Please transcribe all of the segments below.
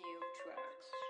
few tracks.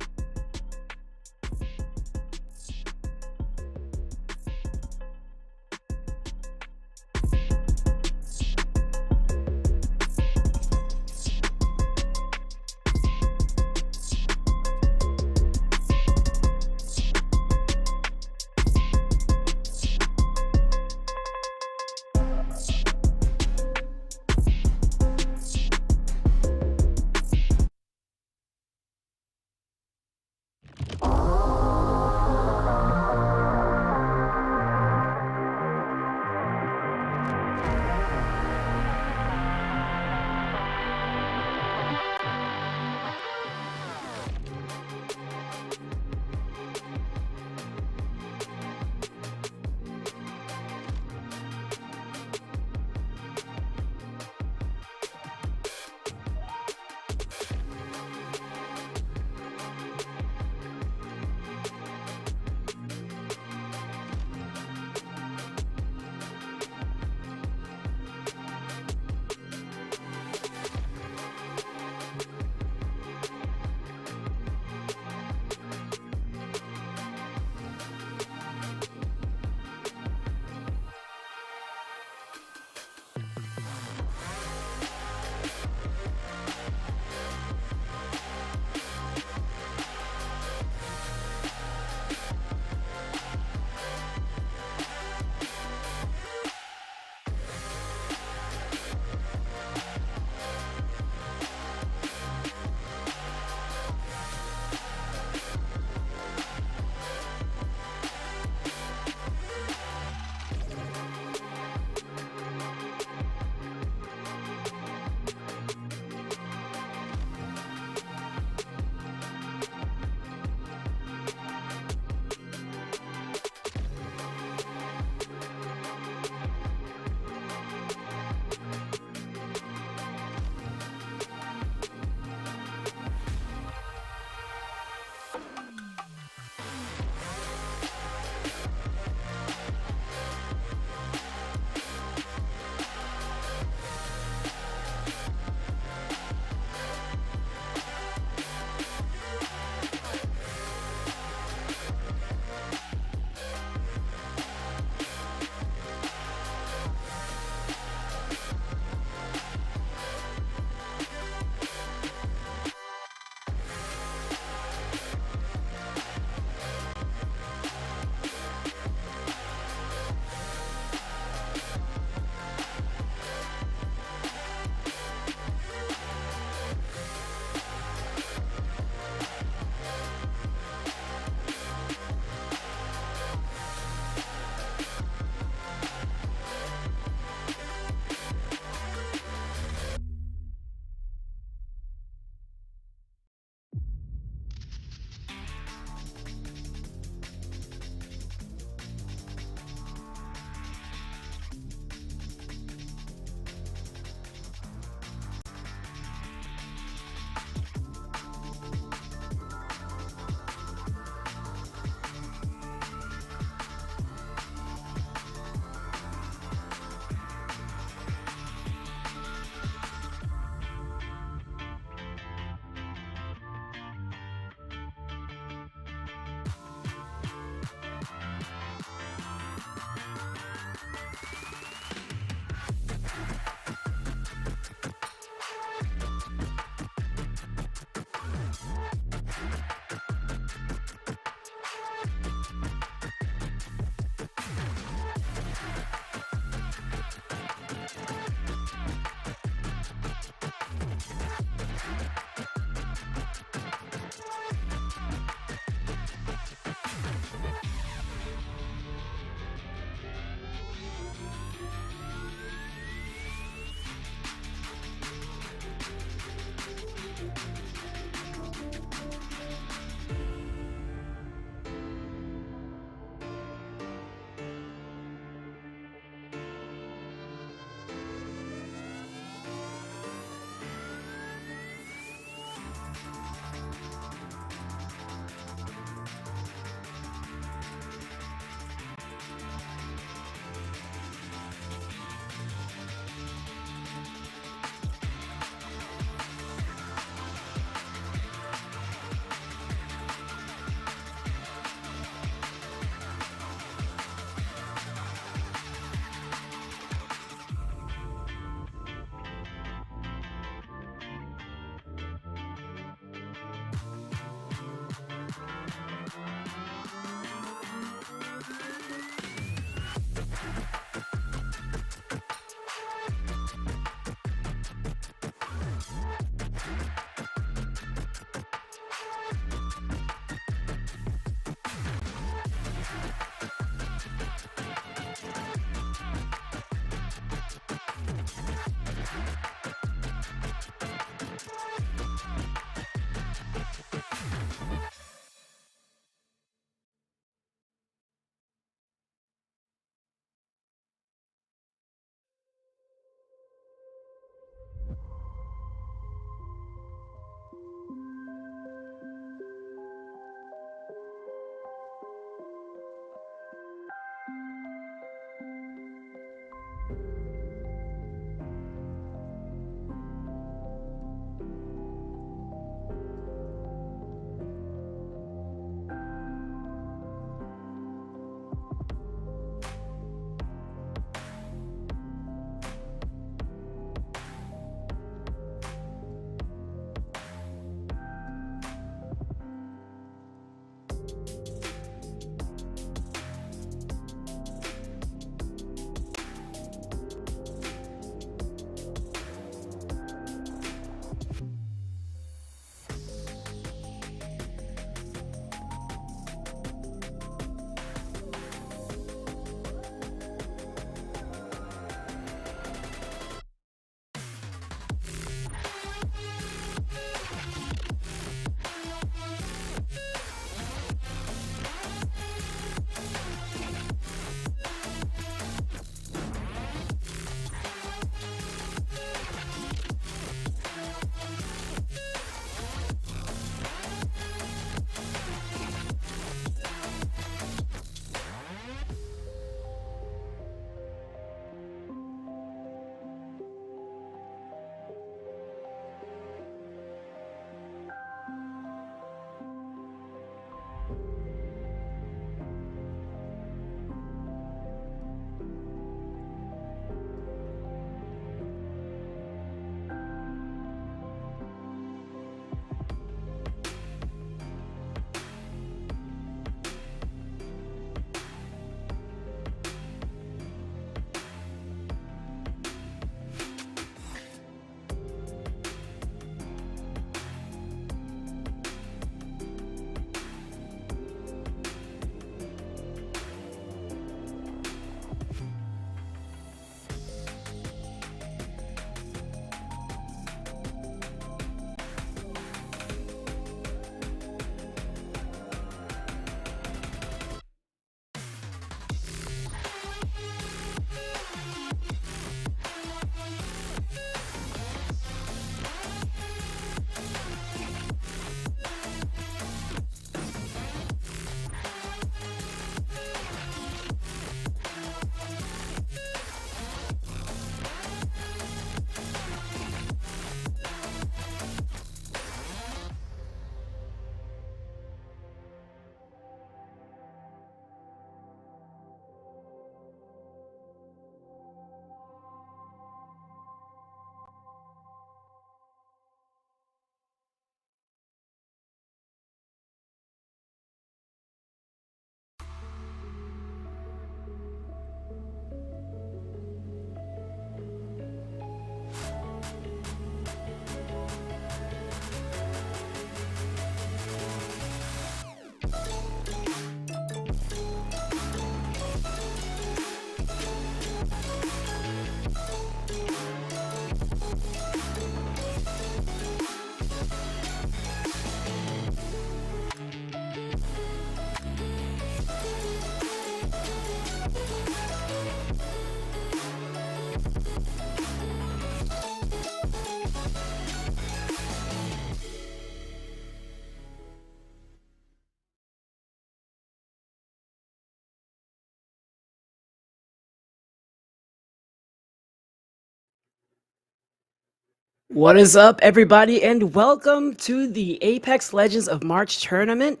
What is up, everybody, and welcome to the Apex Legends of March tournament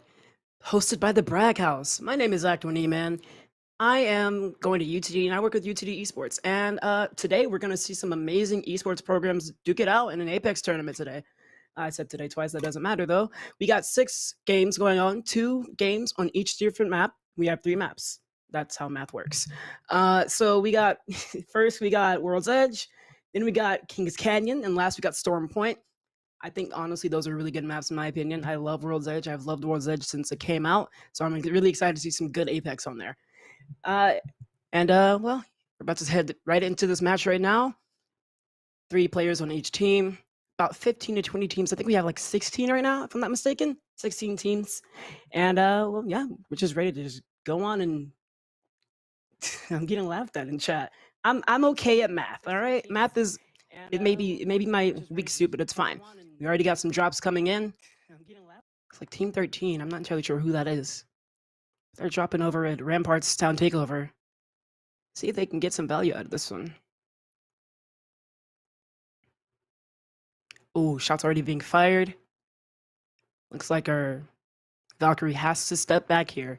hosted by the Bragg House. My name is Actwin man. I am going to UTD and I work with UTD Esports. And today we're going to see some amazing esports programs duke it out in an Apex tournament today. I said today twice, that doesn't matter though. We got 6 games going on, 2 games on each different map. We have 3 maps. That's how math works. So we got, first we got World's Edge, then we got Kings Canyon, and last we got Storm Point. I think honestly those are really good maps in my opinion. I love World's Edge. I've loved World's Edge since it came out, so I'm really excited to see some good Apex on there. Well, we're about to head right into this match right now. 3 players on each team, about 15 to 20 teams. I think we have like 16 right now, if I'm not mistaken. 16 teams, and well, yeah, we're just ready to just go on and I'm getting laughed at in chat. I'm okay at math. All right, math is it may be my weak suit, but it's fine. We already got some drops coming in. It's like Team 13. I'm not entirely sure who that is. They're dropping over at Ramparts Town Takeover. See if they can get some value out of this one. Oh, shots already being fired. Looks like our Valkyrie has to step back here.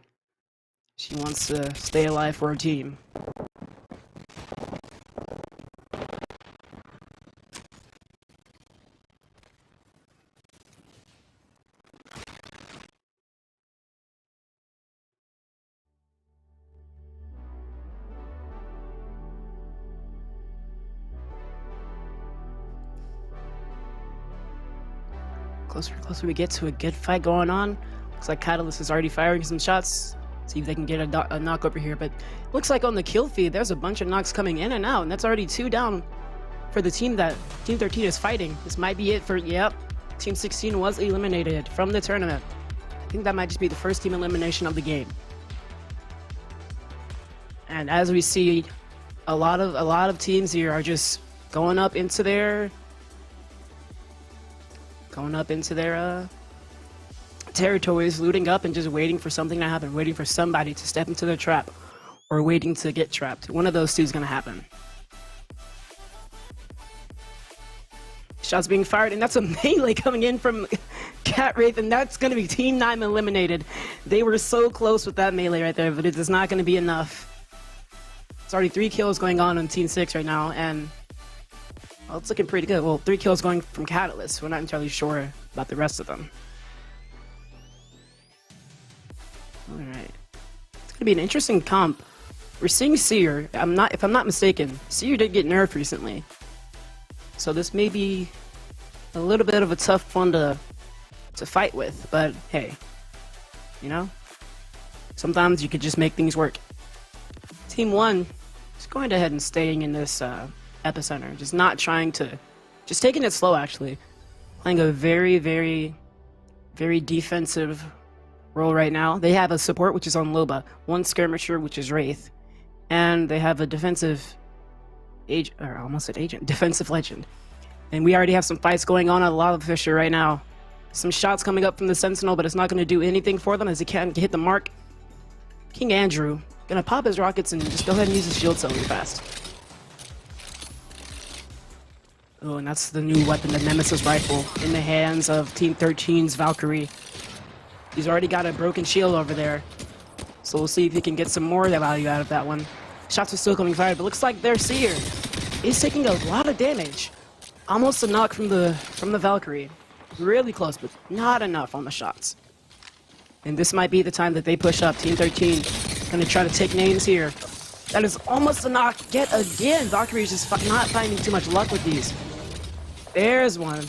She wants to stay alive for her team. Closer and closer we get to a good fight going on. Looks like Catalyst is already firing some shots. See if they can get a knock over here. But looks like on the kill feed, there's a bunch of knocks coming in and out. And that's already 2 down for the team that Team 13 is fighting. This might be it for, yep. Team 16 was eliminated from the tournament. I think that might just be the first team elimination of the game. And as we see, a lot of teams here are just going up into their territories, looting up and just waiting for something to happen, waiting for somebody to step into their trap or waiting to get trapped. One of those two is going to happen. Shots being fired, and that's a melee coming in from Cat Wraith, and that's going to be Team 9 eliminated. They were so close with that melee right there, but it is not going to be enough. It's already 3 kills going on Team 6 right now, and well, it's looking pretty good. Well, 3 kills going from Catalyst. We're not entirely sure about the rest of them. Alright. It's going to be an interesting comp. We're seeing Seer. If I'm not mistaken, Seer did get nerfed recently. So this may be a little bit of a tough one to fight with, but hey, you know, sometimes you could just make things work. Team 1 is going ahead and staying in this epicenter, just not trying to, just taking it slow actually. Playing a very, very, very defensive role right now. They have a support, which is on Loba, 1 skirmisher, which is Wraith, and they have a defensive agent, or almost an agent, defensive legend. And we already have some fights going on at Lava Fisher right now. Some shots coming up from the Sentinel, but it's not going to do anything for them as he can't hit the mark. King Andrew gonna pop his rockets and just go ahead and use his shield cell really fast. Oh, and that's the new weapon, the Nemesis rifle, in the hands of Team 13's Valkyrie. He's already got a broken shield over there, so we'll see if he can get some more value out of that one. Shots are still coming fired, but looks like their Seer is taking a lot of damage. Almost a knock from the Valkyrie. Really close, but not enough on the shots. And this might be the time that they push up. Team 13 gonna try to take names here. That is almost a knock yet again. Valkyrie is just not finding too much luck with these. There's one.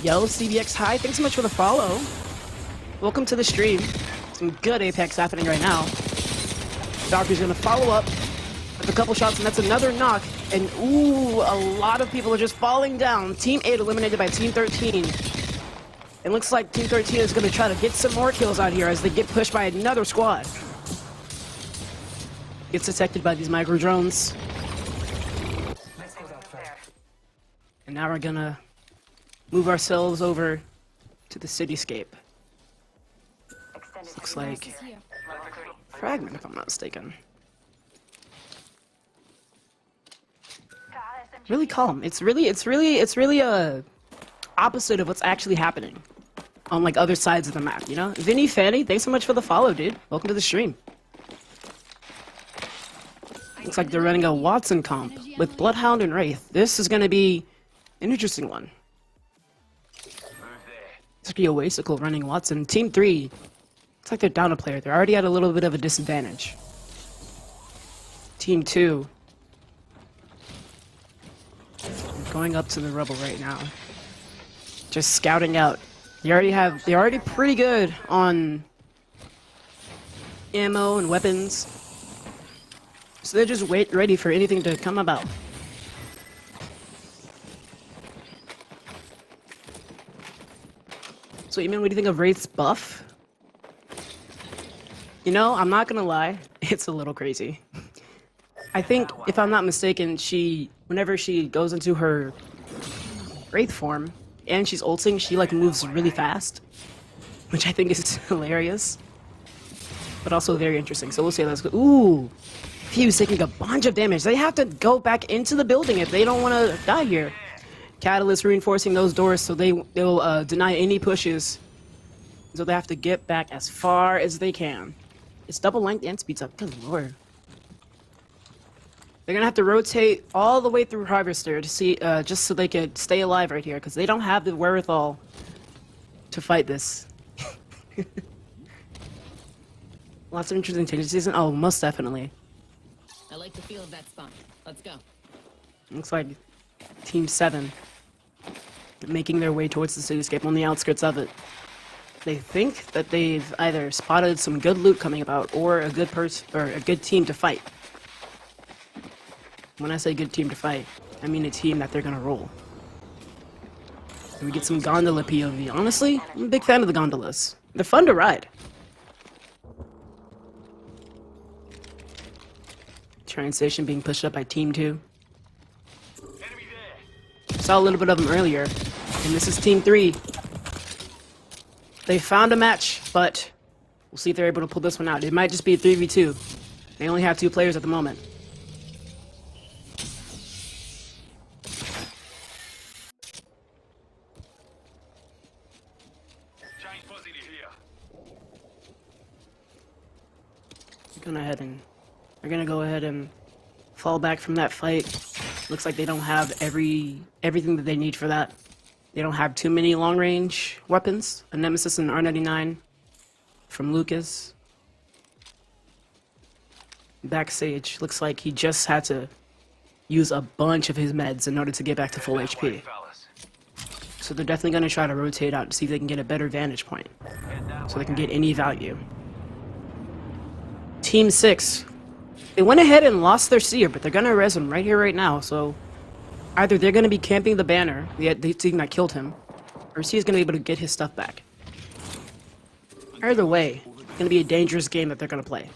Yo, CBX High, thanks so much for the follow. Welcome to the stream. Some good Apex happening right now. Valkyrie's gonna follow up with a couple shots, and that's another knock. And ooh, a lot of people are just falling down. Team 8 eliminated by Team 13. It looks like Team 13 is gonna try to get some more kills out here as they get pushed by another squad. Gets detected by these micro drones. And now we're gonna move ourselves over to the cityscape. This looks like Fragment, if I'm not mistaken. really calm. It's really opposite of what's actually happening on like other sides of the map, you know? Vinny Fanny, thanks so much for the follow, dude. Welcome to the stream. Looks like they're running a Watson comp with Bloodhound and Wraith. This is gonna be an interesting one. It's like a Wasical running Watson. Team 3, looks like they're down a player. They're already at a little bit of a disadvantage. Team 2, going up to the rubble right now. Just scouting out. They're already pretty good on ammo and weapons. So they're just ready for anything to come about. So, Eamon, what do you think of Wraith's buff? You know, I'm not gonna lie, it's a little crazy. I think, if I'm not mistaken, whenever she goes into her Wraith form, and she's ulting, she like moves really fast. Which I think is hilarious. But also very interesting, so we'll see. Let's go. Ooh! Fuse taking a bunch of damage. They have to go back into the building if they don't want to die here. Catalyst reinforcing those doors so they'll deny any pushes. So they have to get back as far as they can. It's double length and speeds up. Good lord. They're gonna have to rotate all the way through Harvester to see, just so they could stay alive right here, because they don't have the wherewithal to fight this. Lots of interesting changes season. Oh, most definitely. I like the feel of that spot. Let's go. Looks like Team 7 making their way towards the cityscape on the outskirts of it. They think that they've either spotted some good loot coming about or a good team to fight. When I say good team to fight, I mean a team that they're gonna roll. And we get some gondola POV. Honestly, I'm a big fan of the gondolas. They're fun to ride. Train station being pushed up by Team 2. Saw a little bit of them earlier, and this is Team 3. They found a match, but we'll see if they're able to pull this one out. It might just be a 3v2. They only have 2 players at the moment. They're gonna go ahead and fall back from that fight. Looks like they don't have everything that they need for that. They don't have too many long-range weapons. A Nemesis and R99 from Lucas. Backstage, looks like he just had to use a bunch of his meds in order to get back to full HP. So they're definitely going to try to rotate out to see if they can get a better vantage point, so they can get any value. Team 6, they went ahead and lost their seer, but they're going to res him right here, right now, so either they're going to be camping the banner, the team that killed him, or he's going to be able to get his stuff back. Either way, it's going to be a dangerous game that they're going to play.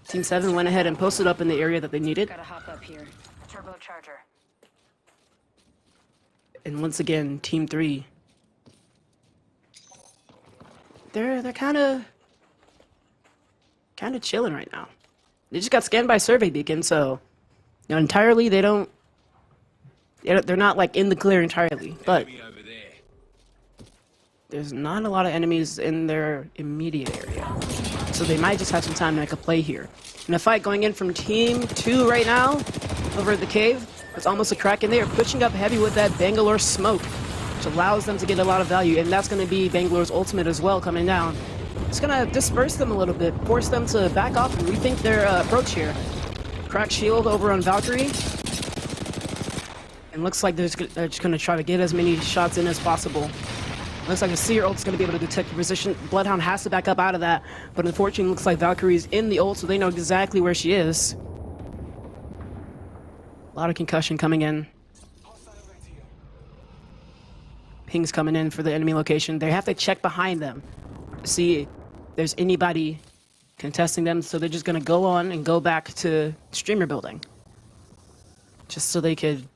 Team 7 went ahead and posted up in the area that they needed. Gotta hop up here. Turbocharger. And once again, Team 3, they're kind of chilling right now. They just got scanned by Survey Beacon, so you know, entirely they're not like in the clear entirely, but there's not a lot of enemies in their immediate area, so they might just have some time to make a play here. In a fight going in from Team 2 right now over at the cave, it's almost a crack, and they are pushing up heavy with that Bangalore smoke, which allows them to get a lot of value, and that's going to be Bangalore's ultimate as well coming down. It's going to disperse them a little bit, force them to back off and rethink their approach here. Crack shield over on Valkyrie. And looks like they're just going to try to get as many shots in as possible. Looks like the Seer ult's going to be able to detect the position. Bloodhound has to back up out of that, but unfortunately looks like Valkyrie's in the ult, so they know exactly where she is. A lot of concussion coming in. Pings coming in for the enemy location. They have to check behind them to see if there's anybody contesting them, so they're just going to go on and go back to streamer building, just so they could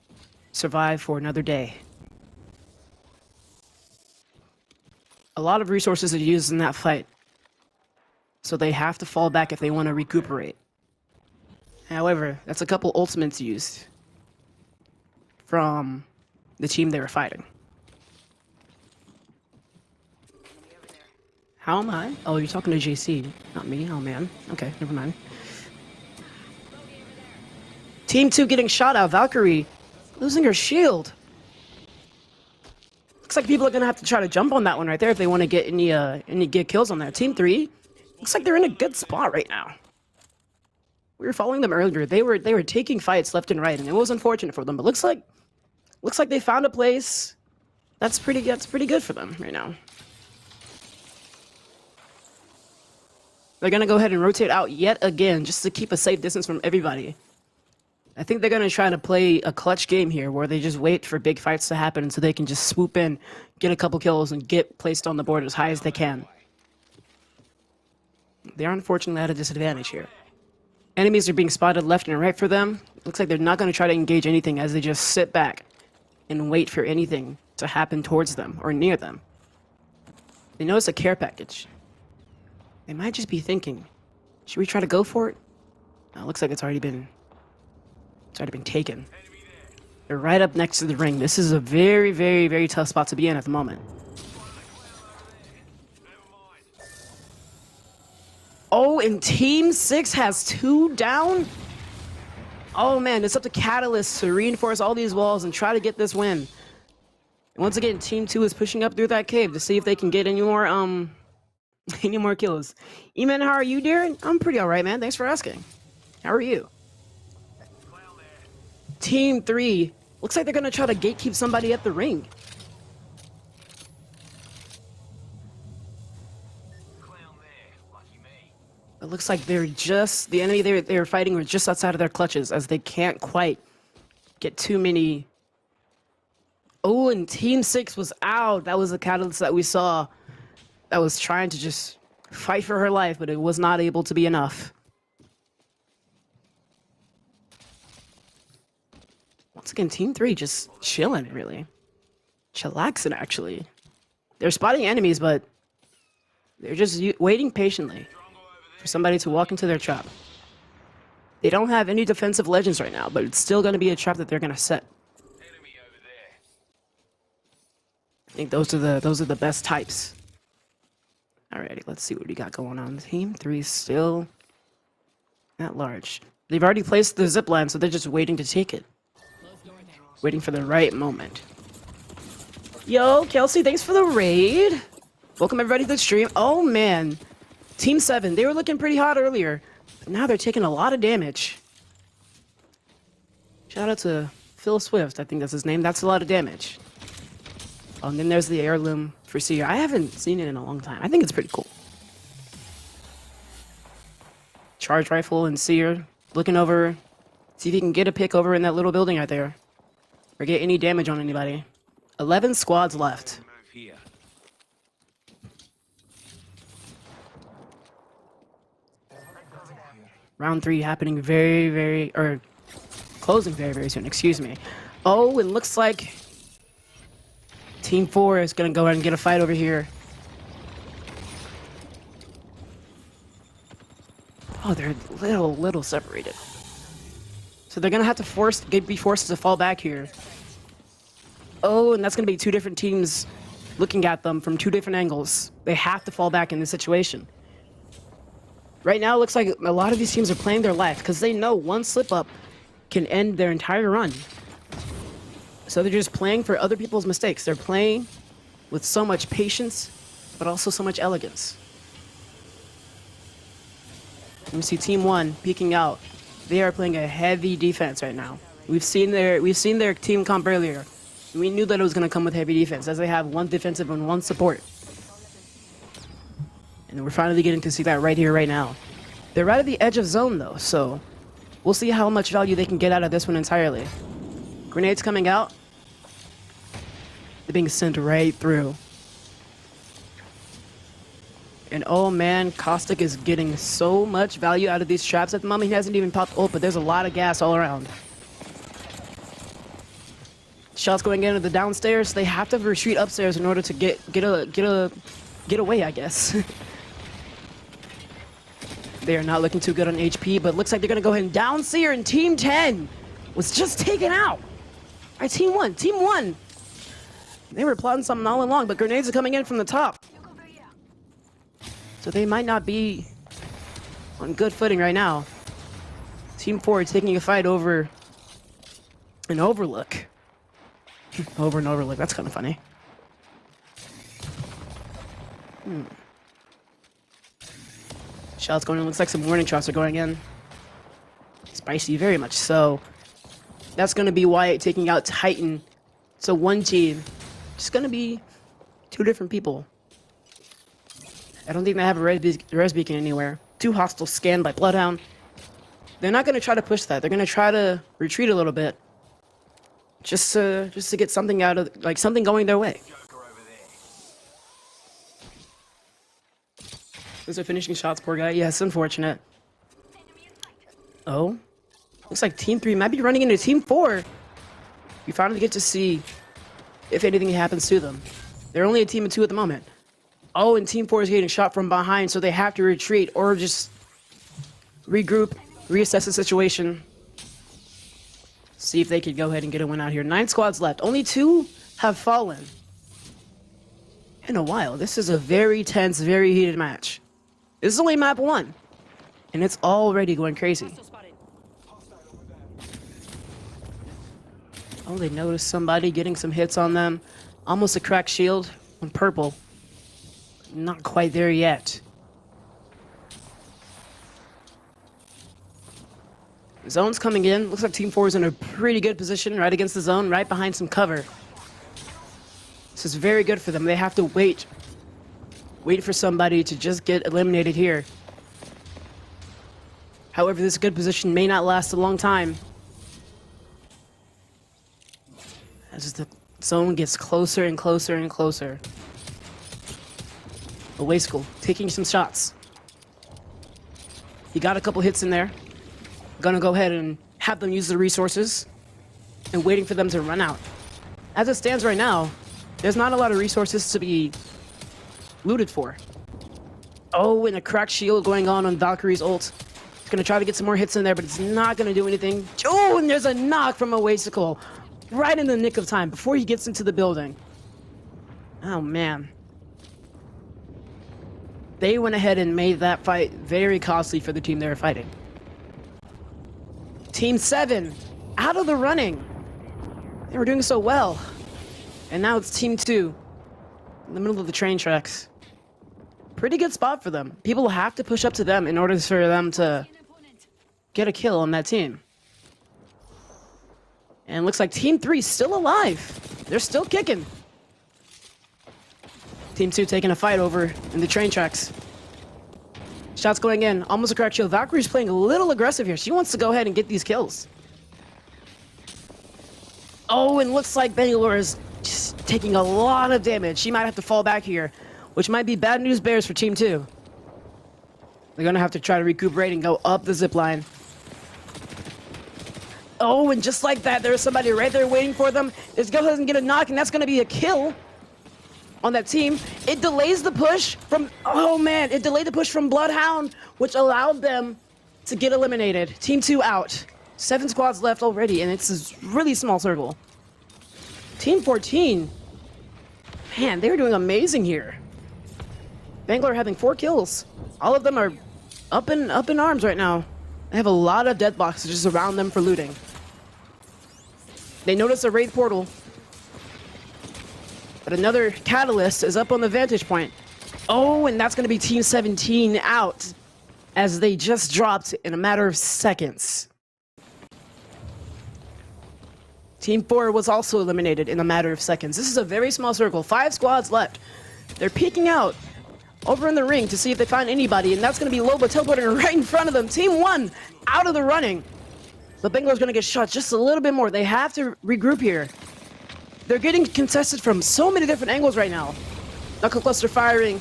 survive for another day. A lot of resources are used in that fight, so they have to fall back if they want to recuperate. However, that's a couple ultimates used. from the team they were fighting. How am I? Oh, you're talking to JC, not me. Oh man. Okay, never mind. Team 2 getting shot at. Valkyrie losing her shield. Looks like people are gonna have to try to jump on that one right there if they want to get any good kills on there. Team 3 looks like they're in a good spot right now. We were following them earlier. They were taking fights left and right, and it was unfortunate for them. But looks like they found a place that's pretty good for them right now. They're gonna go ahead and rotate out yet again just to keep a safe distance from everybody. I think they're gonna try to play a clutch game here where they just wait for big fights to happen so they can just swoop in, get a couple kills, and get placed on the board as high as they can. They're unfortunately at a disadvantage here. Enemies are being spotted left and right for them. Looks like they're not gonna try to engage anything as they just sit back and wait for anything to happen towards them or near them. They notice a care package. They might just be thinking, should we try to go for it? No, it looks like it's already been taken. They're right up next to the ring. This is a very, very, very tough spot to be in at the moment. Oh, and Team 6 has 2 down? Oh man, it's up to Catalyst to reinforce all these walls and try to get this win. And once again, Team 2 is pushing up through that cave to see if they can get any more kills. E-Man, how are you, Darren? I'm pretty alright, man. Thanks for asking. How are you? Team 3. Looks like they're gonna try to gatekeep somebody at the ring. It looks like they're just... the enemy they're fighting are just outside of their clutches as they can't quite get too many... Oh, and Team 6 was out. That was the Catalyst that we saw that was trying to just fight for her life, but it was not able to be enough. Once again, Team 3 just chilling, really. Chillaxing, actually. They're spotting enemies, but they're just waiting patiently for somebody to walk into their trap. They don't have any defensive legends right now, but it's still going to be a trap that they're going to set. I think those are the best types. Alrighty, let's see what we got going on. Team 3 still at large. They've already placed the zipline, so they're just waiting to take it. Waiting for the right moment. Yo, Kelsey, thanks for the raid. Welcome everybody to the stream. Oh man, Team 7, they were looking pretty hot earlier, but now they're taking a lot of damage. Shout out to Phil Swift, I think that's his name. That's a lot of damage. Oh, and then there's the heirloom for Seer. I haven't seen it in a long time. I think it's pretty cool. Charge rifle and Seer looking over. See if you can get a pick over in that little building right there. Or get any damage on anybody. 11 squads left. Round 3 happening closing very, very soon, excuse me. Oh, it looks like Team 4 is gonna go ahead and get a fight over here. Oh, they're little separated. So they're gonna have to be forced to fall back here. Oh, and that's gonna be 2 different teams looking at them from 2 different angles. They have to fall back in this situation. Right now, it looks like a lot of these teams are playing their life because they know one slip up can end their entire run. So they're just playing for other people's mistakes. They're playing with so much patience, but also so much elegance. You see Team 1 peeking out. They are playing a heavy defense right now. We've seen their team comp earlier. We knew that it was going to come with heavy defense, as they have 1 defensive and 1 support. And we're finally getting to see that right here, right now. They're right at the edge of zone, though, so we'll see how much value they can get out of this one entirely. Grenades coming out. They're being sent right through. And oh man, Caustic is getting so much value out of these traps at the moment. He hasn't even popped ult, but there's a lot of gas all around. Shots going into the downstairs. They have to retreat upstairs in order to get away, I guess. They are not looking too good on HP, but looks like they're gonna go ahead and down Seer, and Team 10 was just taken out. right, team one. Team one. They were plotting something all along, but grenades are coming in from the top. So they might not be on good footing right now. Team 4 taking a fight over an overlook. Over an overlook, that's kind of funny. Shots going in, looks like some warning shots are going in. Spicy, very much so. That's going to be Wyatt taking out Titan. So one team. Just going to be two different people. I don't think they have a res beacon anywhere. Two hostiles scanned by Bloodhound. They're not going to try to push that. They're going to try to retreat a little bit. Just to get something out of, like, something going their way. Those are finishing shots, poor guy. Yes, unfortunate. Oh. Looks like Team 3 might be running into Team 4. You finally get to see if anything happens to them. They're only a team of 2 at the moment. Oh, and Team 4 is getting shot from behind, so they have to retreat or just regroup, reassess the situation. See if they could go ahead and get a win out here. 9 squads left. Only 2 have fallen. In a while. This is a very tense, very heated match. This is only map 1. And it's already going crazy. Oh, they noticed somebody getting some hits on them. Almost a cracked shield on purple. Not quite there yet. Zone's coming in. Looks like Team 4 is in a pretty good position right against the zone, right behind some cover. This is very good for them. They have to wait. Wait for somebody to just get eliminated here. However, this good position may not last a long time. As the zone gets closer and closer and closer. Away school, taking some shots. He got a couple hits in there. Gonna go ahead and have them use the resources. And waiting for them to run out. As it stands right now, there's not a lot of resources to be looted for. Oh, and a cracked shield going on Valkyrie's ult. He's gonna try to get some more hits in there, but it's not gonna do anything. Oh, and there's a knock from Awaysicle. Right in the nick of time, before he gets into the building. Oh, man. They went ahead and made that fight very costly for the team they were fighting. Team 7, out of the running. They were doing so well. And now it's Team 2, in the middle of the train tracks. Pretty good spot for them. People have to push up to them in order for them to get a kill on that team. And it looks like Team 3 is still alive. They're still kicking. Team 2 taking a fight over in the train tracks. Shots going in. Almost a cracked shield. Valkyrie's playing a little aggressive here. She wants to go ahead and get these kills. Oh, and looks like Bangalore is just taking a lot of damage. She might have to fall back here, which might be bad news bears for Team 2. They're going to have to try to recuperate and go up the zip line. Oh, and just like that, there's somebody right there waiting for them. Let's go ahead and get a knock, and that's going to be a kill on that team. It delays the push from... Oh, man. It delayed the push from Bloodhound, which allowed them to get eliminated. Team 2 out. 7 squads left already, and it's a really small circle. Team 14. Man, they were doing amazing here. Bangalore having 4 kills. All of them are up in arms right now. They have a lot of dead boxes just around them for looting. They notice a raid portal. But another catalyst is up on the vantage point. Oh, and that's going to be Team 17 out. As they just dropped in a matter of seconds. Team 4 was also eliminated in a matter of seconds. This is a very small circle. 5 squads left. They're peeking out over in the ring to see if they find anybody, and that's going to be Loba teleporting right in front of them. Team 1 out of the running. But Bangalore's going to get shot just a little bit more. They have to regroup here. They're getting contested from so many different angles right now. Knuckle cluster firing.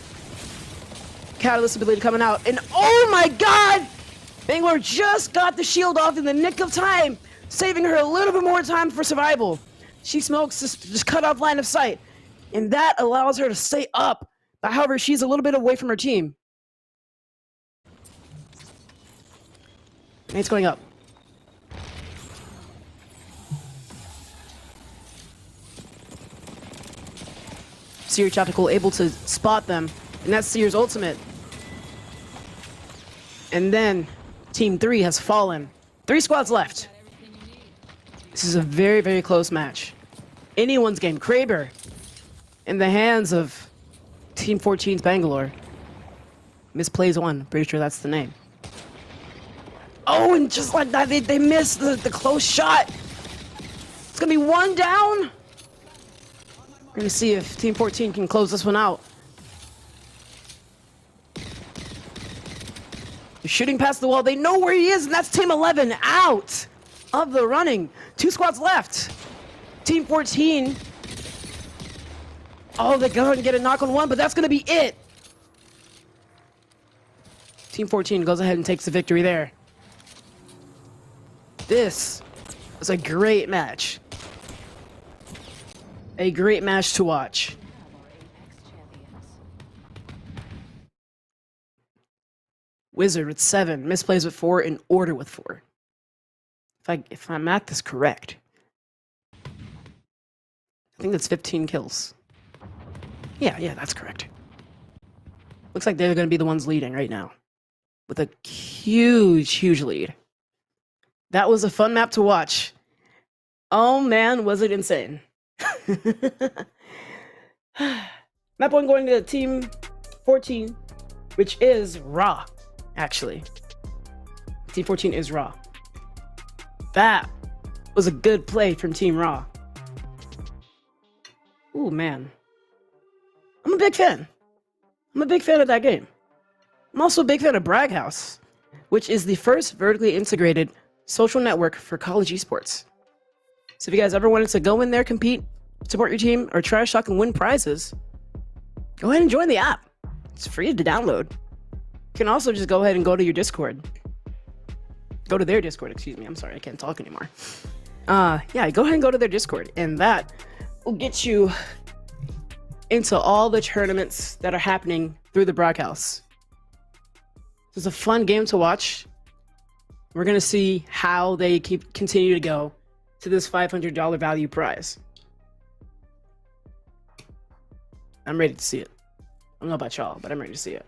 Catalyst ability coming out. And oh my god! Bangalore just got the shield off in the nick of time, saving her a little bit more time for survival. She smokes, just cut off line of sight. And that allows her to stay up. But however, she's a little bit away from her team. Nate's going up. Seer Tactical able to spot them, and that's Seer's ultimate. And then Team 3 has fallen. 3 squads left. This is a very, very close match. Anyone's game. Kraber in the hands of Team 14's Bangalore. Misplays one. Pretty sure that's the name. Oh, and just like that, they missed the close shot. It's gonna be one down. We're gonna see if Team 14 can close this one out. They're shooting past the wall. They know where he is, and that's Team 11 out of the running. 2 squads left. Team 14. Oh, they go ahead and get a knock on one, but that's gonna be it. Team 14 goes ahead and takes the victory there. This was a great match. A great match to watch. Wizard with 7, Misplays with 4, and Order with 4. If my math is correct, I think that's 15 kills. Yeah, that's correct. Looks like they're going to be the ones leading right now, with a huge lead. That was a fun map to watch. Oh man, was it insane. Map 1 going to Team 14, which is Raw, actually. Team 14 is Raw. That was a good play from Team Raw. Ooh, man. I'm a big fan. I'm a big fan of that game. I'm also a big fan of Brag House, which is the first vertically integrated social network for college esports. So if you guys ever wanted to go in there, compete, support your team, or trash talk and win prizes, go ahead and join the app. It's free to download. You can also just go ahead and go to your Discord. Go to their Discord, excuse me. I'm sorry, I can't talk anymore. Yeah, go ahead and go to their Discord, and that will get you into all the tournaments that are happening through the Brag House. It's a fun game to watch. We're gonna see how they continue to go to this $500 value prize. I'm ready to see it. I don't know about y'all, but I'm ready to see it.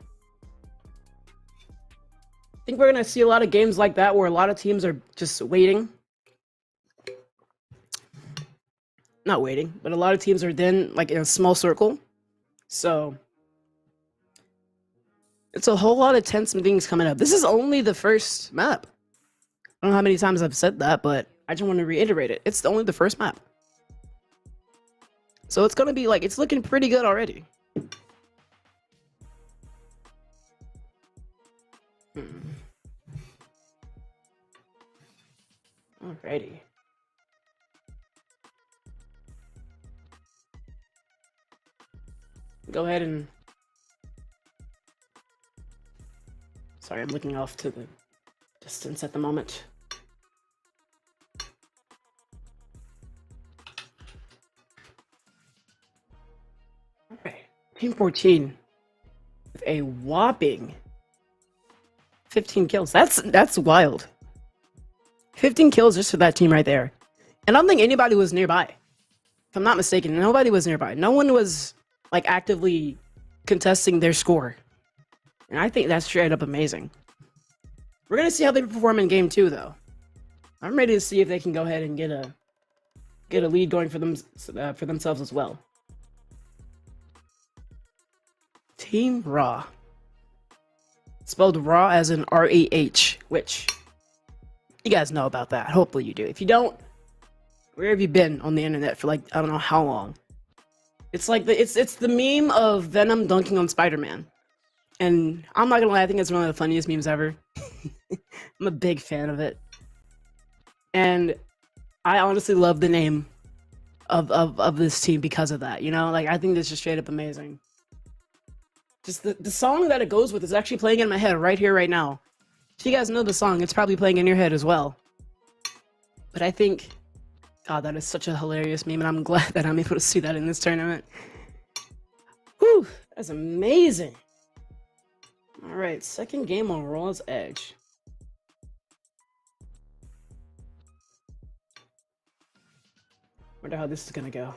I think we're gonna see a lot of games like that where a lot of teams are just waiting. Not waiting, but a lot of teams are then like in a small circle. So it's a whole lot of tense things coming up. This is only the first map. I don't know how many times I've said that, but I just want to reiterate it. It's only the first map. So it's gonna be like, it's looking pretty good already. Alrighty. Go ahead and... Sorry, I'm looking off to the distance at the moment. Alright, Team 14 with a whopping 15 kills. That's wild. 15 kills just for that team right there. And I don't think anybody was nearby. If I'm not mistaken, nobody was nearby. No one was like actively contesting their score. And I think that's straight up amazing. We're gonna see how they perform in game 2 though. I'm ready to see if they can go ahead and get a lead going for themselves as well. Team Raw. Spelled Raw as in R-A-H, which you guys know about that. Hopefully you do. If you don't, where have you been on the internet for like, I don't know how long? It's like it's the meme of Venom dunking on Spider-Man. And I'm not gonna lie, I think it's one of the funniest memes ever. I'm a big fan of it. And I honestly love the name of this team because of that, you know? Like, I think this is straight up amazing. Just the song that it goes with is actually playing in my head right here, right now. If you guys know the song, it's probably playing in your head as well. But I think, God, that is such a hilarious meme, and I'm glad that I'm able to see that in this tournament. Whew, that's amazing. All right, second game on Raw's Edge. Wonder how this is gonna go.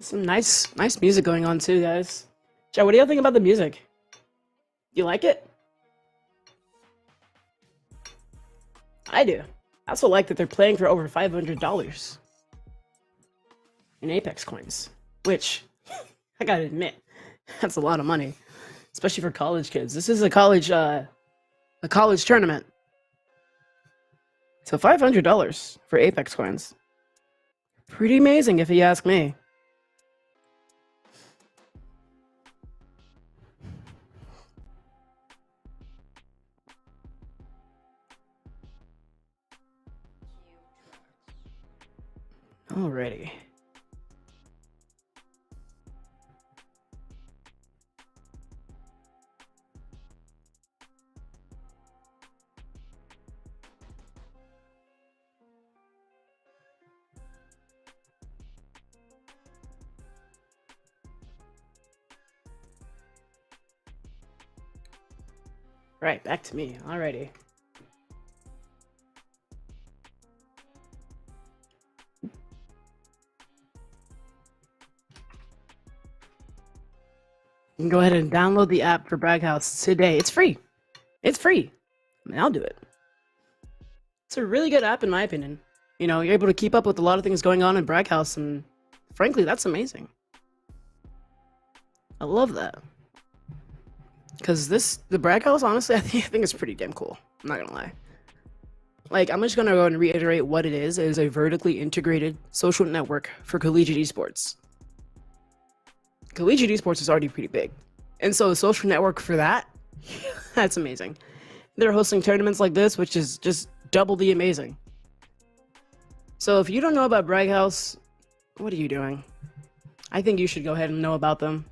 Some nice music going on too, guys. Joe, what do you think about the music? You like it? I do. I also like that they're playing for over $500 in Apex coins, which I gotta admit, that's a lot of money, especially for college kids. This is a college tournament, so $500 for Apex coins, pretty amazing if you ask me. Alrighty. Right, back to me. Alrighty. You can go ahead and download the app for Brag House today. It's free. It's free. I mean, I'll do it. It's a really good app in my opinion. You know, you're able to keep up with a lot of things going on in Brag House, and frankly, that's amazing. I love that. Because the Brag House, honestly, I think it's pretty damn cool. I'm not gonna lie. Like, I'm just gonna go and reiterate what it is. It is a vertically integrated social network for collegiate esports. Collegiate esports is already pretty big. And so a social network for that, that's amazing. They're hosting tournaments like this, which is just doubly amazing. So if you don't know about Brag House, what are you doing? I think you should go ahead and know about them.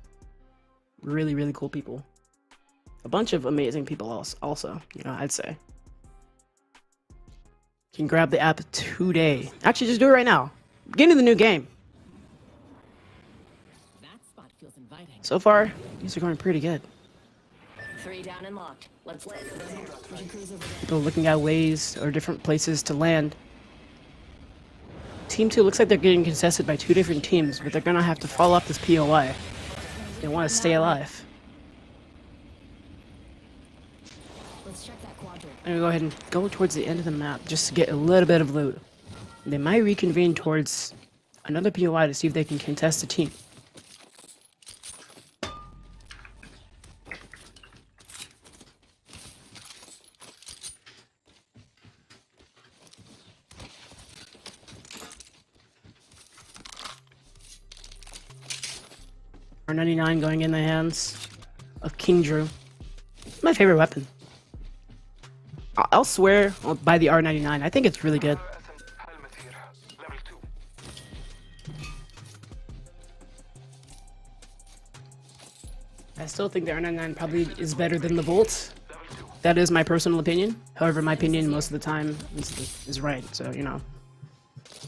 Really, really cool people. A bunch of amazing people also, you know, I'd say. You can grab the app today. Actually, just do it right now. Get into the new game. That spot feels inviting. So far, these are going pretty good. 3 down and locked. Let's land. We should cruise over there. Still looking at ways or different places to land. Team 2 looks like they're getting contested by 2 different teams, but they're gonna have to fall off this POI. They want to stay alive. Let's check that quadrant. I'm gonna go ahead and go towards the end of the map just to get a little bit of loot. They might reconvene towards another POI to see if they can contest a team. R99 going in the hands of King Drew. My favorite weapon. I'll swear by the R99. I think it's really good. I still think the R99 probably is better than the Volt. That is my personal opinion. However, my opinion most of the time is right. So, you know.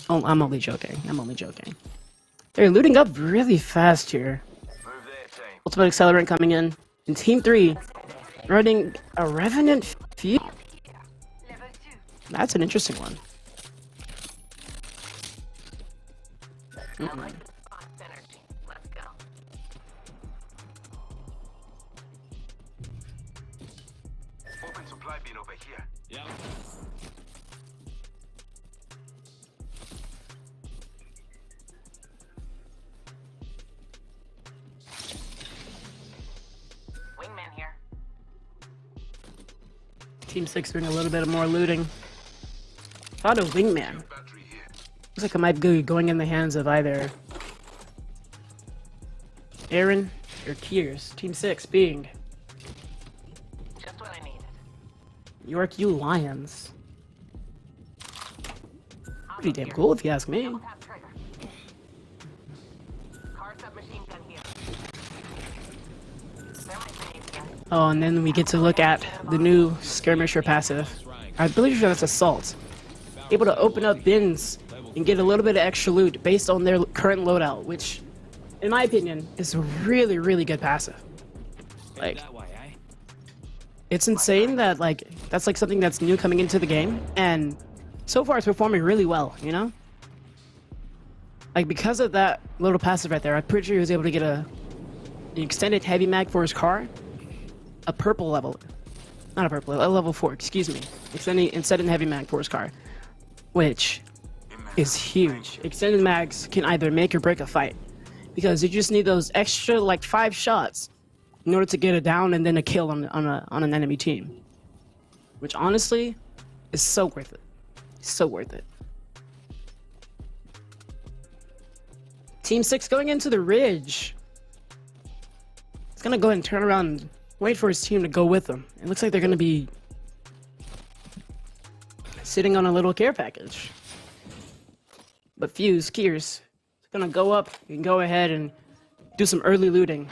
Oh, I'm only joking. I'm only joking. They're looting up really fast here. Ultimate Accelerant coming in. And Team 3 running a Revenant Field. That's an interesting one. I like the spot energy. Let's go. Open supply bin over here. Yeah. Wingman here. Team 6 doing a little bit more looting. Found a Wingman. Battery here. Looks like it might be going in the hands of either Aaron or Tears. Team 6 being Just what I needed. York U Lions. Pretty damn cool if you ask me. Double tap trigger. Car submachine gun here. Thermite grenades again. Oh, and then we get to look at the new Skirmisher passive. I believe that's Assault. Able to open up bins and get a little bit of extra loot based on their current loadout, which, in my opinion, is a really, really good passive. Like, That way, eh? it's insane that, like, that's like something that's new coming into the game, and so far it's performing really well, you know? Like, because of that little passive right there, I'm pretty sure he was able to get an extended heavy mag for his car. A purple level. Not a purple, a level 4, excuse me. Extended heavy mag for his car. Which is huge. Extended mags can either make or break a fight. Because you just need those extra, like, 5 shots in order to get a down and then a kill on an enemy team. Which, honestly, is so worth it. So worth it. Team 6 going into the ridge. He's gonna go ahead and turn around and wait for his team to go with him. It looks like they're gonna be sitting on a little care package. But Fuse, Kiers, is gonna go up and go ahead and do some early looting.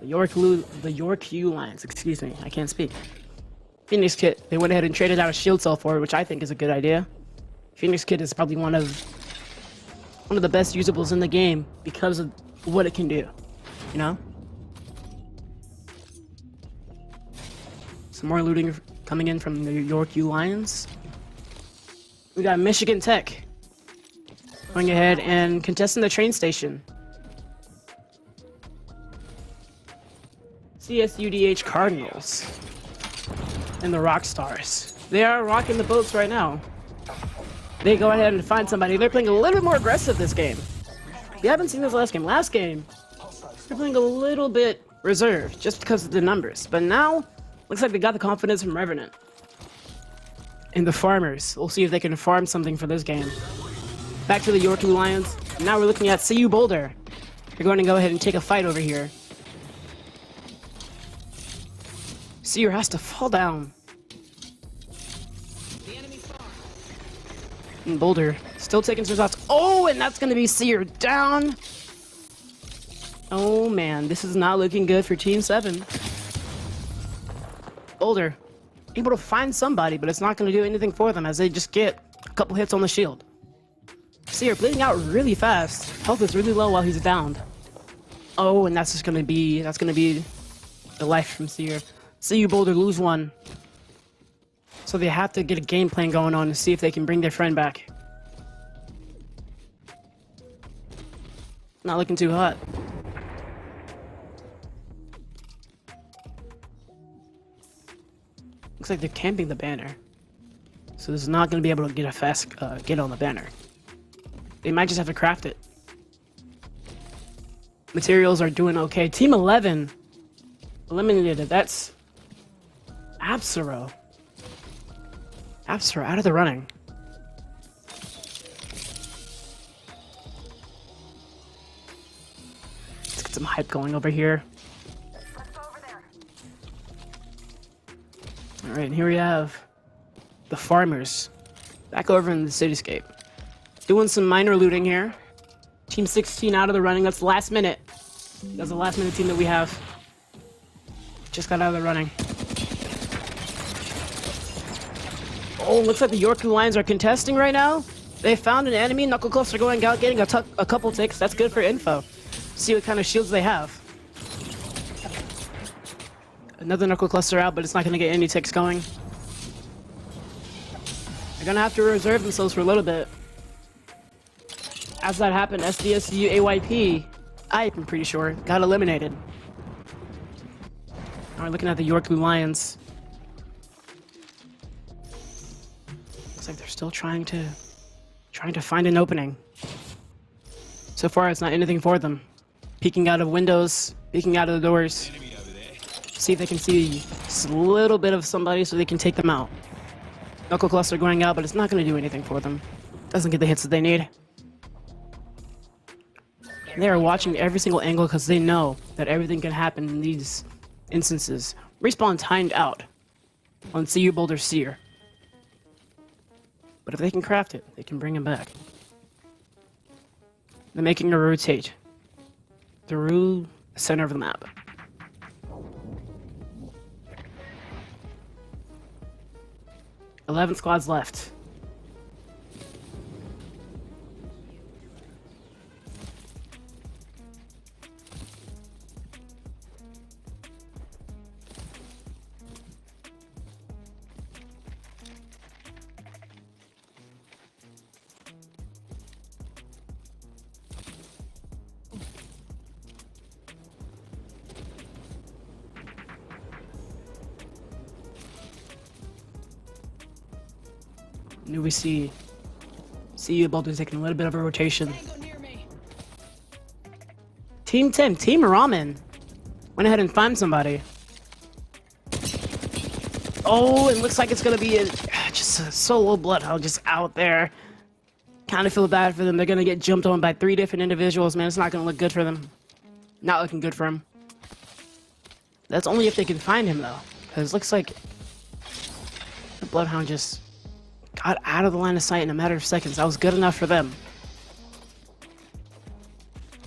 The York U Lions, excuse me, I can't speak. Phoenix Kit, they went ahead and traded out a shield cell for it, which I think is a good idea. Phoenix Kit is probably one of the best usables in the game because of what it can do, you know? Some more looting coming in from the York U Lions. We got Michigan Tech going ahead and contesting the train station. CSUDH Cardinals and the Rock Stars. They are rocking the boats right now. They go ahead and find somebody. They're playing a little bit more aggressive this game. We haven't seen this last game. Last game, they're playing a little bit reserved just because of the numbers. But now, looks like they got the confidence from Revenant. And the farmers. We'll see if they can farm something for this game. Back to the York Lions. Now we're looking at CU Boulder. They're going to go ahead and take a fight over here. Seer has to fall down. And Boulder still taking some shots. Oh, and that's going to be Seer down. Oh man, this is not looking good for Team 7. Boulder able to find somebody, but it's not going to do anything for them as they just get a couple hits on the shield. Seer bleeding out really fast. Health is really low while he's downed. Oh, and that's going to be the life from Seer. CU Boulder lose one. So they have to get a game plan going on to see if they can bring their friend back. Not looking too hot. Looks like they're camping the banner. So this is not going to be able to get a fast get on the banner. They might just have to craft it. Materials are doing okay. Team 11 eliminated. That's Absaro. Absaro out of the running. Let's get some hype going over here. Alright, and here we have the farmers back over in the cityscape. Doing some minor looting here. Team 16 out of the running. That's the last minute. That's the last minute team that we have. Just got out of the running. Oh, looks like the York Lions are contesting right now. They found an enemy. Knuckle Cluster going out, getting a couple ticks. That's good for info. See what kind of shields they have. Another Knuckle Cluster out, but it's not going to get any ticks going. They're going to have to reserve themselves for a little bit. As that happened, SDSU AYP, I'm pretty sure, got eliminated. Now we're looking at the York Lions. Looks like they're still trying to find an opening. So far, it's not anything for them. Peeking out of windows, peeking out of the doors. See if they can see just a little bit of somebody so they can take them out. Knuckle Cluster going out, but it's not going to do anything for them. Doesn't get the hits that they need. They are watching every single angle because they know that everything can happen in these instances. Respawn timed out on CU Boulder Seer. But if they can craft it, they can bring him back. They're making a rotate through the center of the map. $11 squads left. New we see you Boulder taking a little bit of a rotation. Team 10, Team Ramen went ahead and found somebody. Oh, it looks like it's gonna be just a solo bloodhound just out there. Kind of feel bad for them. They're gonna get jumped on by 3 different individuals, man. It's not gonna look good for them. Not looking good for him. That's only if they can find him, though. Because it looks like the bloodhound just got out of the line of sight in a matter of seconds. That was good enough for them.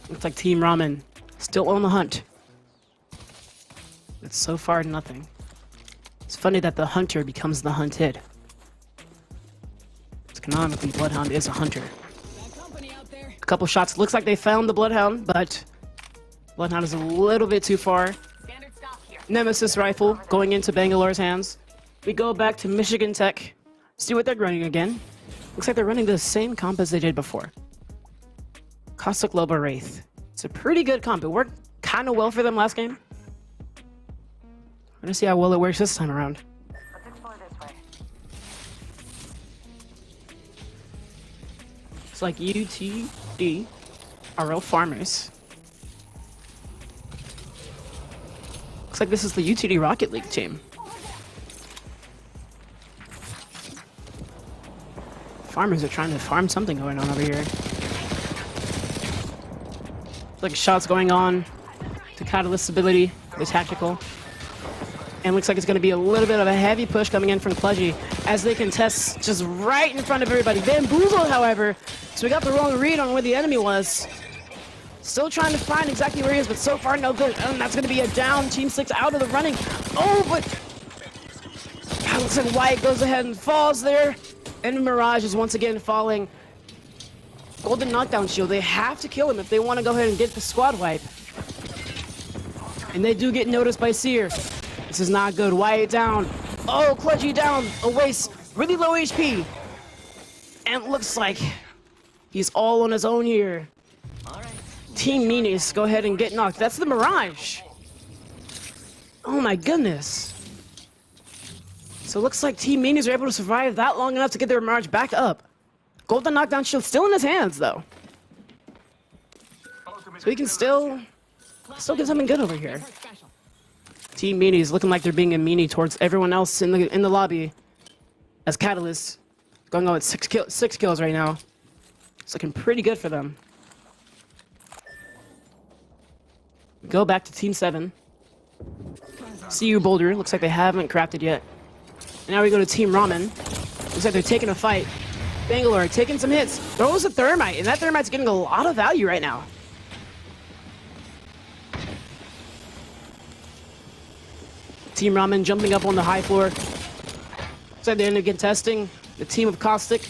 Looks like Team Ramen still on the hunt. But so far, nothing. It's funny that the hunter becomes the hunted. It's canonically, Bloodhound is a hunter. A couple shots. Looks like they found the Bloodhound, but Bloodhound is a little bit too far. Nemesis rifle going into Bangalore's hands. We go back to Michigan Tech. See what they're running again. Looks like they're running the same comp as they did before. Caustic Loba Wraith. It's a pretty good comp. It worked kind of well for them last game. I'm gonna see how well it works this time around. Let's explore this way. It's like UTD are real farmers. Looks like this is the UTD Rocket League team. Farmers are trying to farm something going on over here. Like shots going on to Catalyst's ability, the tactical. And looks like it's going to be a little bit of a heavy push coming in from Kludgy as they contest just right in front of everybody. Bamboozled, however, so we got the wrong read on where the enemy was. Still trying to find exactly where he is, but so far no good. And that's going to be a down. Team 6 out of the running. Oh, but looks like White goes ahead and falls there. And Mirage is once again falling. Golden knockdown shield. They have to kill him if they want to go ahead and get the squad wipe. And they do get noticed by Seer. This is not good. Wyatt down. Oh, Kludgy down. A waste. Really low HP. And it looks like he's all on his own here. Team Meanies go ahead and get knocked. That's the Mirage. Oh my goodness. So it looks like Team Meanies are able to survive that long enough to get their Mirage back up. Golden knockdown shield still in his hands though. So he can still get something good over here. Team Meanies looking like they're being a meanie towards everyone else in the lobby. As Catalyst going on with 6 kills right now. It's looking pretty good for them. Go back to Team 7. CU Boulder. Looks like they haven't crafted yet. And now we go to Team Ramen. Looks like they're taking a fight. Bangalore taking some hits. Throws a thermite, and that thermite's getting a lot of value right now. Team Ramen jumping up on the high floor. Looks like they end up contesting the team of Caustic,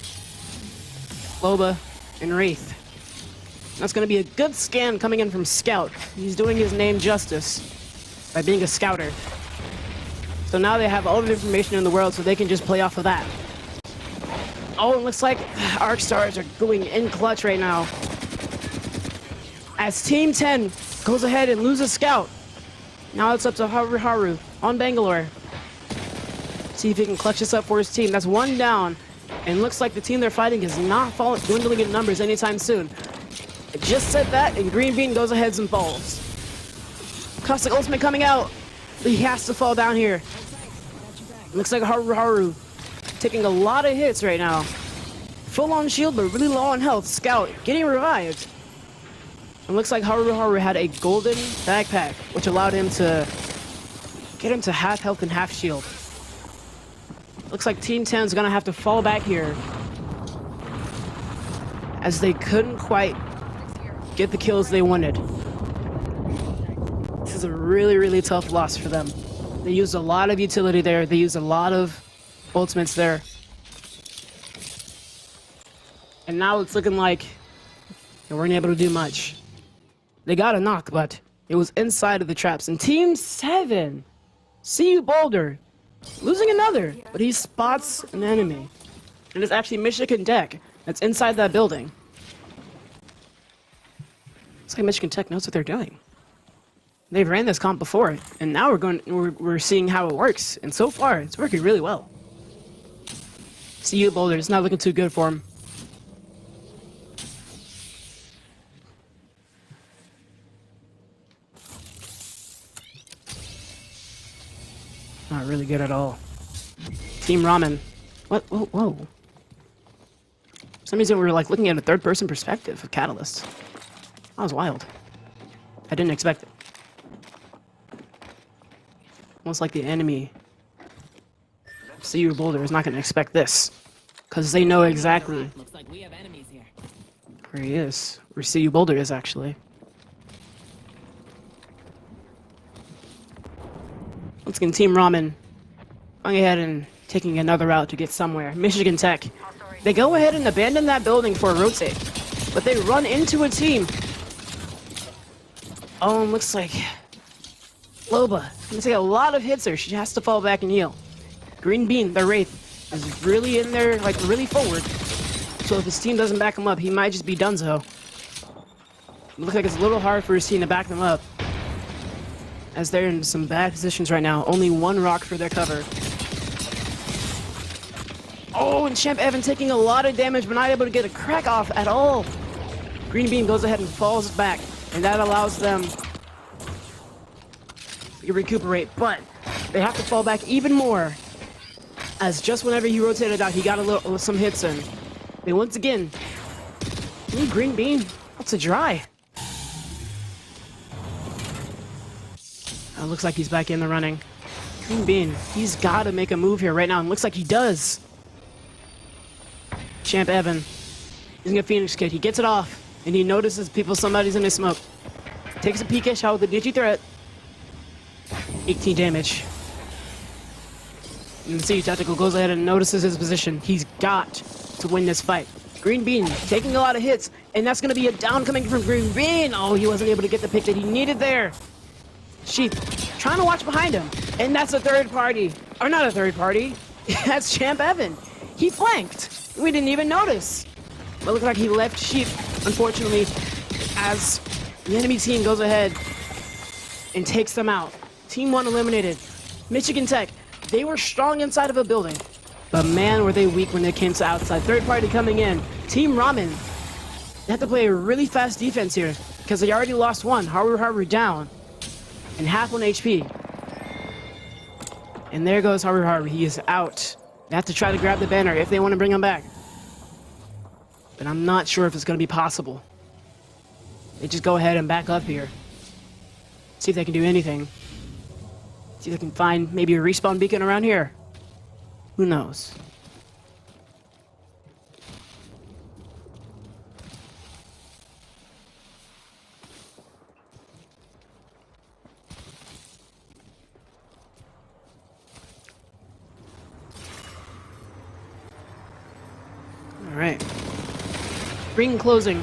Loba, and Wraith. That's going to be a good scan coming in from Scout. He's doing his name justice by being a scouter. So now they have all the information in the world so they can just play off of that. Oh, it looks like Arc Stars are going in clutch right now. As Team 10 goes ahead and loses Scout. Now it's up to Haru on Bangalore. See if he can clutch this up for his team. That's 1 down. And looks like the team they're fighting is not dwindling in numbers anytime soon. I just said that, and Green Bean goes ahead and falls. Caustic Ultimate coming out. He has to fall down here. Looks like Haru taking a lot of hits right now. Full on shield, but really low on health. Scout getting revived. And looks like Haru had a golden backpack, which allowed him to get him to half health and half shield. Looks like Team 10 is gonna have to fall back here, as they couldn't quite get the kills they wanted. This is a really, really tough loss for them. They used a lot of utility there. They used a lot of ultimates there. And now it's looking like they weren't able to do much. They got a knock, but it was inside of the traps. And Team 7, CU Boulder, losing another, but he spots an enemy. And it's actually Michigan Tech that's inside that building. It's like Michigan Tech knows what they're doing. They've ran this comp before, and now we're seeing how it works. And so far, it's working really well. See you, Boulder. It's not looking too good for him. Not really good at all. Team Ramen. What? Whoa, whoa. For some reason we were like looking at a third-person perspective of Catalyst. That was wild. I didn't expect it. Almost like the enemy. See you, Boulder is not going to expect this, because they know exactly Looks like we have enemies here. where he is. Where See you, Boulder is actually. Let's get Team Ramen going ahead and taking another route to get somewhere. Michigan Tech. They go ahead and abandon that building for a rotate, but they run into a team. Oh, and looks like Loba. Gonna take a lot of hits there. She has to fall back and heal. Green Bean, the Wraith, is really in there, like really forward. So if his team doesn't back him up, he might just be donezo. Looks like it's a little hard for his team to back them up, as they're in some bad positions right now. Only one rock for their cover. Oh, and Champ Evan taking a lot of damage, but not able to get a crack off at all. Green Bean goes ahead and falls back, and that allows them to recuperate, but they have to fall back even more, as just whenever he rotated out, he got some hits in. They once again need Green Bean. That's a dry. Looks like he's back in the running. Green Bean, he's got to make a move here right now, and looks like he does. Champ Evan using a Phoenix Kit. He gets it off, and he notices somebody's in his smoke. Takes a PK shot with a Digi Threat. 18 damage. And the Siege Tactical goes ahead and notices his position. He's got to win this fight. Green Bean taking a lot of hits, and that's going to be a down coming from Green Bean. Oh, he wasn't able to get the pick that he needed there. Sheep trying to watch behind him, and that's a third party. Or not a third party. That's Champ Evan. He flanked. We didn't even notice. But it looked like he left Sheep, unfortunately, as the enemy team goes ahead and takes them out. Team 1 eliminated. Michigan Tech, they were strong inside of a building, but man, were they weak when they came to outside. Third party coming in. Team Ramen, they have to play a really fast defense here, because they already lost one. Haru down, and half 1 HP. And there goes Haru. He is out. They have to try to grab the banner if they want to bring him back. But I'm not sure if it's going to be possible. They just go ahead and back up here. See if they can do anything. See if they can find maybe a respawn beacon around here. Who knows? All right. Ring closing.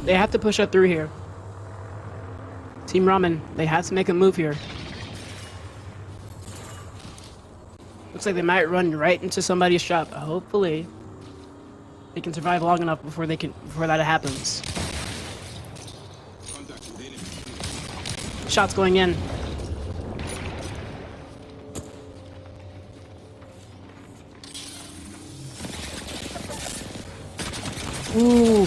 They have to push up through here. Team Ramen, they have to make a move here. Looks like they might run right into somebody's shop. Hopefully, they can survive long enough before that happens. Shots going in. Ooh.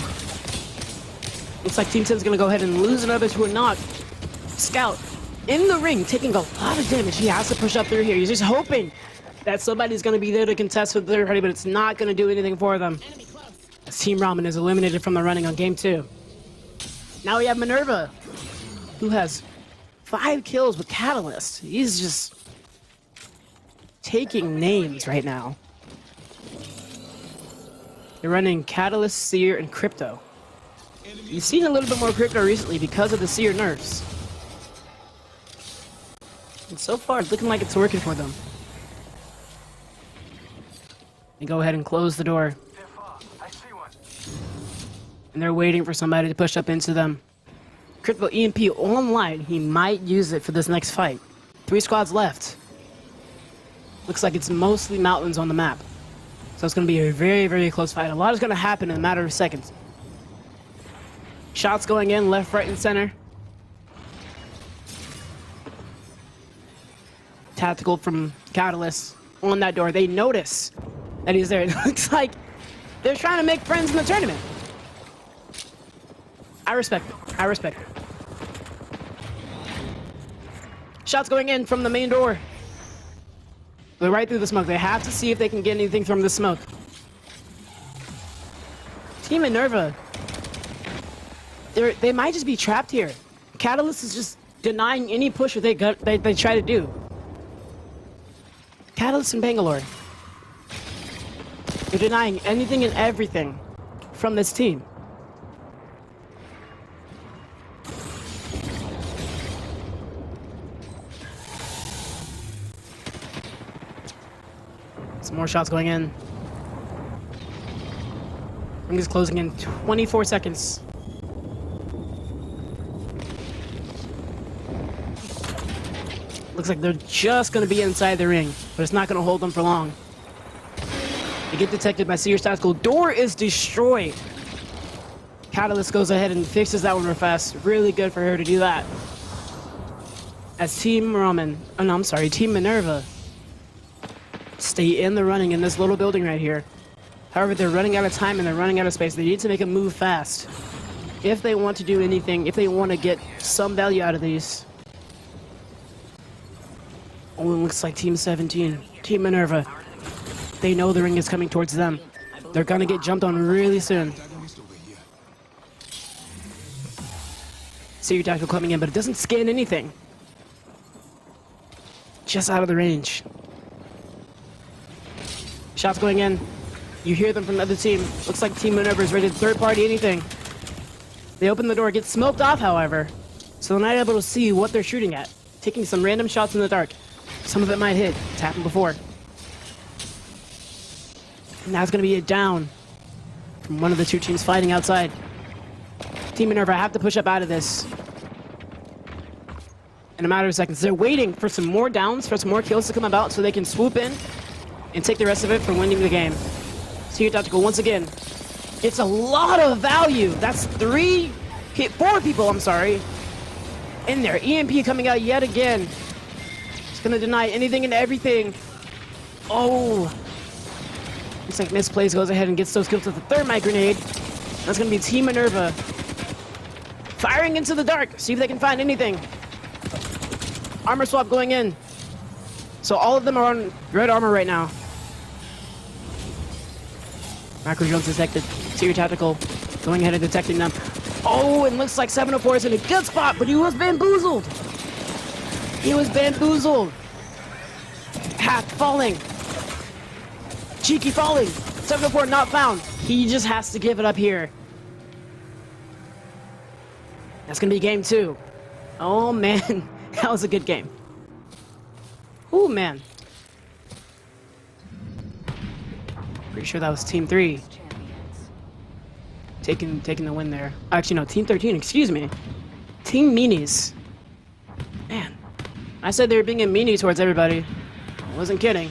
Looks like Team 10's gonna go ahead and lose another to a knock. Scout in the ring, taking a lot of damage. He has to push up through here. He's just hoping that somebody's gonna be there to contest with their party, but it's not gonna do anything for them. As Team Ramen is eliminated from the running on game 2. Now we have Minerva, who has 5 kills with Catalyst. He's just taking names right now. They're running Catalyst, Seer, and Crypto. You've seen a little bit more Crypto recently because of the Seer nerfs. And so far, it's looking like it's working for them. They go ahead and close the door. I see one. And they're waiting for somebody to push up into them. Crypto EMP online. He might use it for this next fight. 3 squads left. Looks like it's mostly mountains on the map. So it's going to be a very, very close fight. A lot is going to happen in a matter of seconds. Shots going in, left, right, and center. Tactical from Catalyst on that door. They notice that he's there. It looks like they're trying to make friends in the tournament. I respect it. I respect it. Shots going in from the main door. They're right through the smoke. They have to see if they can get anything from the smoke. Team Minerva. They might just be trapped here. Catalyst is just denying any push that they try to do. Catalyst and Bangalore. They're denying anything and everything from this team. Some more shots going in. Ring is closing in 24 seconds. Looks like they're just going to be inside the ring, but it's not going to hold them for long. They get detected by Sears Tactical. Door is destroyed. Catalyst goes ahead and fixes that one real fast. Really good for her to do that. As Team Minerva stay in the running in this little building right here. However, they're running out of time and they're running out of space. They need to make a move fast if they want to do anything, if they want to get some value out of these. Oh, it looks like Team 17, Team Minerva. They know the ring is coming towards them. They're gonna get jumped on really soon. Seer Tactical coming in, but it doesn't scan anything. Just out of the range. Shots going in. You hear them from the other team. Looks like Team Minerva is ready to third party anything. They open the door, get smoked off, however. So they're not able to see what they're shooting at. Taking some random shots in the dark. Some of it might hit. It's happened before. And now it's going to be a down from one of the two teams fighting outside. Team Minerva have to push up out of this in a matter of seconds. They're waiting for some more downs, for some more kills to come about so they can swoop in and take the rest of it for winning the game. Seer Tactical once again. It's a lot of value. That's 4 people, I'm sorry. In there. EMP coming out yet again. It's gonna deny anything and everything. Oh. Looks like Misplays goes ahead and gets those kills with the thermite grenade. That's gonna be Team Minerva. Firing into the dark. See if they can find anything. Armor swap going in. So all of them are on red armor right now. Macro drones detected. Seer Tactical going ahead and detecting them. Oh, and looks like 704 is in a good spot, but he was bamboozled. He was bamboozled. Hack falling. Cheeky falling. 704 not found. He just has to give it up here. That's gonna be game 2. Oh man, that was a good game. Ooh man. Pretty sure that was Team 3. Taking the win there. Actually, no, Team 13, excuse me. Team Meanies. Man, I said they were being a meanie towards everybody. I wasn't kidding.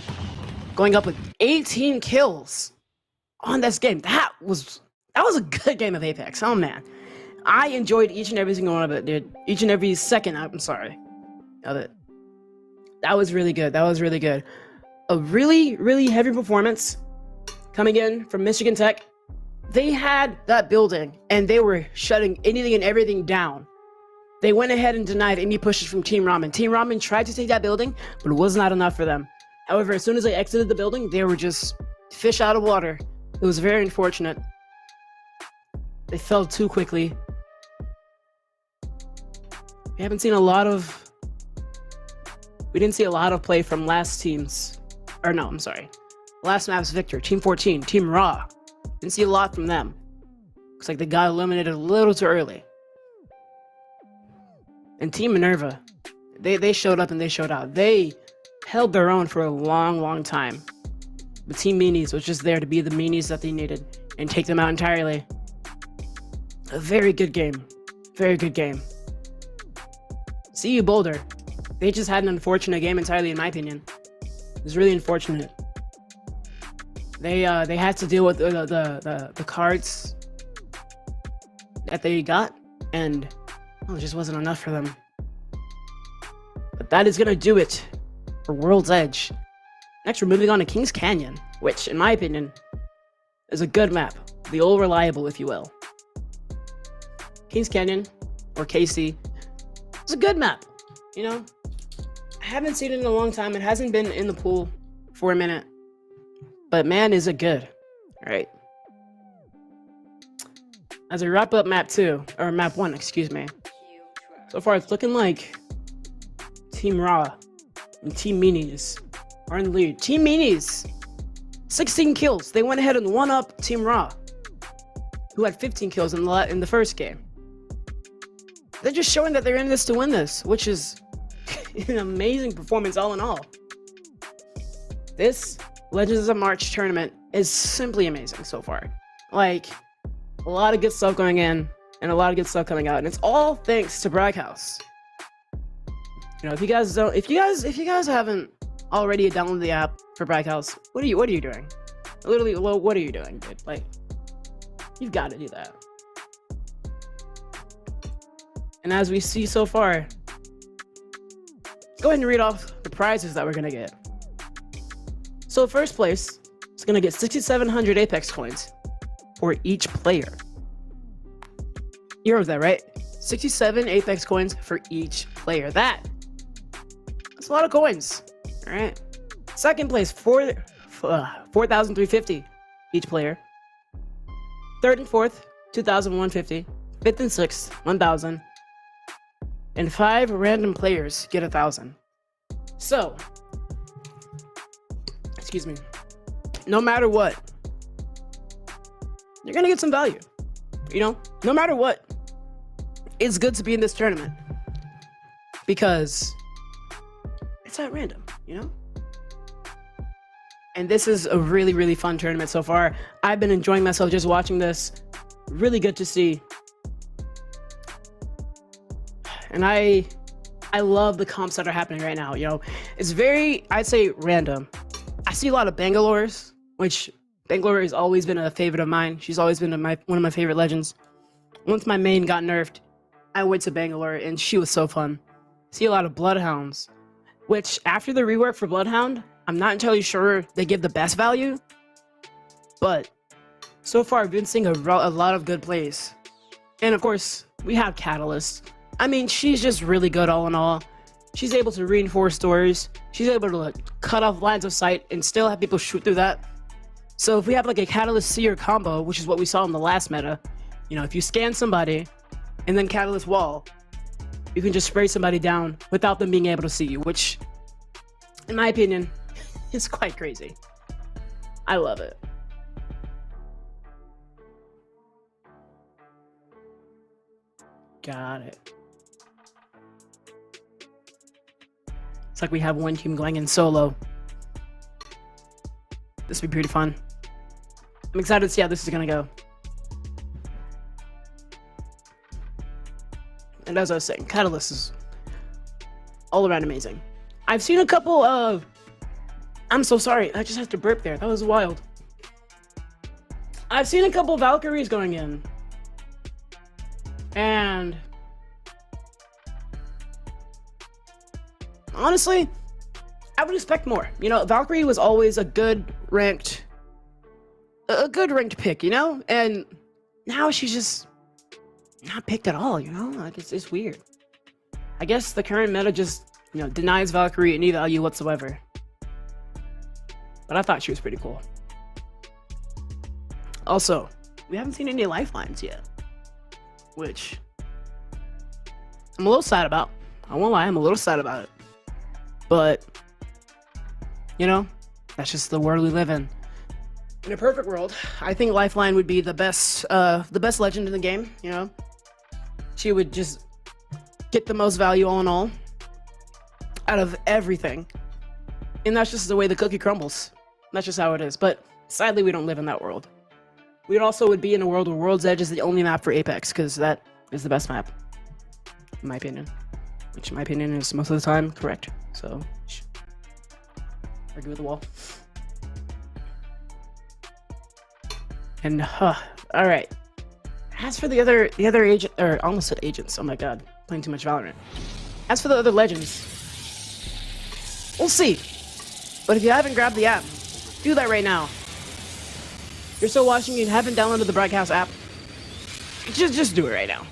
Going up with 18 kills on this game. That was a good game of Apex. Oh man. I enjoyed each and every single one of it, dude. Each and every second, I'm sorry, of it. That was really good. That was really good. A really, really heavy performance coming in from Michigan Tech. They had that building, and they were shutting anything and everything down. They went ahead and denied any pushes from Team Ramen. Team Ramen tried to take that building, but it was not enough for them. However, as soon as they exited the building, they were just fish out of water. It was very unfortunate. They fell too quickly. We didn't see a lot of play from last teams. Or no, I'm sorry. Last map's Victor, Team 14, Team Raw. Didn't see a lot from them. Looks like they got eliminated a little too early. And Team Minerva, they showed up and they showed out. They held their own for a long, long time. But Team Meanies was just there to be the meanies that they needed and take them out entirely. A very good game. Very good game. CU Boulder. They just had an unfortunate game entirely, in my opinion. It was really unfortunate. They had to deal with the cards that they got, and it just wasn't enough for them. But that is gonna do it for World's Edge. Next, we're moving on to Kings Canyon, which, in my opinion, is a good map. The old reliable, if you will. Kings Canyon, or KC, it's a good map. You know, I haven't seen it in a long time. It hasn't been in the pool for a minute. But man, is it good. Alright. As I wrap up map 2, or map 1, excuse me. So far, it's looking like Team Ra and Team Minis are in the lead. Team Minis, 16 kills. They went ahead and won up Team Ra, who had 15 kills in the first game. They're just showing that they're in this to win this, which is an amazing performance all in all. This Legends of March tournament is simply amazing so far. Like, a lot of good stuff going in and a lot of good stuff coming out, and it's all thanks to Braghouse. You know, if you guys haven't already downloaded the app for Braghouse, what are you doing? Literally, what are you doing, dude? Like, you've got to do that. And as we see so far, go ahead and read off the prizes that we're gonna get. So first place is gonna get 6,700 Apex coins for each player. You heard that right? 67 Apex coins for each player. That's a lot of coins. All right. Second place, 4,350 each player. Third and fourth, 2,150. Fifth and sixth, 1,000. And 5 random players get 1,000. So, excuse me, no matter what, you're gonna get some value. You know, no matter what, it's good to be in this tournament because it's at random, you know? And this is a really, really fun tournament so far. I've been enjoying myself just watching this. Really good to see. And I love the comps that are happening right now, you know? It's very, I'd say, random. I see a lot of Bangalores, which Bangalore has always been a favorite of mine. She's always been one of my favorite legends. Once my main got nerfed, I went to Bangalore, and she was so fun. See a lot of Bloodhounds, which after the rework for Bloodhound, I'm not entirely sure they give the best value, but so far I've been seeing a lot of good plays. And of course, we have Catalyst. I mean, she's just really good all in all. She's able to reinforce doors. She's able to cut off lines of sight and still have people shoot through that. So if we have like a Catalyst Seer combo, which is what we saw in the last meta, you know, if you scan somebody and then Catalyst Wall, you can just spray somebody down without them being able to see you, which, in my opinion, is quite crazy. I love it. Got it. It's like we have one team going in solo. This will be pretty fun. I'm excited to see how this is gonna go. And as I was saying, Catalyst is all around amazing. I've seen a couple of... I'm so sorry, I just had to burp there. That was wild. I've seen a couple of Valkyries going in. And... honestly, I would expect more. You know, Valkyrie was always a good ranked pick, you know? And now she's just not picked at all, you know? Like, it's weird. I guess the current meta just, you know, denies Valkyrie any value whatsoever. But I thought she was pretty cool. Also, we haven't seen any lifelines yet, which I'm a little sad about. I won't lie, I'm a little sad about it. But, you know, that's just the world we live in. In a perfect world, I think Lifeline would be the best legend in the game, you know? She would just get the most value all in all out of everything. And that's just the way the cookie crumbles. That's just how it is. But sadly, we don't live in that world. We also would be in a world where World's Edge is the only map for Apex, because that is the best map, in my opinion. Which, in my opinion, is most of the time correct. So, argue with the wall. And, all right. As for the other agent, or almost said agents. Oh my god, playing too much Valorant. As for the other legends, we'll see. But if you haven't grabbed the app, do that right now. You're still watching and haven't downloaded the Broadcast app, just do it right now.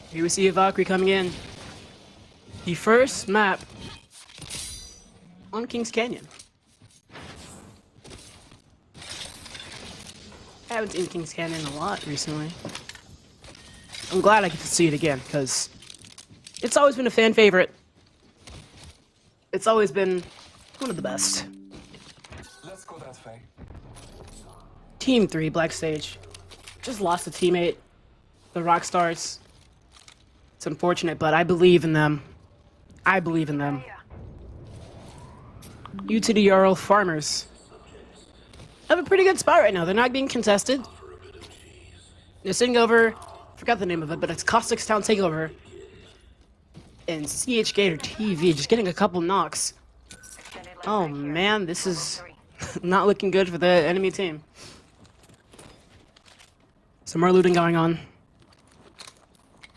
Here we see a Valkyrie coming in. The first map on Kings Canyon. I haven't seen Kings Canyon a lot recently. I'm glad I get to see it again, because it's always been a fan favorite. It's always been one of the best. Let's go that way. Team 3, Black Stage. Just lost a teammate. The Rockstars. It's unfortunate, but I believe in them. I believe in them. UTDRL Farmers have a pretty good spot right now. They're not being contested. They're sitting over, forgot the name of it, but it's Caustic's Town Takeover. And CH Gator TV just getting a couple knocks. Oh man, this is not looking good for the enemy team. Some more looting going on.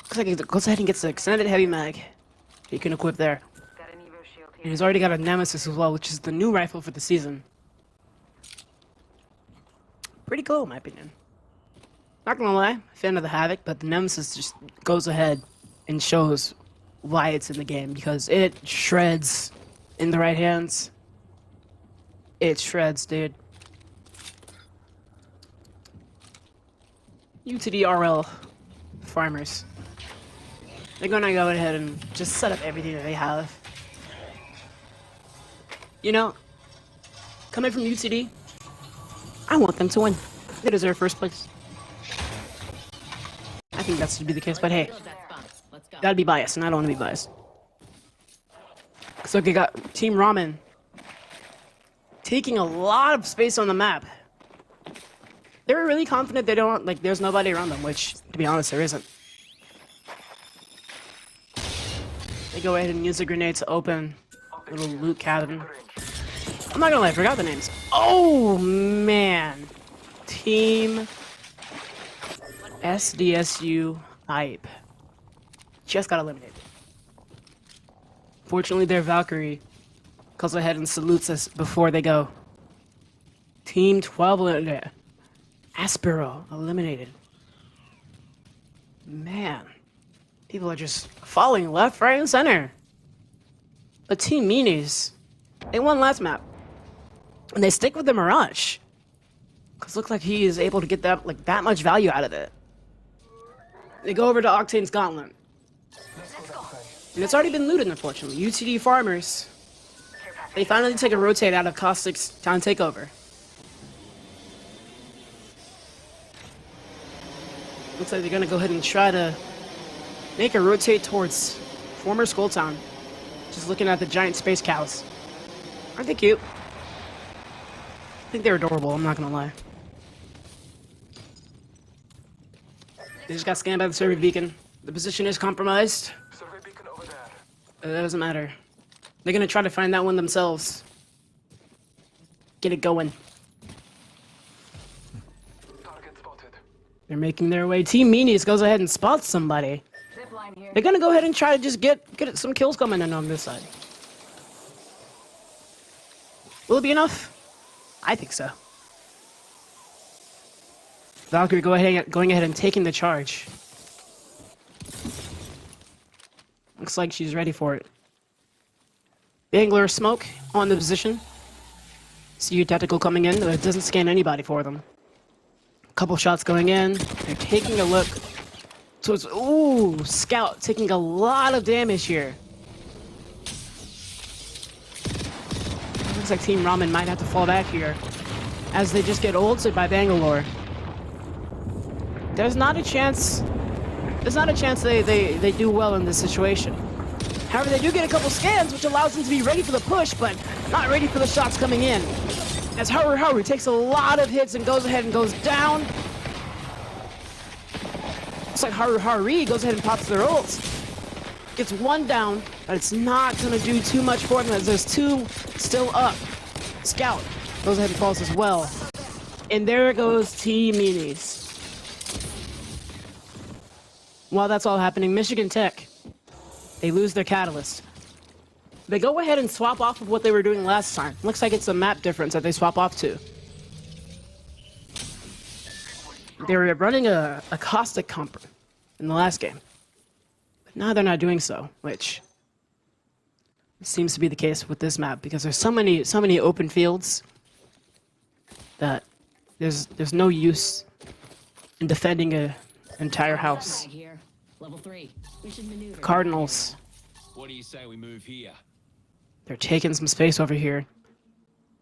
Looks like it goes ahead and gets the extended heavy mag. You can equip there. And he's already got a Nemesis as well, which is the new rifle for the season. Pretty cool, in my opinion. Not gonna lie, fan of the Havoc, but the Nemesis just goes ahead and shows why it's in the game, because it shreds in the right hands. It shreds, dude. UTDRL Farmers. They're gonna go ahead and just set up everything that they have. You know, coming from UTD, I want them to win. They deserve first place. I think that should be the case, but hey, gotta be biased, and I don't want to be biased. So we got Team Ramen taking a lot of space on the map. They were really confident they don't, like, there's nobody around them, which, to be honest, there isn't. They go ahead and use a grenade to open a little loot cabin. I'm not gonna lie, I forgot the names. Oh, man. Team SDSU Hype just got eliminated. Fortunately, their Valkyrie goes ahead and salutes us before they go. Team 12 eliminated. Aspero eliminated. Man, people are just falling left, right, and center. But Team Minis, they won last map, and they stick with the Mirage, cause it looks like he is able to get that much value out of it. They go over to Octane's Gauntlet, and it's already been looted, unfortunately. UTD Farmers, they finally take a rotate out of Caustic's Town Takeover. Looks like they're gonna go ahead and try to make a rotate towards former Skull Town. Just looking at the giant space cows. Aren't they cute? I think they're adorable, I'm not gonna lie. They just got scanned by the survey beacon. The position is compromised. Survey beacon over there. That doesn't matter. They're gonna try to find that one themselves. Get it going. Target spotted. They're making their way. Team Meanies goes ahead and spots somebody. They're gonna go ahead and try to just get some kills coming in on this side. Will it be enough? I think so. Valkyrie going ahead and taking the charge. Looks like she's ready for it. Bangler Smoke on the position. See your tactical coming in, but it doesn't scan anybody for them. Couple shots going in. They're taking a look. So it's, ooh, Scout taking a lot of damage here. Looks like Team Ramen might have to fall back here, as they just get ulted by Bangalore. There's not a chance they do well in this situation. However, they do get a couple scans, which allows them to be ready for the push, but not ready for the shots coming in. As Haru takes a lot of hits and goes ahead and goes down. Looks like Haru goes ahead and pops their ults. Gets one down, but it's not gonna do too much for them as there's two still up. Scout goes ahead and falls as well. And there goes Team Minis. while that's all happening, Michigan Tech, they lose their catalyst. They go ahead and swap off of what they were doing last time. Looks like it's a map difference that they swap off to. They were running a caustic comp in the last game. But now they're not doing so, which seems to be the case with this map because there's so many open fields that there's no use in defending an entire house. Right here. Level 3. We should maneuver. Cardinals, What do you say we move here? they're taking some space over here.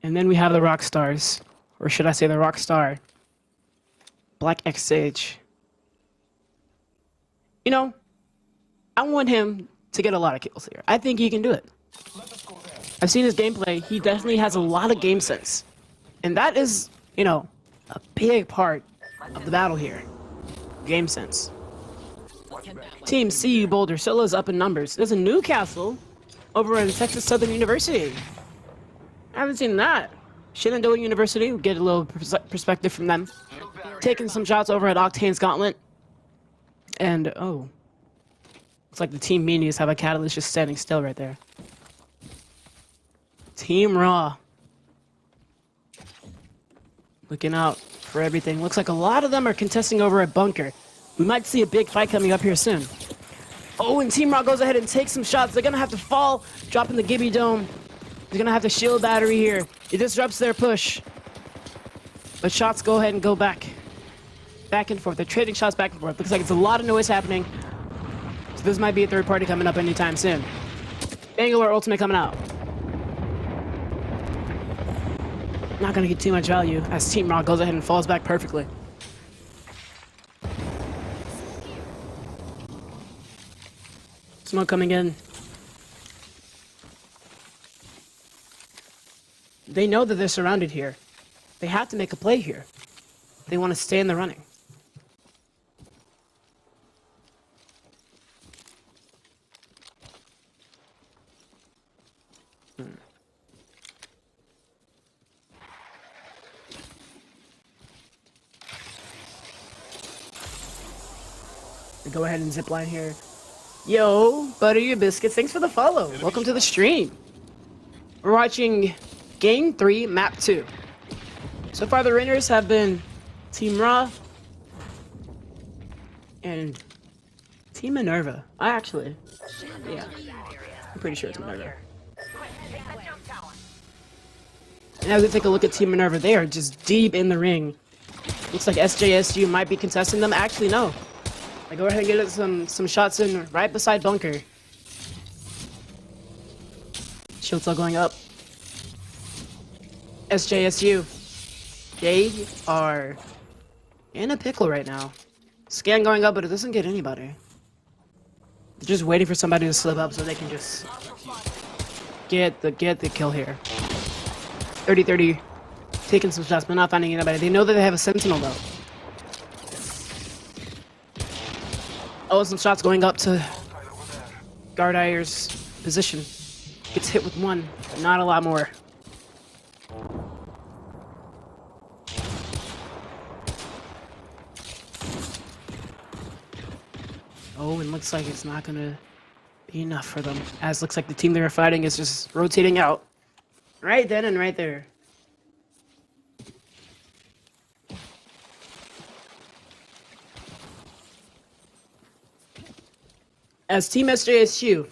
And then we have the Rock Stars, or should I say the Rock Star, Black X Sage. You know, I want him to get a lot of kills here. I think he can do it. Let us go there. I've seen his gameplay. He definitely has a lot of game sense. And that is, you know, a big part of the battle here. Game sense. Let's head that way. Team CU Boulder still is up in numbers. There's a Newcastle over in Texas Southern University. I haven't seen that. Shenandoah University, we'll get a little perspective from them. Taking some shots over at Octane's Gauntlet. And, oh. Looks like the Team Meanies have a catalyst just standing still right there. Team Raw. Looking out for everything. Looks like a lot of them are contesting over at Bunker. We might see a big fight coming up here soon. Oh, and Team Raw goes ahead and takes some shots. They're gonna have to fall, dropping the Gibby Dome. They're gonna have to shield battery here. It disrupts their push. But shots go ahead and go back and forth. They're trading shots back and forth. Looks like it's a lot of noise happening. So this might be a third party coming up anytime soon. Bangalore ultimate coming out. Not gonna get too much value as Team Raw goes ahead and falls back perfectly. Smoke coming in. They know that they're surrounded here. They have to make a play here. They want to stay in the running. Go ahead and zipline here. Yo, Butter Your Biscuits, thanks for the follow. Welcome to the stream. We're watching Game 3, Map 2. So far, the winners have been Team Raw and Team Minerva. Yeah, I'm pretty sure it's Minerva. And as we take a look at Team Minerva, they are just deep in the ring. Looks like SJSU might be contesting them. Actually, no. I go ahead and get some shots in right beside Bunker. Shield cell going up. SJSU. They are in a pickle right now. Scan going up, but it doesn't get anybody. They're just waiting for somebody to slip up so they can just get the kill here. 30-30. Taking some shots, but not finding anybody. They know that they have a sentinel though. Oh, some shots going up to Gardire's position. Gets hit with one, but not a lot more. Oh, and looks like it's not gonna be enough for them. As looks like the team they were fighting is just rotating out. Right then and right there. As Team SJSU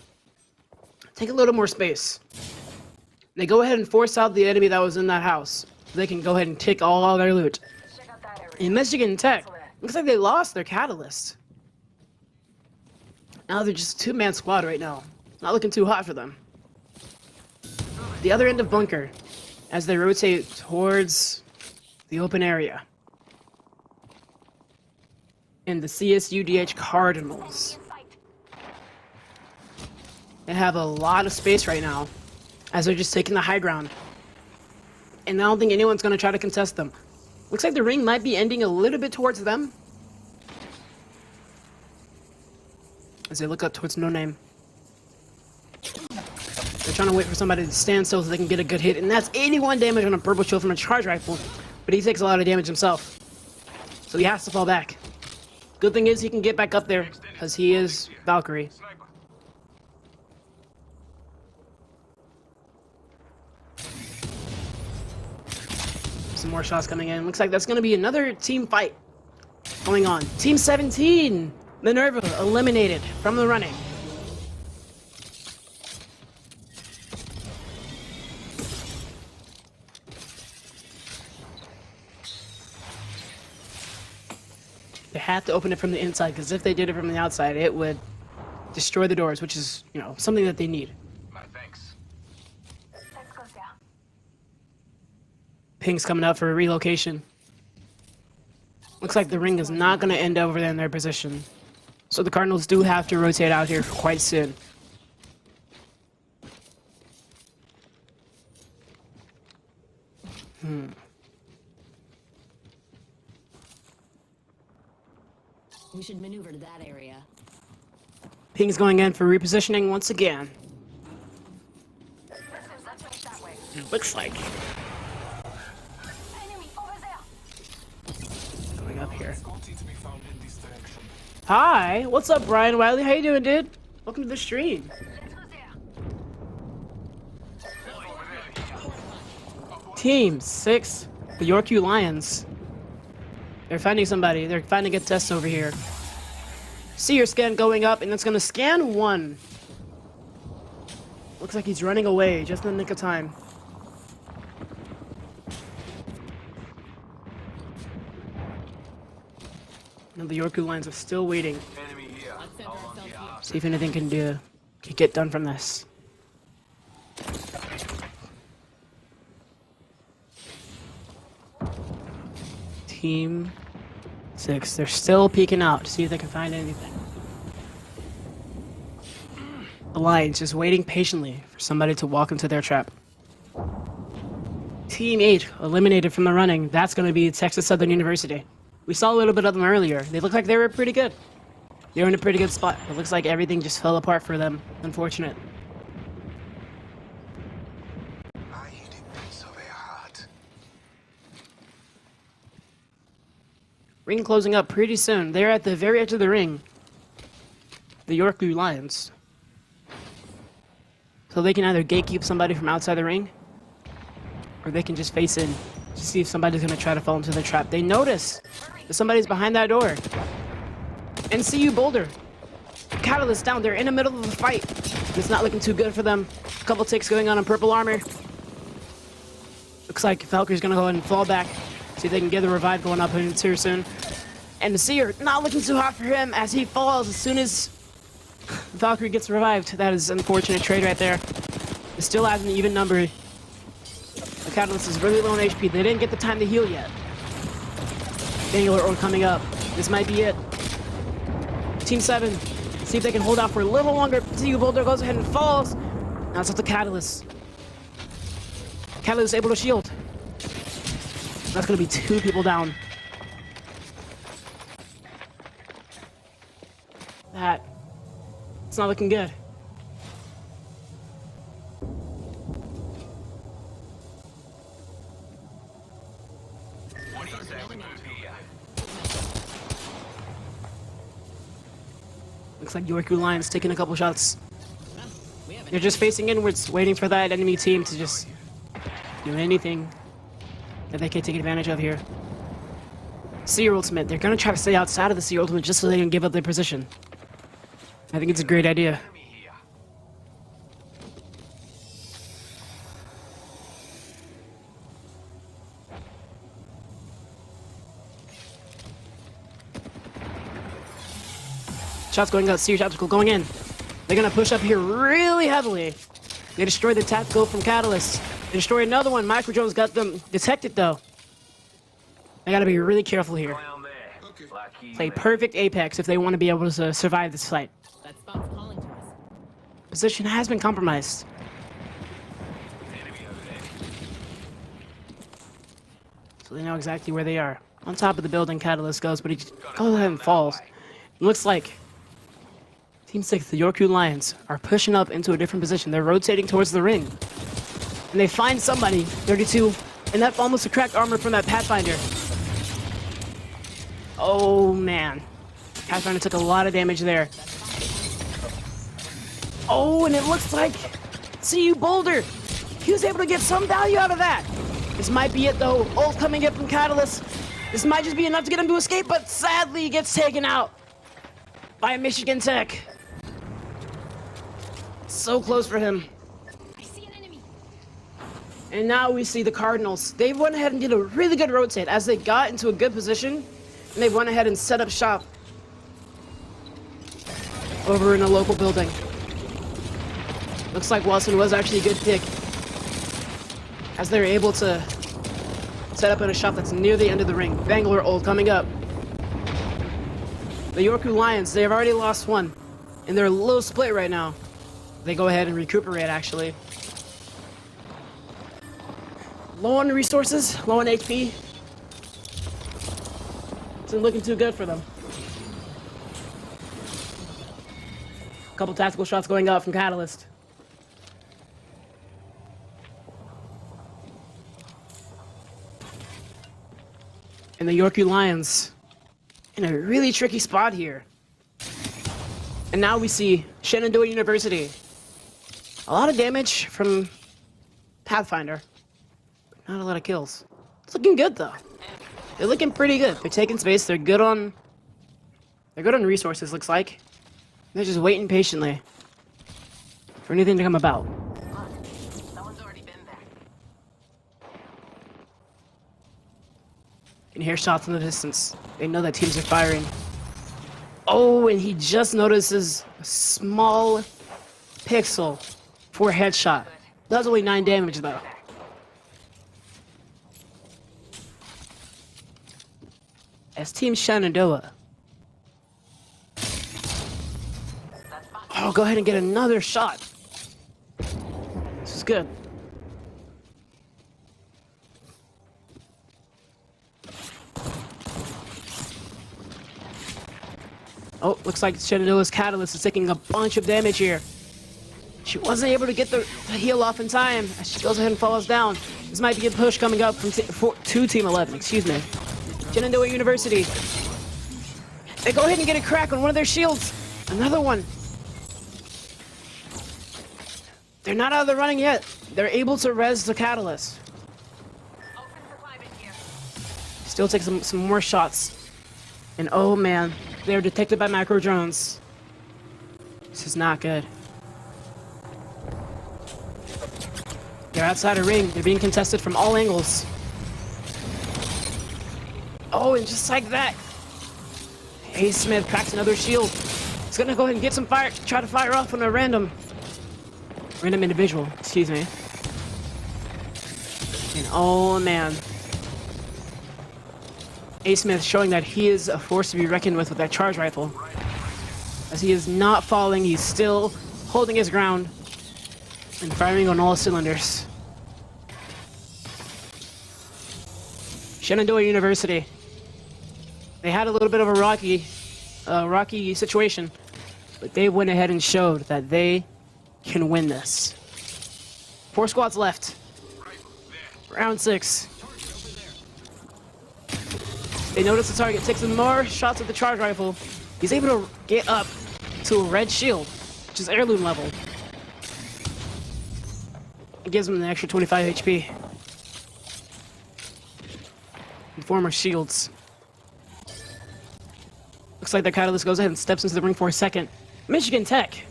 take a little more space. They go ahead and force out the enemy that was in that house. So they can go ahead and take all their loot. In Michigan Tech, looks like they lost their catalyst. Now they're just a two-man squad right now. Not looking too hot for them. The other end of Bunker, as they rotate towards the open area. And the CSUDH Cardinals. They have a lot of space right now, as they're just taking the high ground. And I don't think anyone's going to try to contest them. Looks like the ring might be ending a little bit towards them. As they look up towards No Name. They're trying to wait for somebody to stand still so they can get a good hit. And that's 81 damage on a purple shield from a charge rifle. But he takes a lot of damage himself. So he has to fall back. Good thing is he can get back up there, because he is Valkyrie. Sniper. Some more shots coming in. Looks like that's going to be another team fight going on. Team 17, Minerva, eliminated from the running. They had to open it from the inside, because if they did it from the outside, it would destroy the doors, which is, you know, something that they need. My thanks. Ping's coming up for a relocation. Looks like the ring is not going to end over there in their position. So the Cardinals do have to rotate out here quite soon. We should maneuver to that area. Ping's going in for repositioning once again. Let's finish that way. It looks like Enemy over there. going up here. Scotty to be found in this direction. Hi, what's up, Brian Wiley? How you doing, dude? Welcome to the stream. Team 6, the Yorkview Lions. They're finding somebody. They're finding a test over here. See your scan going up, and it's gonna scan 1. Looks like he's running away just in the nick of time. Now the Yorkview Lions are still waiting. Enemy here. See if anything can get done from this. Team 6, they're still peeking out to see if they can find anything. The Lions just waiting patiently for somebody to walk into their trap. Team 8 eliminated from the running. That's going to be Texas Southern University. We saw a little bit of them earlier. They looked like they were pretty good. They were in a pretty good spot. It looks like everything just fell apart for them. Unfortunate. I hit it so very hard. Ring closing up pretty soon. They're at the very edge of the ring. The Yorkview Lions. So they can either gatekeep somebody from outside the ring, or they can just face in to see if somebody's going to try to fall into the trap. They notice that somebody's behind that door. NCU Boulder. Catalyst down there in the middle of the fight. It's not looking too good for them. A couple ticks going on purple armor. Looks like Valkyrie's going to go ahead and fall back. See if they can get the revive going up here soon. And the Seer, not looking too hot for him as he falls as soon as Valkyrie gets revived. That is an unfortunate trade right there. They still have an even number. The Catalyst is really low on HP. They didn't get the time to heal yet. Angular Orb coming up. This might be it. Team 7, see if they can hold out for a little longer. NCU Boulder goes ahead and falls. Now it's up to Catalyst. Catalyst able to shield. That's going to be 2 people down. It's not looking good. What do you say we move here? Looks like Yorkview Lions taking a couple shots. They're just facing inwards, waiting for that enemy team to just do anything that they can take advantage of here. Seer Ultimate. They're going to try to stay outside of the Seer Ultimate just so they can give up their position. I think it's a great idea. Enemy here. Shots going out, Seer Tactical going in. They're going to push up here really heavily. They destroyed the Tactical from Catalyst. They destroyed another one. Micro Jones got them detected though. They got to be really careful here. Down there. Okay. Lucky Play man. perfect Apex if they want to be able to survive this fight. That spot's calling to us. Position has been compromised. Enemy over there. So they know exactly where they are. On top of the building, Catalyst goes, but he goes ahead and falls. It looks like Team 6, the Yorkview Lions, are pushing up into a different position. They're rotating towards the ring. And they find somebody, 32, and that almost a cracked armor from that Pathfinder. Oh, man. Pathfinder took a lot of damage there. Oh, and it looks like CU Boulder. He was able to get some value out of that. This might be it, though. Ult coming in from Catalyst. This might just be enough to get him to escape, but sadly he gets taken out by Michigan Tech. So close for him. I see an enemy. And now we see the Cardinals. They went ahead and did a really good rotate as they got into a good position, and they went ahead and set up shop over in a local building. Looks like Watson was actually a good pick, as they're able to set up in a shop that's near the end of the ring. Bangalore ult coming up. The Yorku Lions, they have already lost one, and they're a little split right now. They go ahead and recuperate, actually. Low on resources, low on HP. It's not looking too good for them. A couple tactical shots going out from Catalyst. And the Yorku Lions in a really tricky spot here. And now we see Shenandoah University. A lot of damage from Pathfinder, but not a lot of kills. It's looking good though. They're looking pretty good. They're taking space. They're good on resources. Looks like they're just waiting patiently for anything to come about. Someone's already been there. You can hear shots in the distance. They know that teams are firing. Oh, and he just notices a small pixel for a headshot. Does only 9 damage though. As Team Shenandoah. Oh, go ahead and get another shot. This is good. Oh, looks like Shenandoah's Catalyst is taking a bunch of damage here. She wasn't able to get the heal off in time as she goes ahead and falls down. This might be a push coming up from to Team 11, excuse me. Shenandoah University. They go ahead and get a crack on one of their shields. Another one. They're not out of the running yet. They're able to res the Catalyst. Open for climate here. Still take some more shots. And oh man, they're detected by macro drones. This is not good. They're outside a ring. They're being contested from all angles. Oh, and just like that, Ace Smith cracks another shield. He's gonna go ahead and get some fire, try to fire off on a random individual, excuse me. And oh man, Ace Smith showing that he is a force to be reckoned with that charge rifle. As he is not falling, he's still holding his ground and firing on all cylinders. Shenandoah University. They had a little bit of a rocky situation, but they went ahead and showed that they can win this. 4 squads left. Round 6. They notice the target, takes some more shots at the charge rifle. He's able to get up to a red shield, which is heirloom level. It gives him an extra 25 HP. And 4 more shields. Looks like their Catalyst goes ahead and steps into the ring for a second. Michigan Tech.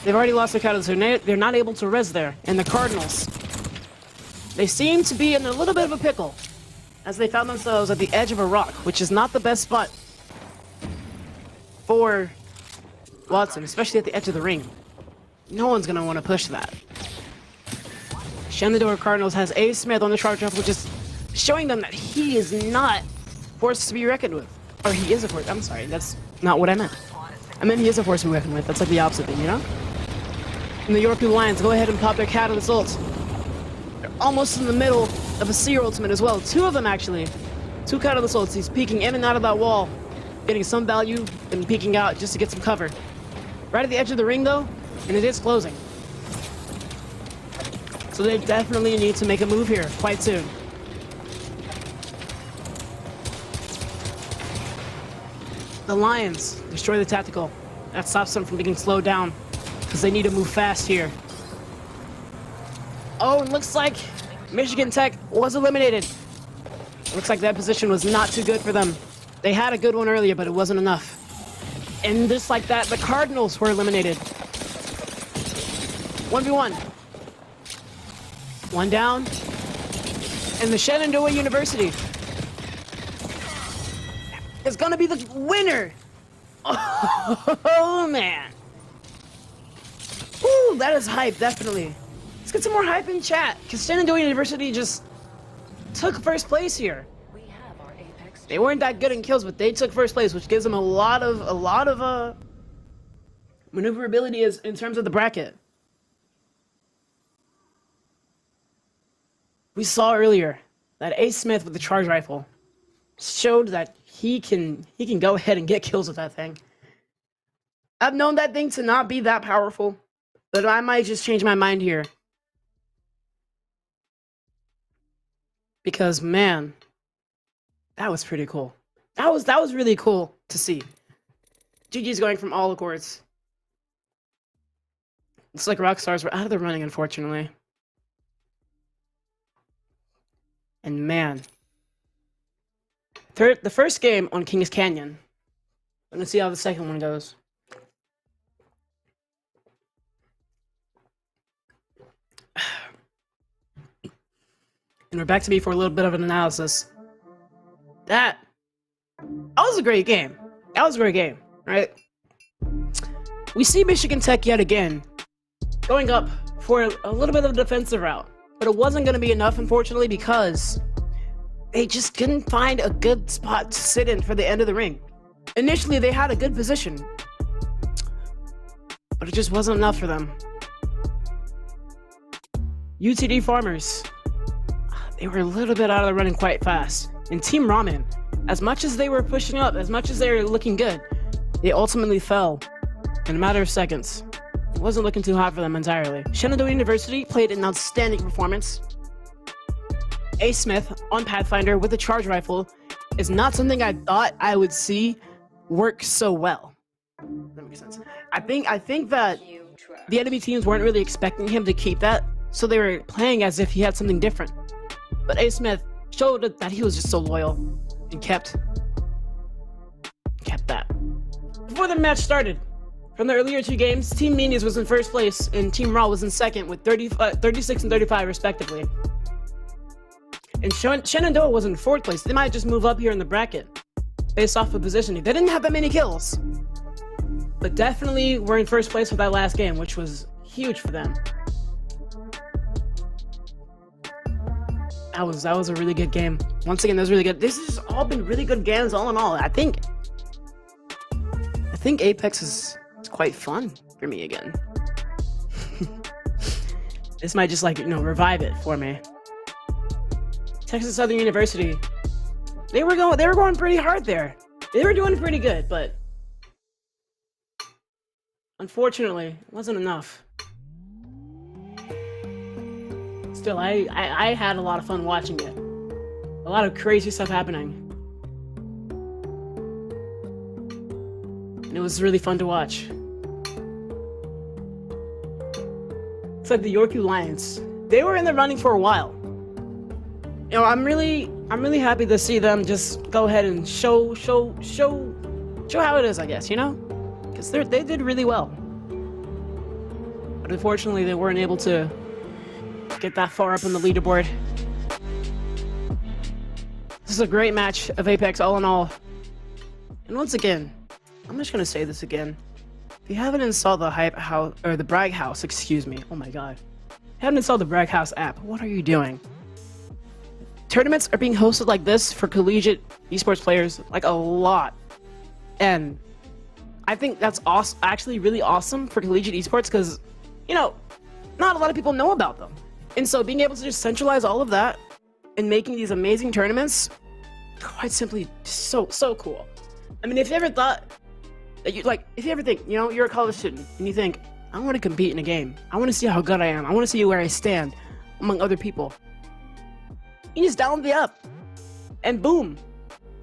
They've already lost their Catalyst, so they're not able to res there. And the Cardinals. They seem to be in a little bit of a pickle, as they found themselves at the edge of a rock, which is not the best spot for Watson, especially at the edge of the ring. No one's going to want to push that. Shenandoah Cardinals has Ace Smith on the charge rifle, which is showing them that he is not forced to be reckoned with. Or he is a force. I'm sorry, that's not what I meant. I meant he is a force to be reckoned with. That's like the opposite thing, you know? And the Yorku Lions go ahead and pop their Catalyst ult. They're almost in the middle of a Seer ultimate as well. 2 of them, actually. 2 Catalyst ults. He's peeking in and out of that wall, getting some value and peeking out just to get some cover. Right at the edge of the ring, though, and it is closing. So they definitely need to make a move here quite soon. the Lions destroy the tactical. That stops them from getting slowed down because they need to move fast here. Oh, it looks like Michigan Tech was eliminated. Looks like that position was not too good for them. They had a good one earlier, but it wasn't enough. And just like that, the Cardinals were eliminated. 1v1. One down. And the Shenandoah University is gonna be the winner. Oh, man. Ooh, that is hype, definitely. Let's get some more hype in chat, because Shenandoah University just took first place here. We have our Apex. They weren't that good in kills, but they took first place, which gives them a lot of maneuverability in terms of the bracket. We saw earlier that Ace Smith with the charge rifle showed that he can go ahead and get kills with that thing. I've known that thing to not be that powerful, but I might just change my mind here. Because man, that was pretty cool. That was really cool to see. GG's going from all accords. It's like Rockstars were out of the running, unfortunately. And man, the first game on Kings Canyon. Let's see how the second one goes. And we're back to me for a little bit of an analysis. That was a great game. That was a great game, right? We see Michigan Tech yet again going up for a little bit of a defensive route. But it wasn't going to be enough, unfortunately, because they just couldn't find a good spot to sit in for the end of the ring. Initially, they had a good position, but it just wasn't enough for them. UTD Farmers, they were a little bit out of the running quite fast. And Team Ramen, as much as they were pushing up, as much as they were looking good, they ultimately fell in a matter of seconds. It wasn't looking too hot for them entirely. Shenandoah University played an outstanding performance. Ace Smith on Pathfinder with a charge rifle is not something I thought I would see work so well. That makes sense. I think that the enemy teams weren't really expecting him to keep that, so they were playing as if he had something different. But Ace Smith showed that he was just so loyal and kept that. Before the match started, from the earlier two games, Team Meanies was in first place and Team Raw was in second with 36 and 35 respectively. And Shenandoah was in fourth place. They might just move up here in the bracket based off of positioning. They didn't have that many kills, but definitely were in first place with that last game, which was huge for them. That was a really good game. Once again, that was really good. This has all been really good games all in all. I think Apex is quite fun for me again. This might just revive it for me. Texas Southern University, they were going pretty hard there. They were doing pretty good, but unfortunately, it wasn't enough. Still, I had a lot of fun watching it. A lot of crazy stuff happening. And it was really fun to watch. It's like the Yorkview Lions. They were in the running for a while. You know, I'm really happy to see them just go ahead and show how it is, I guess, you know? Because they did really well. But unfortunately, they weren't able to get that far up on the leaderboard. This is a great match of Apex all in all. And once again, I'm just gonna say this again. If you haven't installed the Hype House, or the Brag House, excuse me, oh my god. If you haven't installed the Brag House app, what are you doing? Tournaments are being hosted like this for collegiate esports players, like a lot. And I think that's actually really awesome for collegiate esports because, you know, not a lot of people know about them. And so being able to just centralize all of that and making these amazing tournaments, quite simply, so cool. I mean, if you ever thought that if you ever think, you know, you're a college student and you think, I want to compete in a game. I want to see how good I am. I want to see where I stand among other people. You just download the app and boom,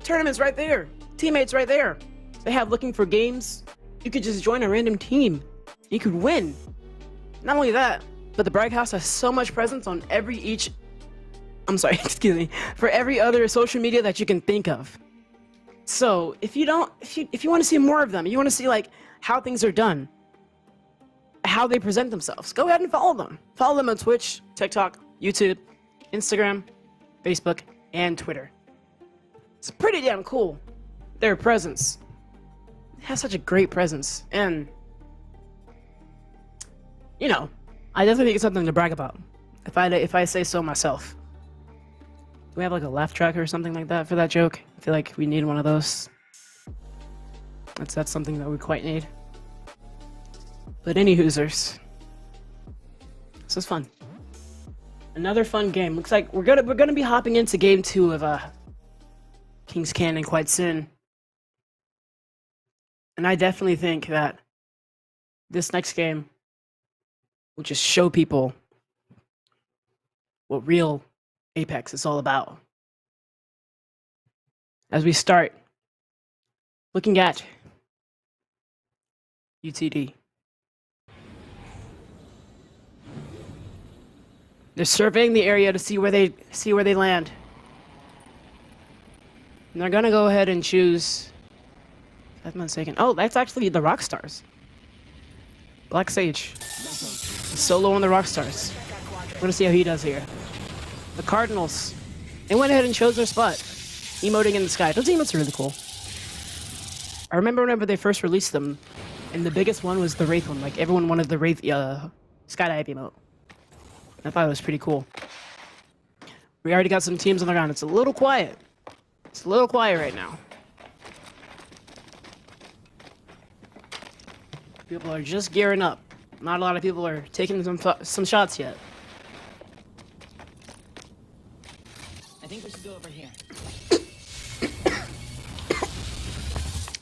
tournaments right there, teammates right there. they have looking for games. You could just join a random team. You could win. Not only that, but the Bragg House has so much presence on excuse me, for every other social media that you can think of. So if you want to see more of them, you want to see like how things are done, how they present themselves, go ahead and follow them. Follow them on Twitch, TikTok, YouTube, Instagram, Facebook, and Twitter. It's pretty damn cool. Their presence. It has such a great presence, and you know, I definitely think it's something to brag about. If I say so myself. Do we have like a laugh track or something like that for that joke? I feel like we need one of those. That's something that we quite need. But any hoosers, this is fun. Another fun game. Looks like we're gonna be hopping into game 2 of King's Canyon quite soon. And I definitely think that this next game will just show people what real Apex is all about. As we start looking at UTD. They're surveying the area to see where they land. And they're gonna go ahead and choose, if I'm not mistaken. Oh, that's actually the Rockstars. Black Sage. Solo on the Rockstars. We're gonna see how he does here. The Cardinals. They went ahead and chose their spot. Emoting in the sky. Those emotes are really cool. I remember whenever they first released them, and the biggest one was the Wraith one. Like, everyone wanted the Wraith skydive emote. I thought it was pretty cool. We already got some teams on the ground. It's a little quiet. It's a little quiet right now. People are just gearing up. Not a lot of people are taking some shots yet. I think we should go over here.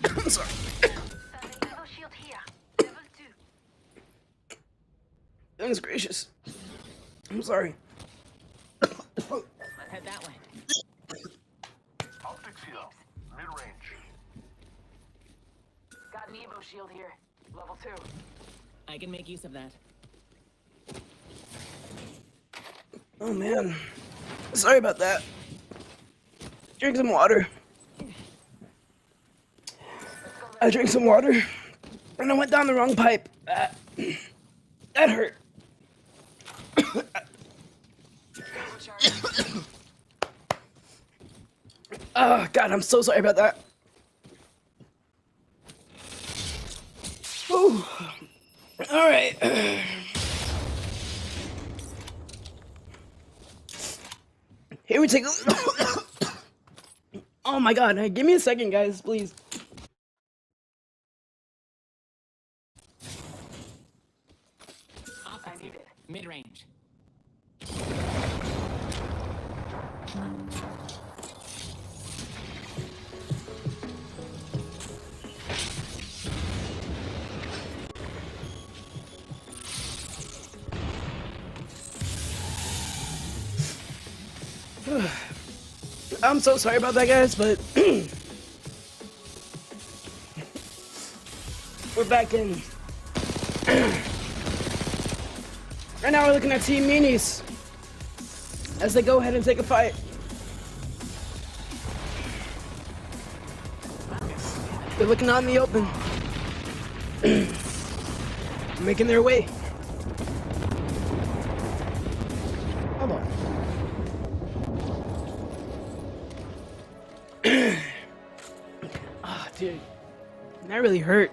I'm sorry. Shield here. Level 2. Goodness gracious. I'm sorry. Let's head that way. Optics here. Mid-range. Got an Evo shield here. Level 2. I can make use of that. Oh man. Sorry about that. Drink some water. I drank some water and I went down the wrong pipe. That hurt. Oh god, I'm so sorry about that. Whew. All right. Here we take a Oh my god, hey, give me a second, guys, please. Offensive. Mid-range. I'm so sorry about that, guys, but we're back in. Right now we're looking at Team Minis as they go ahead and take a fight. They're looking out in the open. Making their way. Hold on. Ah, dude. That really hurt.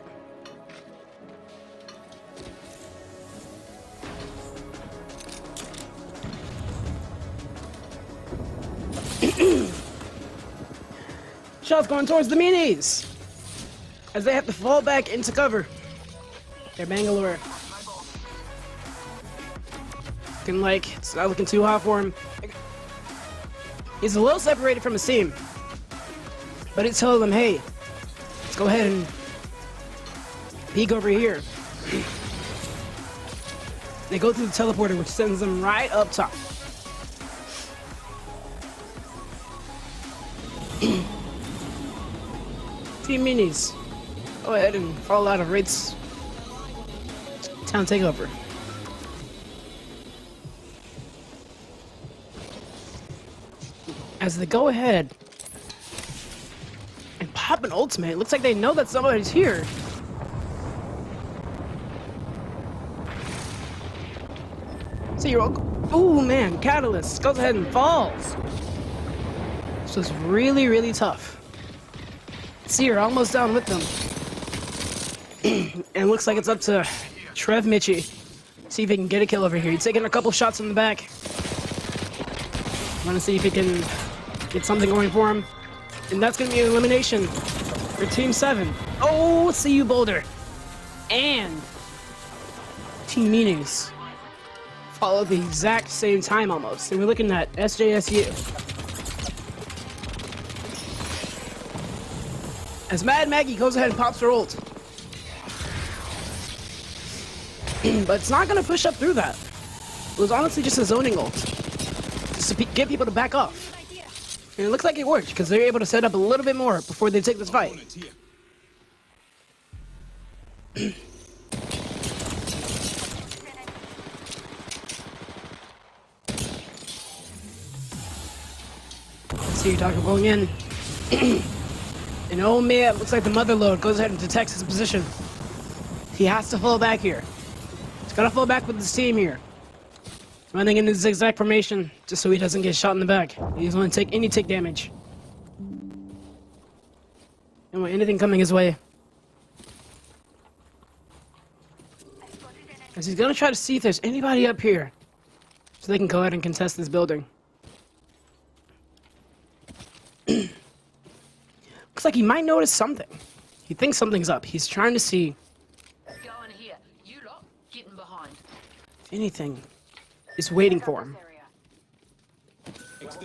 Shots going towards the Minis as they have to fall back into cover. They're Bangalore. Looking like it's not looking too hot for him. He's a little separated from his team, but it's telling them, hey, let's go ahead and peek over here. They go through the teleporter, which sends them right up top. Team Minis go ahead and fall out of Wraith's town takeover. As they go ahead and pop an ultimate, it looks like they know that somebody's here. So you're all, oh man, Catalyst goes ahead and falls. This was really, really tough. See, you're almost down with them. And it looks like it's up to Trev Mitchie. See if he can get a kill over here. He's taking a couple shots in the back. Want to see if he can get something going for him. And that's going to be an elimination for Team 7. Oh, see you, Boulder. And Team Meanies follow the exact same time almost. And we're looking at SJSU. As Mad Maggie goes ahead and pops her ult. But it's not going to push up through that. It was honestly just a zoning ult. Just to get people to back off. And it looks like it worked, because they're able to set up a little bit more before they take this fight. See you talking going in. And oh man, it looks like the mother load goes ahead and detects his position. He has to fall back here. He's gotta fall back with his team here. Running in his zigzag formation, just so he doesn't get shot in the back. He doesn't want to take any tick damage. Don't want anything coming his way. As he's gonna try to see if there's anybody up here, so they can go ahead and contest this building. Looks like he might notice something. He thinks something's up. He's trying to see Go in here. You lot, getting behind. if anything is waiting for him.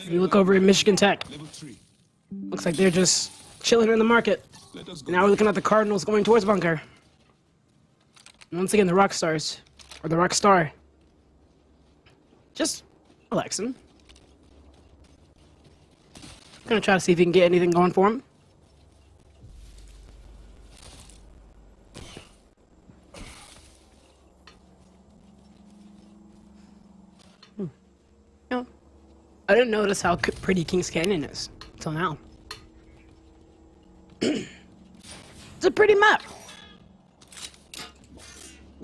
You look over at Michigan Tech. Level 3. Looks like they're just chilling in the market. Let us go. Now we're looking at the Cardinals going towards bunker. And once again, the Rock Stars, or the Rock Star, just relaxing. Gonna try to see if he can get anything going for him. No, I didn't notice how pretty Kings Canyon is until now. It's a pretty map.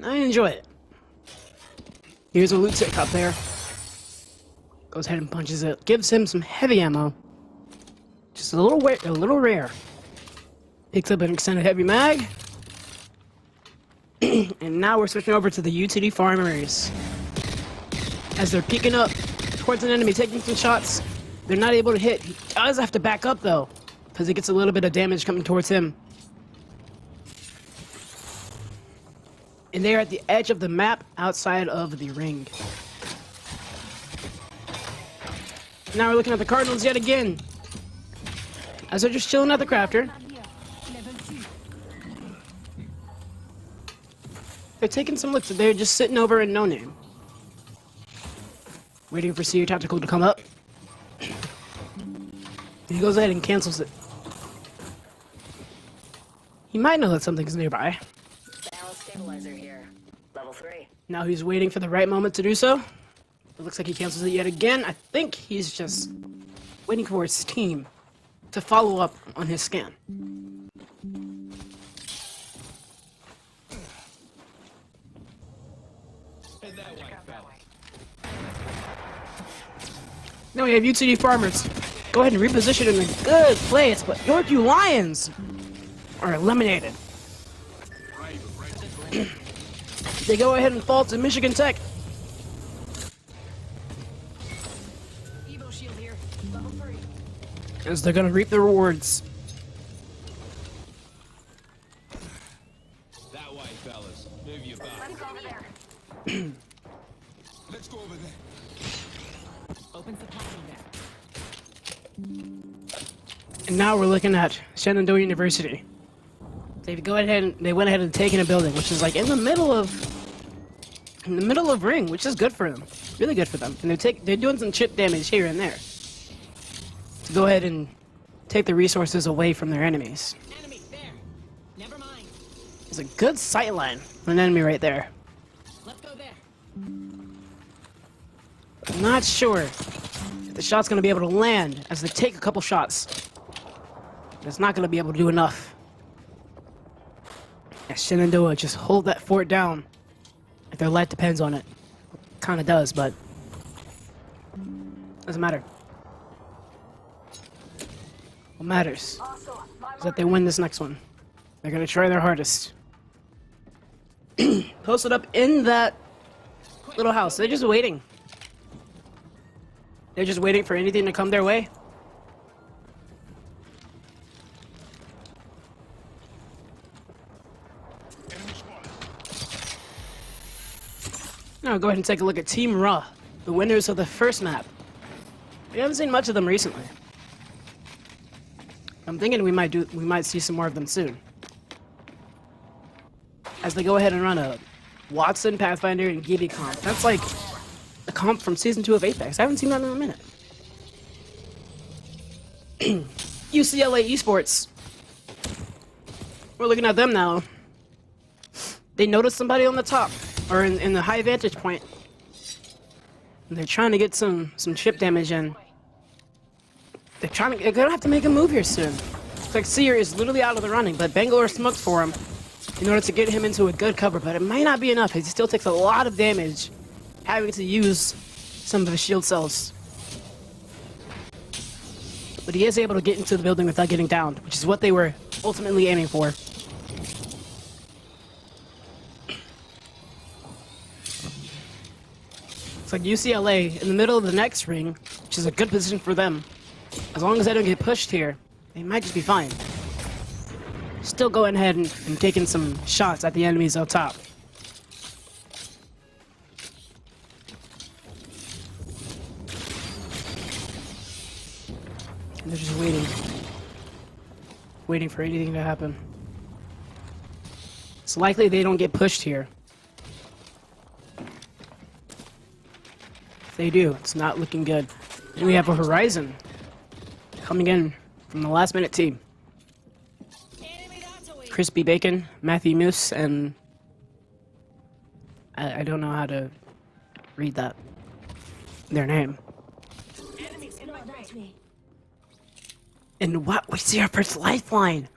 I enjoy it. Here's a loot tick up there. Goes ahead and punches it. Gives him some heavy ammo. Just a little rare. Picks up an extended heavy mag. And now we're switching over to the UTD farmers. As they're peeking up towards an enemy, taking some shots. They're not able to hit. He does have to back up though, because he gets a little bit of damage coming towards him. And they're at the edge of the map outside of the ring. Now we're looking at the Cardinals yet again. As they're just chilling at the crafter. They're taking some looks. They're just sitting over in no name. Waiting for Seer Tactical to come up. He goes ahead and cancels it. He might know that something's nearby. Balance stabilizer here. Level 3. Now he's waiting for the right moment to do so. It looks like he cancels it yet again. I think he's just waiting for his team to follow up on his scan. Head that way, fella. Now we have UTD Farmers. Go ahead and reposition in a good place, but Yorkview Lions are eliminated. They go ahead and fall to Michigan Tech. Evo shield here. Level 3. As they're gonna reap the rewards. That way, fellas. Move your butt. Let's go over there. Let's go over there. Open supply there. And now we're looking at Shenandoah University. They went ahead and taken a building, which is like in the middle of ring, which is good for them, really good for them. And they're doing some chip damage here and there to go ahead and take the resources away from their enemies. Enemy there. Never mind. There's a good sight line on an enemy right there. Let's go there. I'm not sure if the shot's gonna be able to land as they take a couple shots. It's not gonna be able to do enough. Yeah, Shenandoah, just hold that fort down. If their life depends on it. Kinda does, but doesn't matter. What matters is that they win this next one. They're gonna try their hardest. Posted up in that little house. They're just waiting. They're just waiting for anything to come their way. Now go ahead and take a look at Team Ra, the winners of the first map. We haven't seen much of them recently. I'm thinking we might see some more of them soon. As they go ahead and run a Watson, Pathfinder, and Gibby comp. That's like a comp from Season 2 of Apex. I haven't seen that in a minute. UCLA Esports. We're looking at them now. They noticed somebody on the top, or in the high vantage point. And they're trying to get some chip damage in. They're gonna have to make a move here soon. It's like Seer is literally out of the running, but Bangalore smoked for him in order to get him into a good cover, but it might not be enough. He still takes a lot of damage having to use some of his shield cells. But he is able to get into the building without getting downed, which is what they were ultimately aiming for. It's like UCLA in the middle of the next ring, which is a good position for them. As long as they don't get pushed here, they might just be fine. Still going ahead and taking some shots at the enemies up top. And they're just waiting. Waiting for anything to happen. It's likely they don't get pushed here. If they do, it's not looking good. And we have a Horizon coming in from the last minute team. Crispy Bacon, Matthew Moose, and I don't know how to read that. Their name. And what? We see our first lifeline!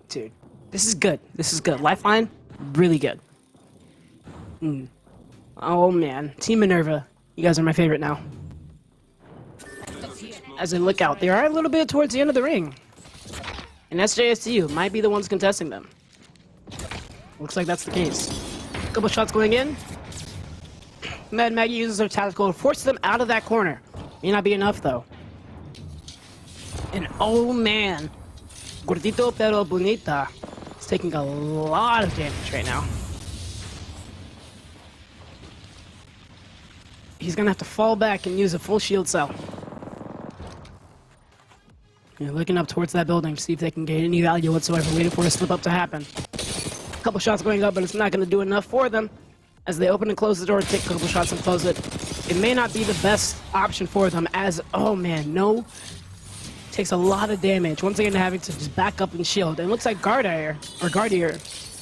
Dude, this is good. This is good. Lifeline, really good. Oh man, Team Minerva, you guys are my favorite now. As I look out, they are a little bit towards the end of the ring. And SJSU might be the ones contesting them. Looks like that's the case. A couple shots going in. Mad Maggie uses her tactical to force them out of that corner. May not be enough though. And oh man, Gordito pero bonita is taking a lot of damage right now. He's gonna have to fall back and use a full shield cell. You're looking up towards that building to see if they can gain any value whatsoever, waiting for a slip up to happen. A couple shots going up, but it's not going to do enough for them. As they open and close the door, take a couple shots and close it. It may not be the best option for them as, oh man, no. Takes a lot of damage. Once again, having to just back up and shield. And it looks like Gardier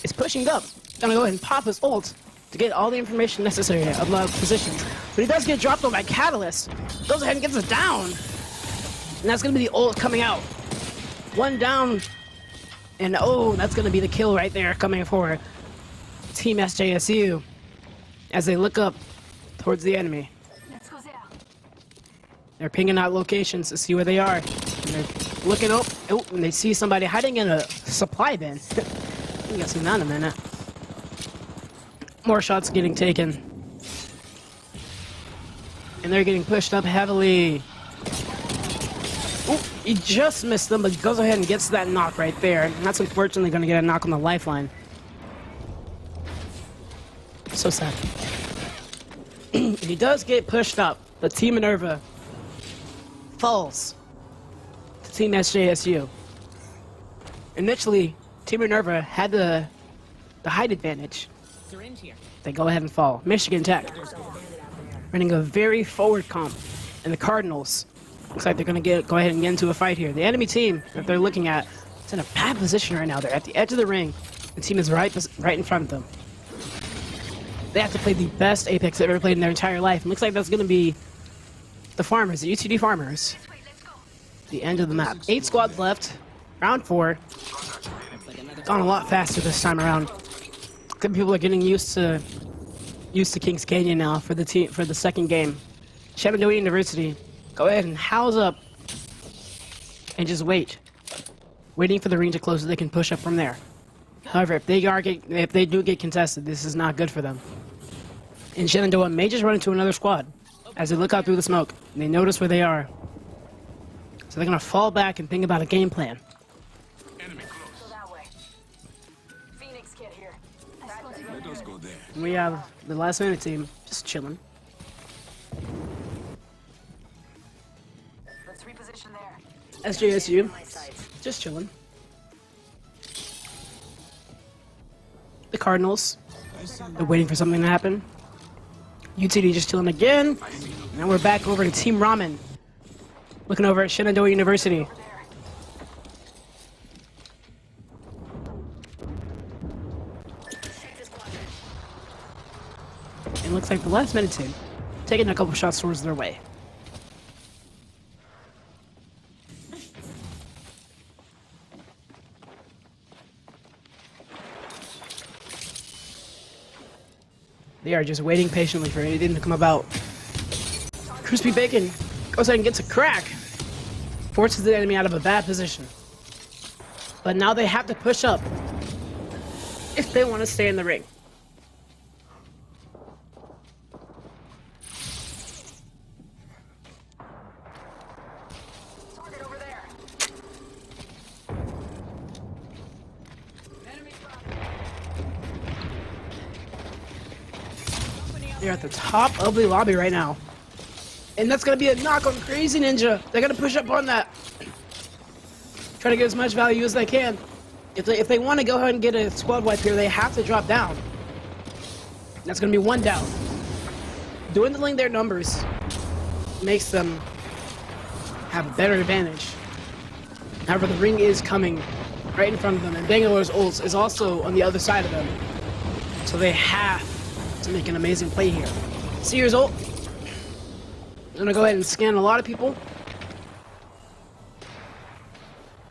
is pushing up. Gonna go ahead and pop his ult to get all the information necessary of the positions. But he does get dropped on by Catalyst. Goes ahead and gets it down. And that's gonna be the ult coming out. One down. And oh, that's gonna be the kill right there coming for Team SJSU. As they look up towards the enemy. They're pinging out locations to see where they are. And they're looking up. Oh, and they see somebody hiding in a supply bin. We got seen that in a minute. More shots getting taken. And they're getting pushed up heavily. Oh, he just missed them, but he goes ahead and gets that knock right there. And that's unfortunately going to get a knock on the lifeline. So sad. He does get pushed up, but Team Minerva falls to Team SJSU. Initially, Team Minerva had the height advantage. They go ahead and fall. Michigan Tech running a very forward comp, and the Cardinals looks like they're going to go ahead and get into a fight here. The enemy team that they're looking at It's in a bad position right now. They're at the edge of the ring. The team is right in front of them. They have to play the best Apex they've ever played in their entire life. It looks like that's going to be the Farmers, the UTD Farmers. The end of the map. 8 squads left. Round 4. Gone a lot faster this time around. Some people are getting used to Kings Canyon now for the second game. Shenandoah University, go ahead and house up and just wait. Waiting for the ring to close so they can push up from there. However, if they do get contested, this is not good for them. And Shenandoah may just run into another squad as they look out through the smoke and they notice where they are. So they're gonna fall back and think about a game plan. Enemy close. Go that way. Phoenix kid here. Let us go there. We have the last minute team just chilling. Let's reposition there. SJSU My sights. just chilling. The Cardinals, I see. they're waiting for something to happen. UTD just chilling again. Now we're back over to Team Ramen. Looking over at Shenandoah University. Check this quadrant. It looks like the last minute team taking a couple shots towards their way. They are just waiting patiently for anything to come about. Crispy Bacon goes ahead and gets a crack. Forces the enemy out of a bad position. But now they have to push up if they want to stay in the ring. Target over there. Enemy spotted. They're at the top of the lobby right now. And that's going to be a knock on Crazy Ninja. They're going to push up on that. Try to get as much value as they can. If they want to go ahead and get a squad wipe here, they have to drop down. That's going to be 1 down. Dwindling their numbers makes them have a better advantage. However, the ring is coming right in front of them, and Bangalore's ult is also on the other side of them. So they have to make an amazing play here. Seer's ult. I'm gonna go ahead and scan a lot of people.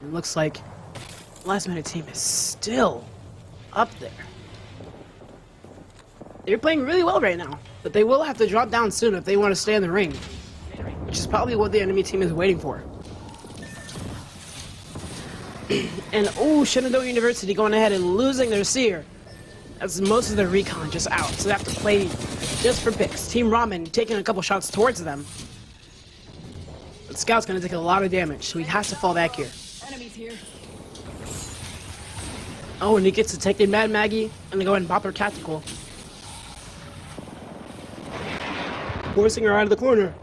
It looks like the last minute team is still up there. They're playing really well right now, but they will have to drop down soon if they want to stay in the ring, which is probably what the enemy team is waiting for. And oh, Shenandoah University going ahead and losing their Seer. That's most of their recon just out, so they have to play just for picks. Team Ramen taking a couple shots towards them. But Scout's gonna take a lot of damage, so he has to fall back here. Enemies here. Oh, and he gets to take the Mad Maggie and they go ahead and bop her tactical. Forcing her out of the corner.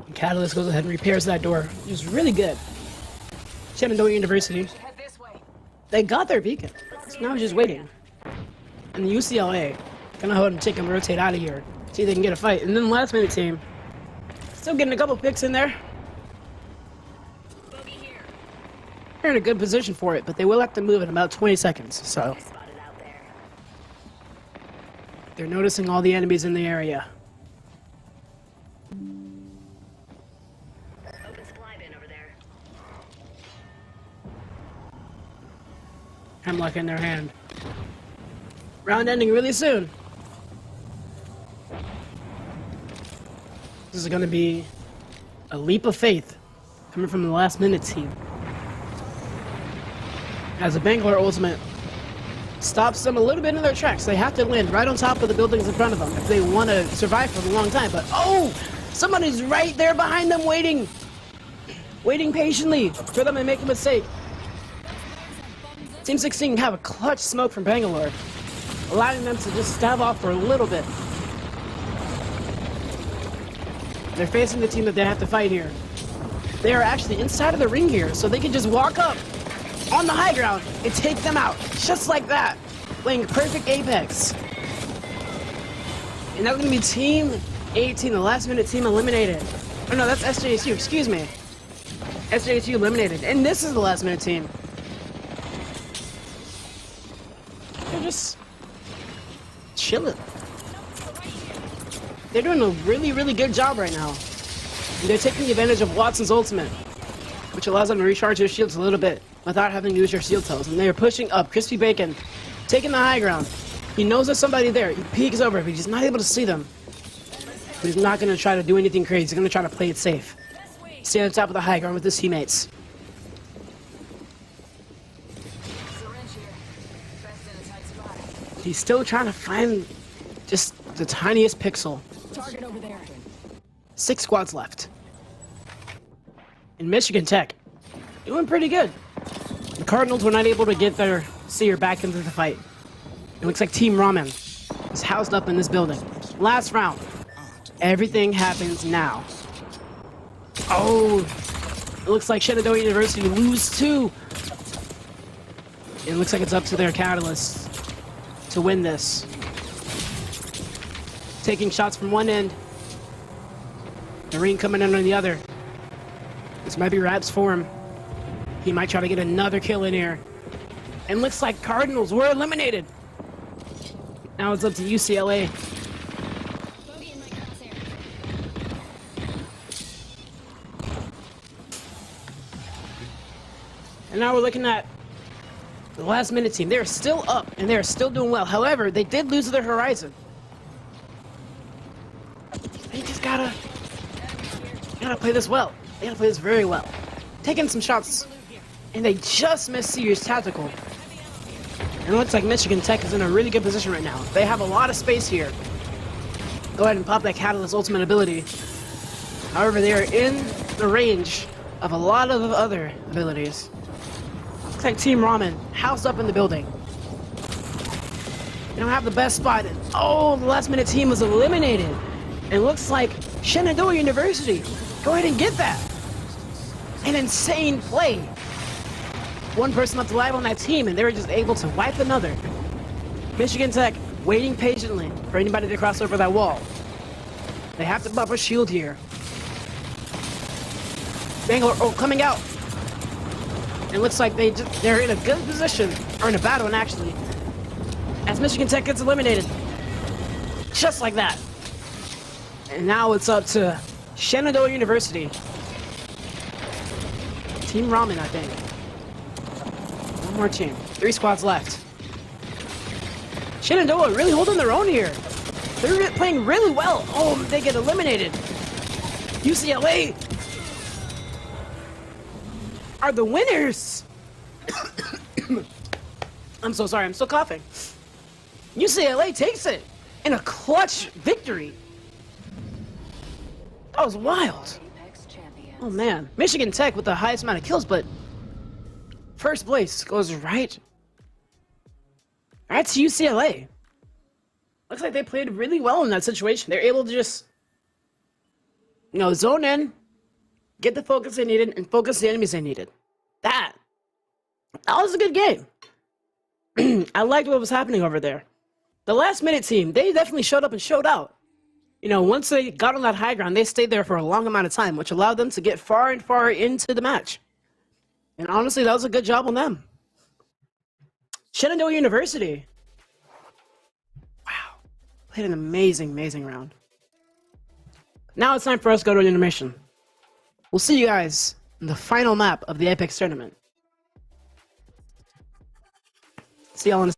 And Catalyst goes ahead and repairs that door, which is really good. Shenandoah University, Head this way. they got their beacon, so now just waiting. And the UCLA gonna go ahead and take them, rotate out of here, see if they can get a fight. And then the last minute team, still getting a couple picks in there. Bogey here. They're in a good position for it, but they will have to move in about 20 seconds, so Spotted out there. they're noticing all the enemies in the area. Open supply bin over there. Hemlock in their hand. Round ending really soon. This is going to be a leap of faith coming from the last minute team. As a Bangalore ultimate stops them a little bit in their tracks. They have to land right on top of the buildings in front of them if they want to survive for a long time. But oh, somebody's right there behind them waiting. Waiting patiently for them to make a mistake. Team 16 have a clutch smoke from Bangalore, allowing them to just stab off for a little bit. They're facing the team that they have to fight here. They are actually inside of the ring here, so they can just walk up on the high ground and take them out, just like that, playing perfect Apex. And that's going to be Team 18, the last minute team eliminated. Oh no, that's SJSU, excuse me. SJHU eliminated, and this is the last minute team. They're just chilling. They're doing a really, really good job right now. And they're taking advantage of Watson's ultimate, which allows them to recharge their shields a little bit without having to use their shield cells. And they're pushing up. Crispy Bacon taking the high ground. He knows there's somebody there. He peeks over, but he's not able to see them. But he's not going to try to do anything crazy. He's going to try to play it safe. Stay on top of the high ground with his teammates. Syringe here. Best in a tight spot. He's still trying to find just the tiniest pixel. Target over there. 6 squads left. And Michigan Tech doing pretty good. The Cardinals were not able to get their seer back into the fight. It looks like Team Ramen is housed up in this building. Last round. Everything happens now. Oh, it looks like Shenandoah University lose 2. It looks like it's up to their catalysts to win this. Taking shots from one end. Noreen coming in on the other. This might be Rap's form. He might try to get another kill in here. And looks like Cardinals were eliminated. Now it's up to UCLA. Bogey in my crosshair. And now we're looking at the last minute team. They're still up and they're still doing well. However, they did lose their horizon. They just gotta play this well. They gotta play this very well. Taking some shots, and they just missed Sirius Tactical. And it looks like Michigan Tech is in a really good position right now. They have a lot of space here. Go ahead and pop that Catalyst ultimate ability. However, they are in the range of a lot of other abilities. Looks like Team Ramen housed up in the building. They don't have the best spot. Oh, the last minute team was eliminated. It looks like Shenandoah University. Go ahead and get that. An insane play. One person left alive on that team, and they were just able to wipe another. Michigan Tech waiting patiently for anybody to cross over that wall. They have to buff a shield here. Bangalore, coming out. It looks like they're in a good position, or in a bad one actually, as Michigan Tech gets eliminated. Just like that. And now it's up to Shenandoah University. Team Ramen, I think. One more team. 3 squads left. Shenandoah really holding their own here. They're playing really well. Oh, they get eliminated. UCLA are the winners. I'm so sorry, I'm still coughing. UCLA takes it in a clutch victory. That was wild. Oh man, Michigan Tech with the highest amount of kills, but first place goes right to UCLA. Looks like they played really well in that situation. They're able to just, zone in, get the focus they needed, and focus the enemies they needed. That was a good game. I liked what was happening over there. The last minute team, they definitely showed up and showed out. Once they got on that high ground, they stayed there for a long amount of time, which allowed them to get far and far into the match. And honestly, that was a good job on them. Shenandoah University. Wow. Played an amazing, amazing round. Now it's time for us to go to intermission. We'll see you guys in the final map of the Apex tournament. See y'all in a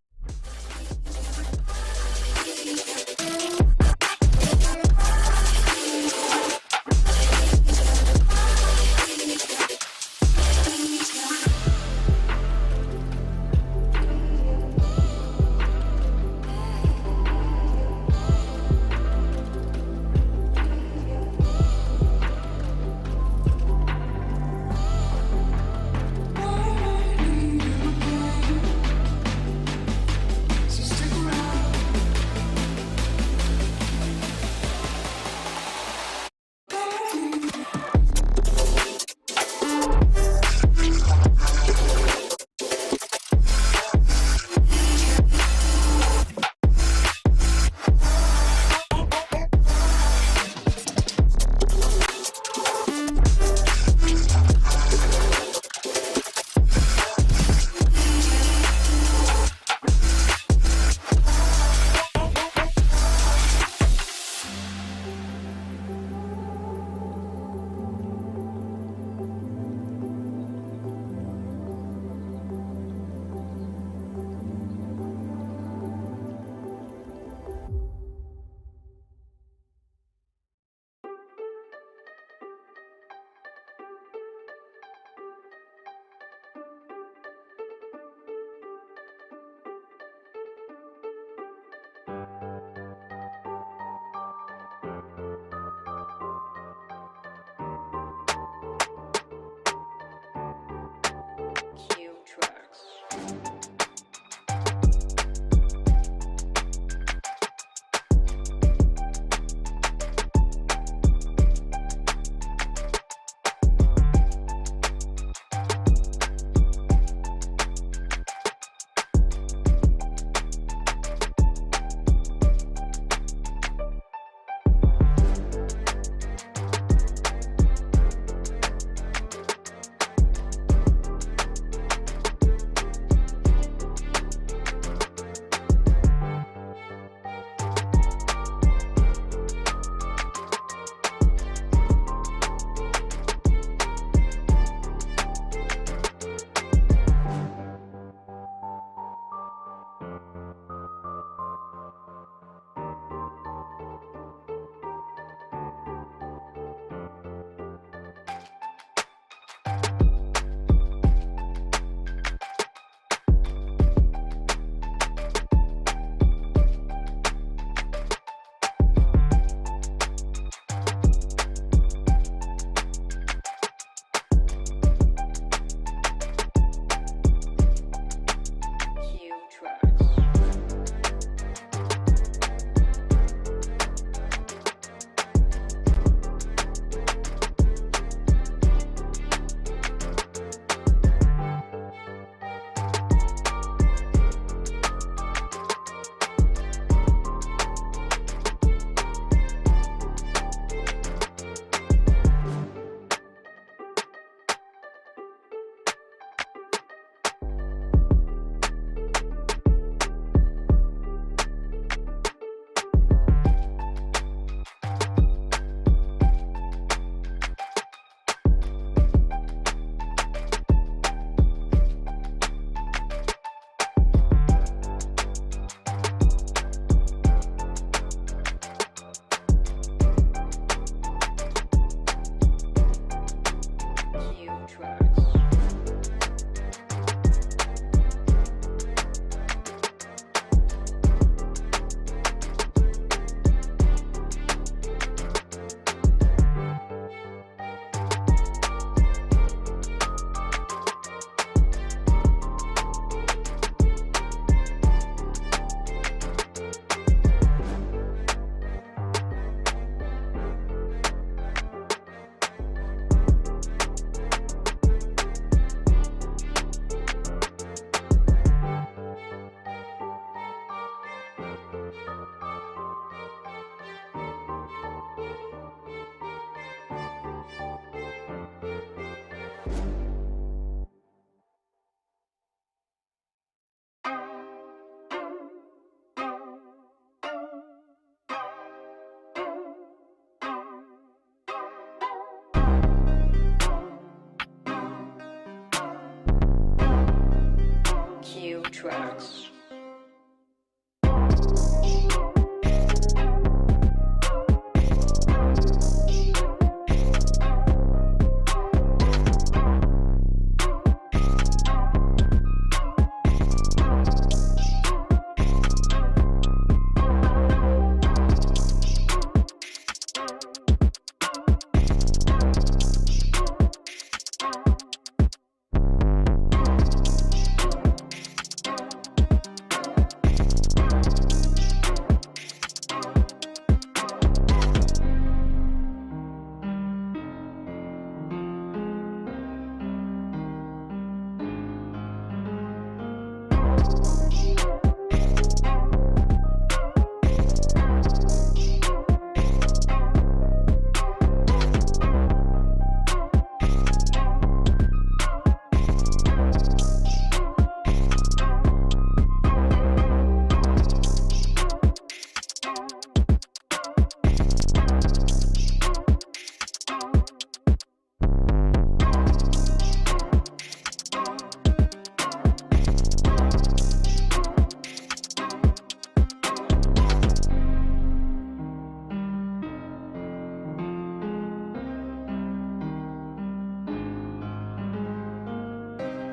tracks.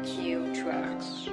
Cue tracks.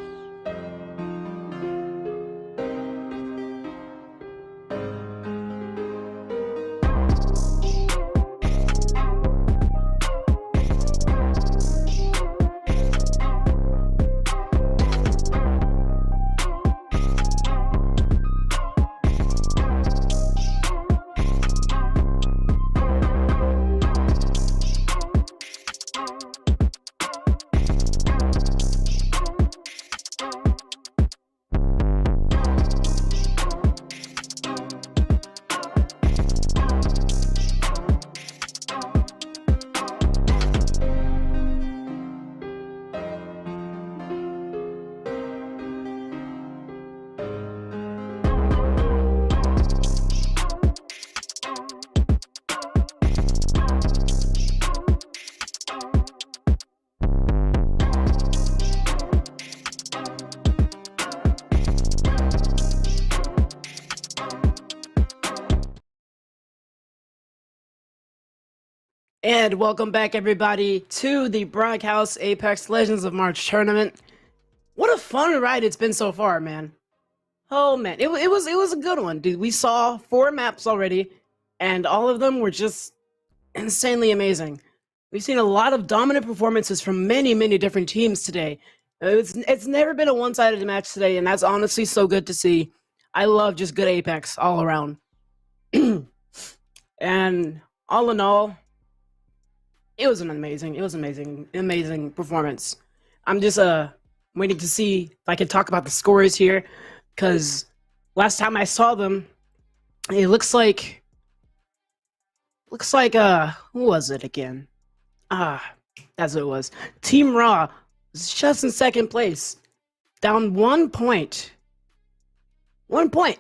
And welcome back, everybody, to the Brockhouse Apex Legends of March tournament. What a fun ride it's been so far, man. Oh man, it was a good one, dude. We saw 4 maps already, and all of them were just insanely amazing. We've seen a lot of dominant performances from many different teams today. It's never been a one-sided match today, and that's honestly so good to see. I love just good Apex all around. And all in all, it was amazing performance. I'm just waiting to see if I can talk about the scores here, because last time I saw them, it looks like who was it again? That's what it was. Team Raw was just in second place, down 1 point. 1 point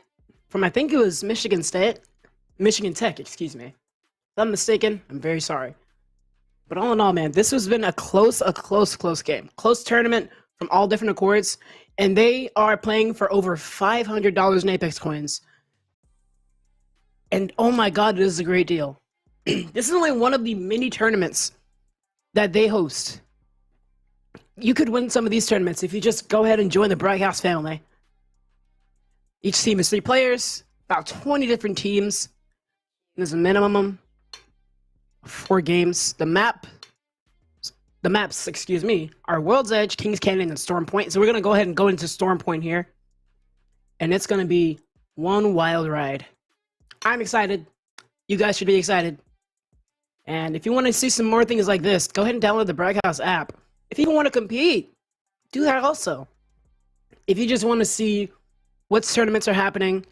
from, I think it was Michigan Tech, excuse me. If I'm mistaken, I'm very sorry. But all in all, man, this has been a close game. Close tournament from all different accords, and they are playing for over $500 in Apex coins. And oh my god, this is a great deal. This is only one of the many tournaments that they host. You could win some of these tournaments if you just go ahead and join the Brockhouse family. Each team is 3 players, about 20 different teams. There's a minimum of 4 games. The maps, excuse me, are World's Edge, Kings Canyon, and Storm Point. So we're going to go ahead and go into Storm Point here. And it's going to be one wild ride. I'm excited. You guys should be excited. And if you want to see some more things like this, go ahead and download the Brockhouse app. If you want to compete, do that also. If you just want to see what tournaments are happening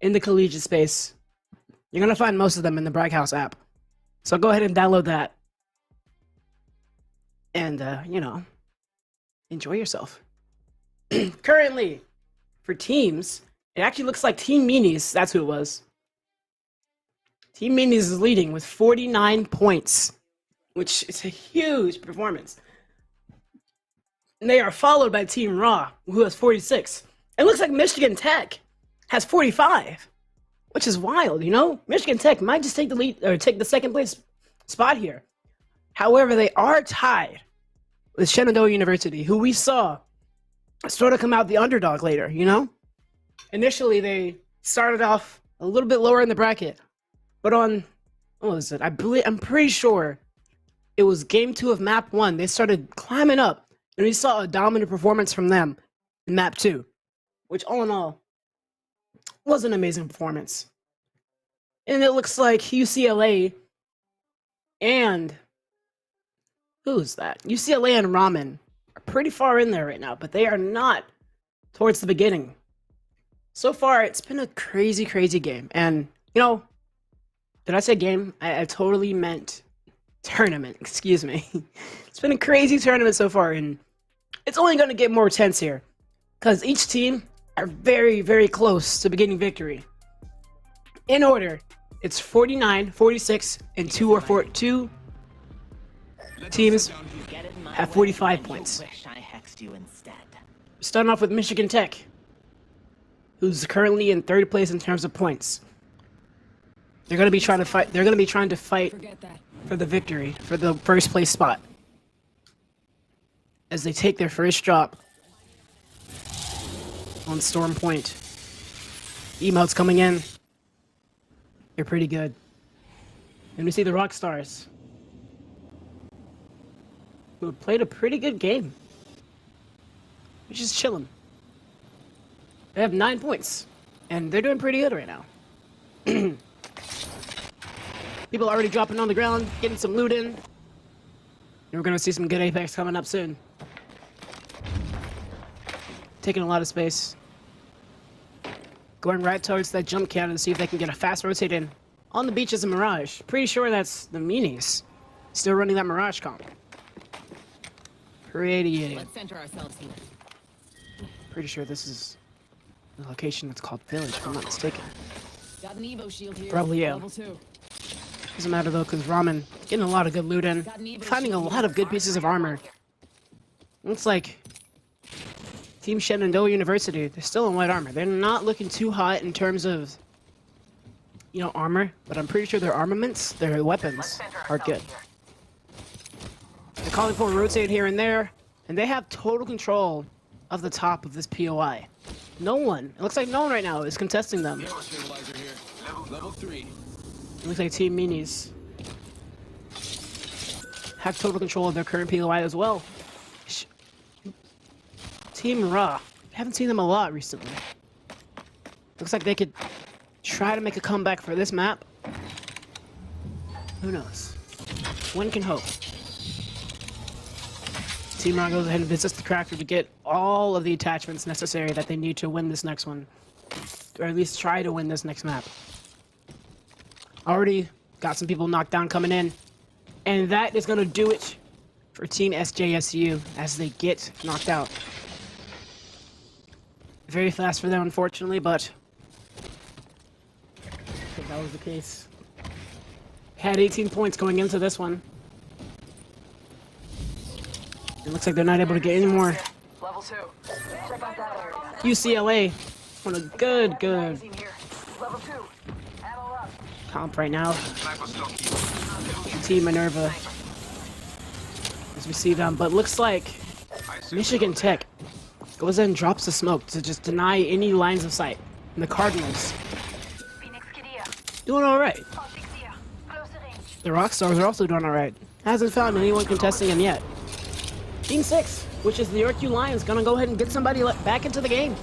in the collegiate space, you're going to find most of them in the Brockhouse app. So go ahead and download that. And, enjoy yourself. Currently, for teams, it actually looks like Team Meanies, that's who it was. Team Meanies is leading with 49 points, which is a huge performance. And they are followed by Team Raw, who has 46. It looks like Michigan Tech has 45, which is wild, you know? Michigan Tech might just take the lead or take the second place spot here. However, they are tied with Shenandoah University, who we saw sort of come out the underdog later, you know? Initially, they started off a little bit lower in the bracket, but on, what was it? I'm pretty sure it was game 2 of map 1. They started climbing up, and we saw a dominant performance from them in map 2, which all in all was an amazing performance. And it looks like UCLA and who's that? UCLA and Ramen are pretty far in there right now, but they are not towards the beginning. So far, it's been a crazy, crazy game. And, you know, did I say game? I totally meant tournament. Excuse me. It's been a crazy tournament so far, and it's only going to get more tense here because each team are very, very close to beginning victory. In order, it's 49, 46, and 2 teams Get it my have way, 45 and points. you wish I hexed you instead. Starting off with Michigan Tech, who's currently in 3rd place in terms of points. They're going to be trying to fight. They're going to be trying to fight Forget that. for the victory, for the first place spot, as they take their first drop on Storm Point. Emotes coming in. They're pretty good. And we see the Rockstars, who played a pretty good game, which is chilling. They have 9 points, and they're doing pretty good right now. People are already dropping on the ground, getting some loot in. And we're gonna see some good Apex coming up soon. Taking a lot of space. Going right towards that jump cannon to see if they can get a fast rotate in. On the beach is a Mirage. Pretty sure that's the Minis. Still running that Mirage comp. Pretty. Let's center ourselves here. Pretty sure this is the location that's called Village, if I'm not mistaken. Got an Evo shield here. Probably, yeah. Level 2. Doesn't matter though, because Ramen getting a lot of good loot in. Finding a lot of good pieces of armor. Looks like Team Shenandoah University, they're still in white armor. They're not looking too hot in terms of, you know, armor, but I'm pretty sure their armaments, their weapons, are good. They're calling for a rotate here and there, and they have total control of the top of this POI. No one, it looks like no one right now is contesting them. Stabilizer here. Level 3. It looks like Team Minis have total control of their current POI as well. Team Raw, haven't seen them a lot recently. Looks like they could try to make a comeback for this map. Who knows? One can hope. Team Raw goes ahead and visits the Crafter to get all of the attachments necessary that they need to win this next one. Or at least try to win this next map. Already got some people knocked down coming in. And that is going to do it for Team SJSU as they get knocked out. Very fast for them, unfortunately, but I think that was the case. Had 18 points going into this one. It looks like they're not able to get any more. Level 2. Check out that area. UCLA on a good Magazine here. Level 2. Ammo up. comp right now. Sniper stock here. Team Minerva as we see them, but looks like I see. Michigan Tech goes in and drops the smoke to just deny any lines of sight. And the Cardinals Phoenix Kidia. doing all right. Optics here. Closer range. The Rockstars are also doing all right. Hasn't found anyone contesting him yet. Team 6, which is the York U Lions, gonna go ahead and get somebody back into the game.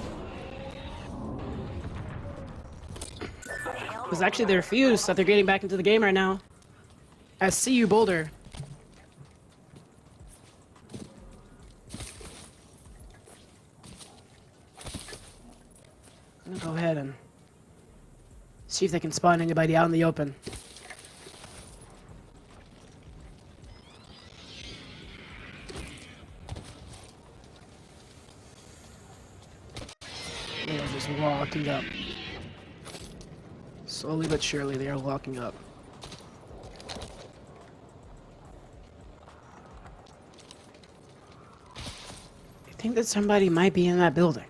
Because actually they're fused that they're getting back into the game right now. As CU Boulder gonna go ahead and see if they can spawn anybody out in the open. They are just walking up. Slowly but surely, they are walking up. think that somebody might be in that building.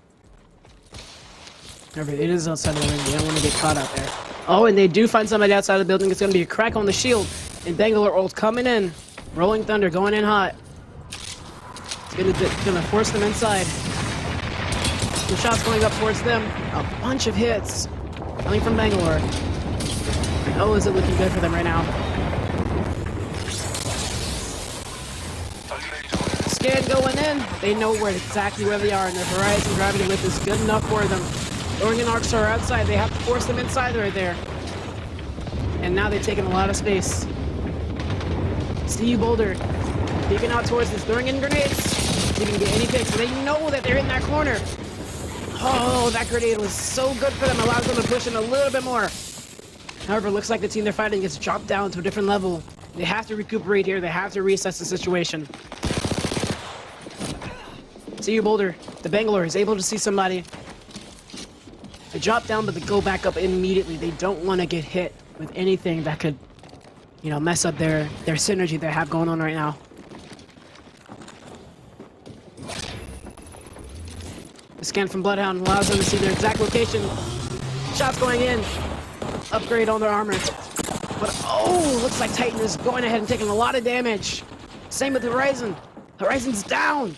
Remember, it is outside of the ring. They don't want to get caught out there. Oh, and they do find somebody outside the building. It's going to be a crack on the shield. And Bangalore ult coming in. Rolling Thunder going in hot. It's gonna force them inside. The shots going up towards them. A bunch of hits coming from Bangalore. Oh, is it looking good for them right now? Scan going in. They know exactly where they are, and their Horizon Gravity Whip is good enough for them. Throwing an Arc Star outside. They have to force them inside right there. And now they've taken a lot of space. See Boulder peeking out towards this, throwing in grenades. They can get any picks. They know that they're in that corner. Oh, that grenade was so good for them. Allows them to push in a little bit more. However, it looks like the team they're fighting gets dropped down to a different level. They have to recuperate here. They have to reassess the situation. See you, Boulder. The Bangalore is able to see somebody. They drop down, but they go back up immediately. They don't want to get hit with anything that could, you know, mess up their synergy they have going on right now. The scan from Bloodhound allows them to see their exact location. Shots going in. Upgrade on their armor. But oh, looks like Titan is going ahead and taking a lot of damage. Same with Horizon. Horizon's down.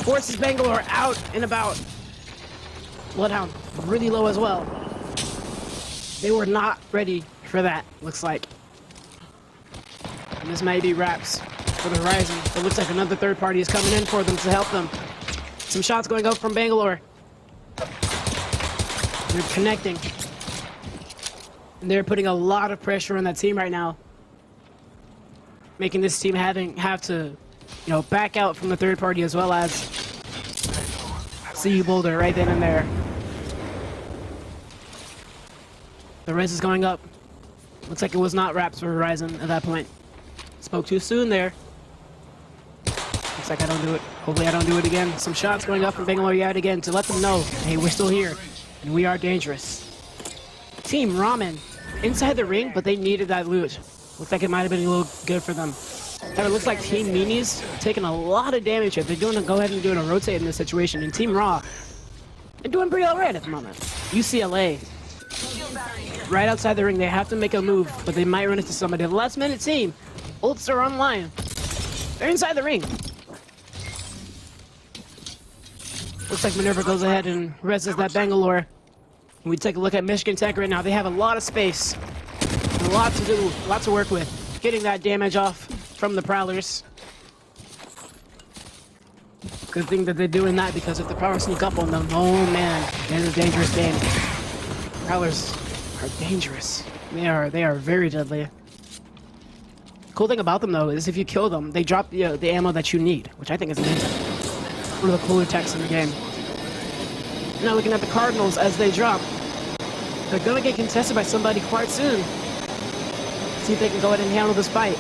Forces Bangalore out and about. Bloodhound really low as well. They were not ready for that, looks like. And this might be wraps for the Horizon. It looks like another third party is coming in for them to help them. Some shots going up from Bangalore. They're connecting. And they're putting a lot of pressure on that team right now. Making this team have to, you know, back out from the third party as well as see you, Boulder, right then and there. The res is going up. Looks like it was not wraps for Horizon at that point. Spoke too soon there. Looks like I don't do it. Hopefully I don't do it again. Some shots going up from Bangalore yet again to let them know, hey, we're still here and we are dangerous. Team Ramen inside the ring, but they needed that loot. Looks like it might have been a little good for them. However, it looks like Team Meanies taking a lot of damage here. They're doing go ahead and doing a rotate in this situation. And Team Raw, they're doing pretty alright at the moment. UCLA, right outside the ring. They have to make a move, but they might run into somebody. The last minute team, ults are online. They're inside the ring. Looks like Minerva goes ahead and reses that Bangalore. We take a look at Michigan Tech right now. They have a lot of space, a lot to do, a lot to work with. Getting that damage off from the Prowlers. Good thing that they're doing that, because if the Prowlers sneak up on them, oh man, it is a dangerous game. Prowlers are dangerous. They are very deadly. Cool thing about them though is if you kill them, they drop the ammo that you need, which I think is amazing. One of the cooler techs in the game. Now looking at the Cardinals as they drop. They're gonna get contested by somebody quite soon. See if they can go ahead and handle this fight.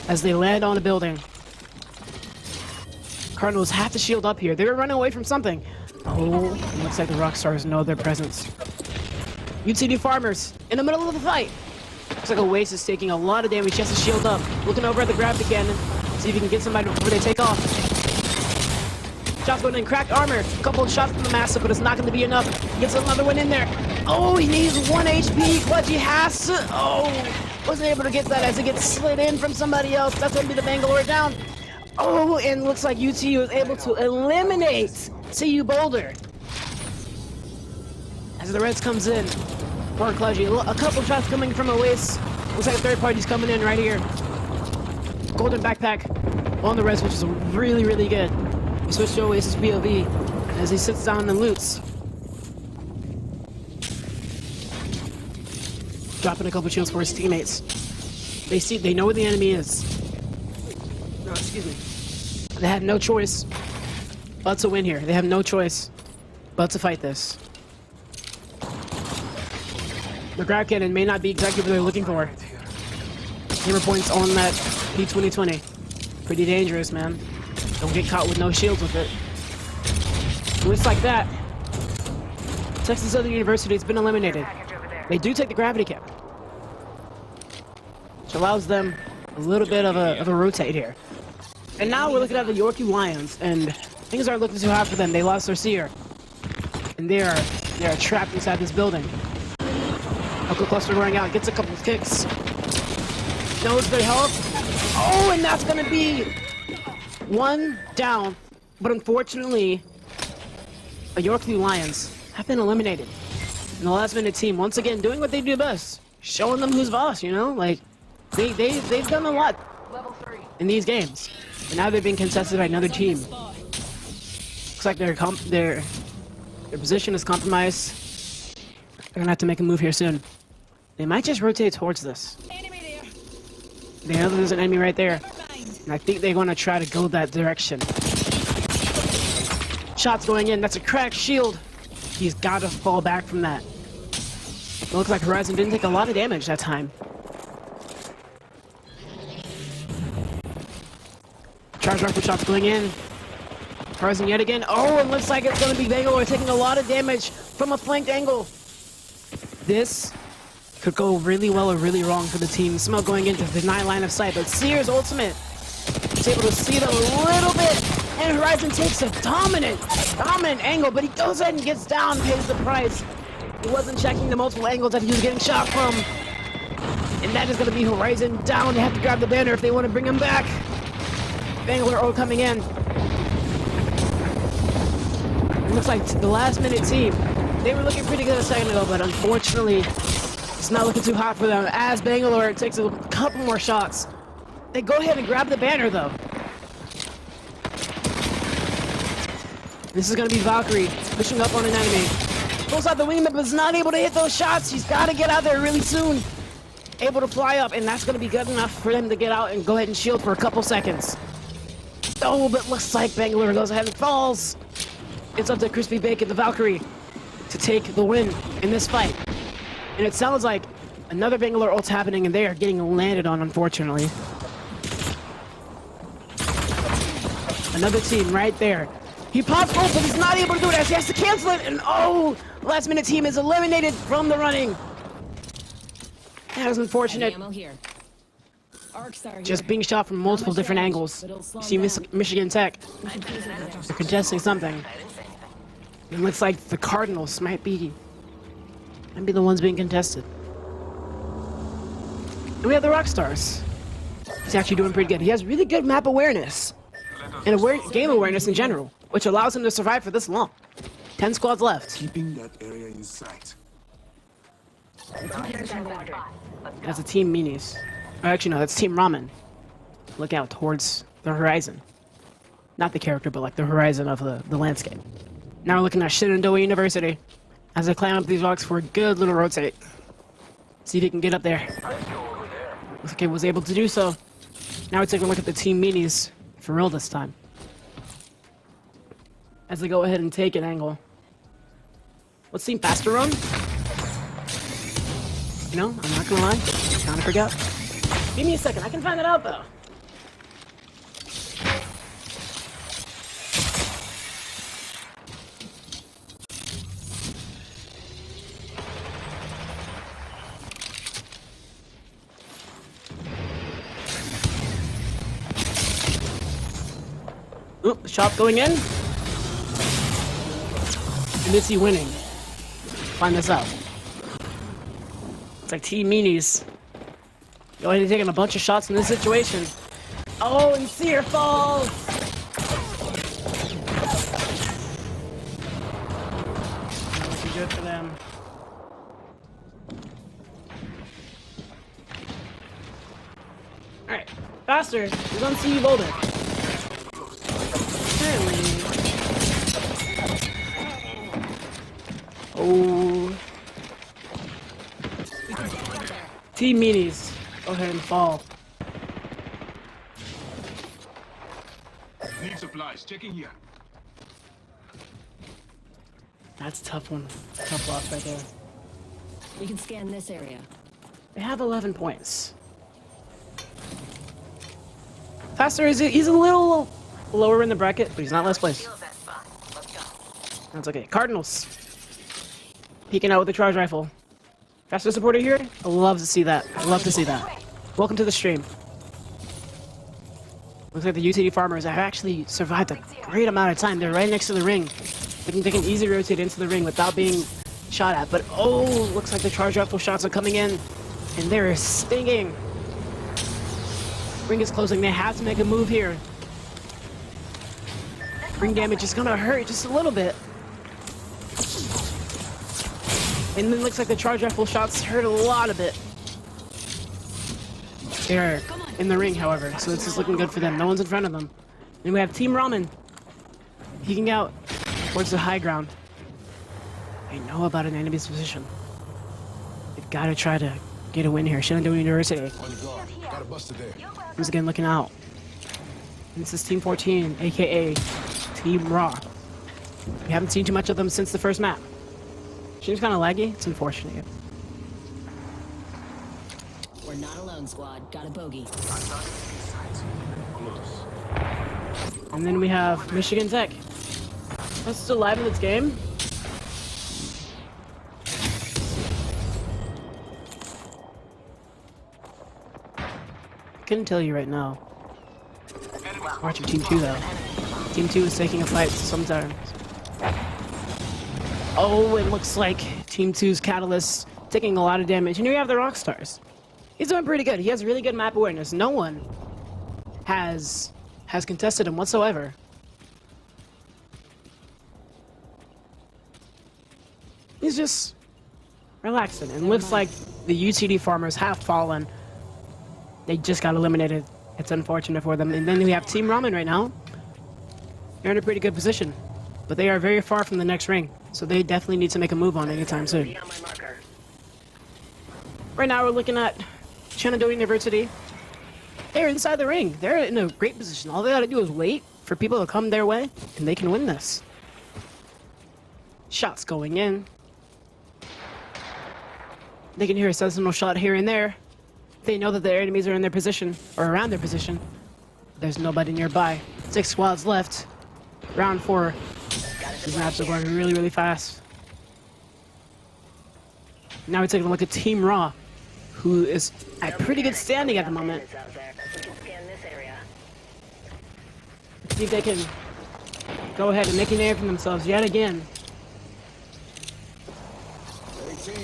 As they land on a building. Cardinals have to shield up here. They were running away from something. Oh, it looks like the Rockstars know their presence. UTD Farmers in the middle of the fight. Looks like Oasis is taking a lot of damage. He has to shield up. Looking over at the Gravity Cannon. See if he can get somebody before they take off. Shots going in, cracked armor. A couple of shots from the Master, but it's not going to be enough. He gets another one in there. Oh, he needs 1 HP. Pudgy has to. Oh, wasn't able to get that as it gets slid in from somebody else. That's going to be the Bangalore down. Oh, and looks like UTU was able to eliminate CU Boulder. As the Reds comes in. Poor Kludgy. A couple shots coming from Oasis. Looks like a third party's coming in right here. Golden backpack on the Reds, which is really, really good. We switch to Oasis POV as he sits down and loots. Dropping a couple shields for his teammates. They know where the enemy is. No, excuse me. They have no choice but to win here. They have no choice but to fight this. The Grav Cannon may not be exactly what they're looking for. Hammer points on that P2020. Pretty dangerous, man. Don't get caught with no shields with it. Looks like that. Texas Southern University has been eliminated. They do take the gravity cap, which allows them a little bit of a rotate here. And now we're looking at the Yorkie Lions, and things aren't looking too hot for them. They lost their seer, and they are trapped inside this building. Echo Cluster running out, gets a couple of kicks. Knows their health. Oh, and that's gonna be one down. But unfortunately, the Yorkie Lions have been eliminated. And the last minute team, once again, doing what they do best. Showing them who's boss, you know? Like, they've done a lot in these games. And now they're being contested by another team. Looks like their position is compromised. They're gonna have to make a move here soon. They might just rotate towards this. They know there's an enemy right there. And I think they're gonna try to go that direction. Shots going in, that's a cracked shield. He's gotta fall back from that. It looks like Horizon didn't take a lot of damage that time. Charge rifle shots going in. Horizon yet again. Oh, it looks like it's gonna be Bangalore taking a lot of damage from a flanked angle. This could go really well or really wrong for the team. Smoke going into deny line of sight, but Seer's ultimate is able to see them a little bit. And Horizon takes a dominant angle, but he goes ahead and gets down, pays the price. He wasn't checking the multiple angles that he was getting shot from. And that is going to be Horizon down. They have to grab the banner if they want to bring him back. Bangalore coming in. It looks like the last minute team. They were looking pretty good a second ago, but unfortunately, it's not looking too hot for them. As Bangalore takes a couple more shots. They go ahead and grab the banner though. This is going to be Valkyrie pushing up on an enemy. Pulls out the wingman, but is not able to hit those shots. He's got to get out there really soon. Able to fly up, and that's going to be good enough for them to get out and go ahead and shield for a couple seconds. Oh, but looks like Bangalore goes ahead and falls. It's up to Crispy Bacon, the Valkyrie, to take the win in this fight. And it sounds like another Bangalore ult's happening, and they are getting landed on, unfortunately. Another team right there. He pops ult, but he's not able to do it as he has to cancel it, and oh! Last minute team is eliminated from the running. That is unfortunate. Ammo here. Arcs are Just here. being shot from multiple different damage, angles. but it'll slow You see down. Michigan Tech. Infuse over there. They're contesting something. It looks like the Cardinals might be the ones being contested. And we have the Rockstars. He's actually doing pretty good. He has really good map awareness and game awareness in general, which allows him to survive for this long. 10 squads left. Keeping that area in sight. That's a Team Minis. Or actually, no, that's Team Ramen. Look out towards the horizon. Not the character, but like the horizon of the landscape. Now we're looking at Shenandoah University as they climb up these rocks for a good little rotate. See if he can get up there. Looks like he was able to do so. Now we're taking a look at the Team Minis for real this time. As they go ahead and take an angle. Let's see faster run. You know, I'm not gonna lie, kinda forgot. Give me a second, I can find that out though. Oop, shot going in. And is he winning? Find this out. It's like Team Minis. Go ahead and taking a bunch of shots in this situation. Oh, and Seer falls! Looking good for them. Alright, faster. We're gonna see you loaded. Apparently. Oh. Team Minis, go ahead and fall. Need supplies. Checking here. That's a tough one. Tough loss right there. We can scan this area. They have 11 points. Faster, he's a little lower in the bracket, but he's not last place. That's okay. Cardinals. Peeking out with the charge rifle. Faster supporter here? I love to see that. I love to see that. Welcome to the stream. Looks like the UTD farmers have actually survived a great amount of time. They're right next to the ring. They can easily rotate into the ring without being shot at. But oh, looks like the charge rifle shots are coming in. And they're stinging. Ring is closing. They have to make a move here. Ring damage is gonna hurt just a little bit. And then looks like the charge rifle shots hurt a lot of it. They're in the ring, however, so this is looking good for them. No one's in front of them. And we have Team Ramen peeking out towards the high ground. They know about an enemy's position. They've got to try to get a win here. Shenandoah University. On your guard. Got a buster there. Once again, looking out. And this is Team 14, aka Team Raw. We haven't seen too much of them since the first map. Seems kind of laggy. It's unfortunate. We're not alone, squad. Got a bogey. And then we have Michigan Tech. That's still live in this game. Couldn't tell you right now. Watching Team 2 though. Team 2 is taking a fight sometimes. Oh, it looks like Team 2's Catalyst taking a lot of damage. And here you have the Rockstars. He's doing pretty good. He has really good map awareness. No one has contested him whatsoever. He's just relaxing. And looks like the UTD farmers have fallen. They just got eliminated. It's unfortunate for them. And then we have Team Ramen right now. They're in a pretty good position. But they are very far from the next ring. So they definitely need to make a move on anytime soon. Right now we're looking at Shenandoah University. They're inside the ring. They're in a great position. All they gotta do is wait for people to come their way, and they can win this. Shots going in. They can hear a sentinel shot here and there. They know that their enemies are in their position, or around their position. There's nobody nearby. 6 squads left. Round 4. These maps are going really, really fast. Now we're taking a look at Team Raw, who is at pretty good standing at the moment. Let's see if they can go ahead and make a name for themselves yet again. 18.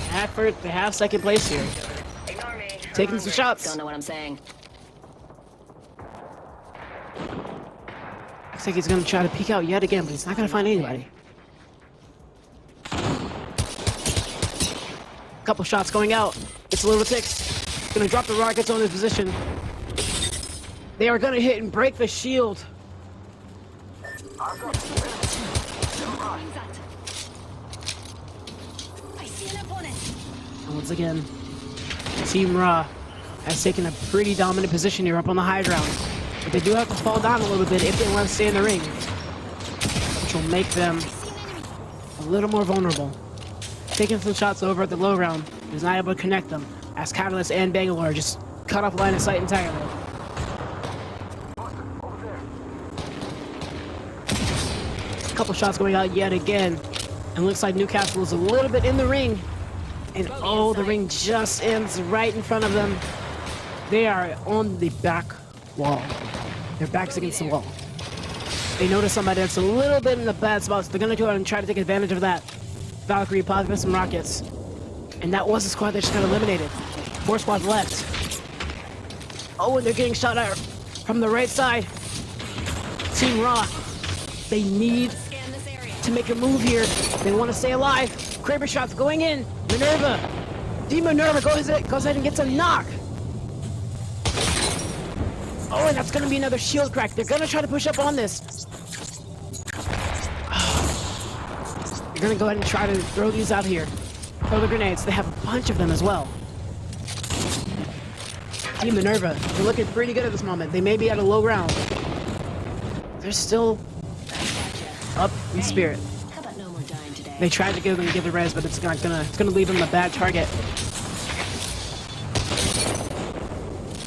Hackford, they have second place here. Taking some shots. Don't know what I'm saying. Looks like he's gonna try to peek out yet again, but he's not gonna find anybody. Couple shots going out. It's a little ticks. Gonna drop the rockets on his position. They are gonna hit and break the shield. I see an opponent. And once again, Team Raw has taken a pretty dominant position here up on the high ground. But they do have to fall down a little bit if they want to stay in the ring, which will make them a little more vulnerable. Taking some shots over at the low ground, is not able to connect them, as Catalyst and Bangalore just cut off line of sight entirely. A couple shots going out yet again, and looks like Newcastle is a little bit in the ring. And oh, the ring just ends right in front of them. They are on the back wall. Their back's against the wall. They notice somebody that's a little bit in the bad spot, so they're gonna go out and try to take advantage of that. Valkyrie popping with some rockets. And that was the squad that just got eliminated. 4 squads left. Oh, and they're getting shot at from the right side. Team Raw, they need to make a move here. They want to stay alive. Kraber shots going in. Minerva. Team Minerva goes ahead and gets a knock. Oh, and that's going to be another shield crack. They're going to try to push up on this. They're going to go ahead and try to throw these out here. Throw the grenades. They have a bunch of them as well. Team Minerva, they're looking pretty good at this moment. They may be at a low round. They're still up in spirit. How about no more dying today? They tried to give the res, but it's gonna leave them a bad target.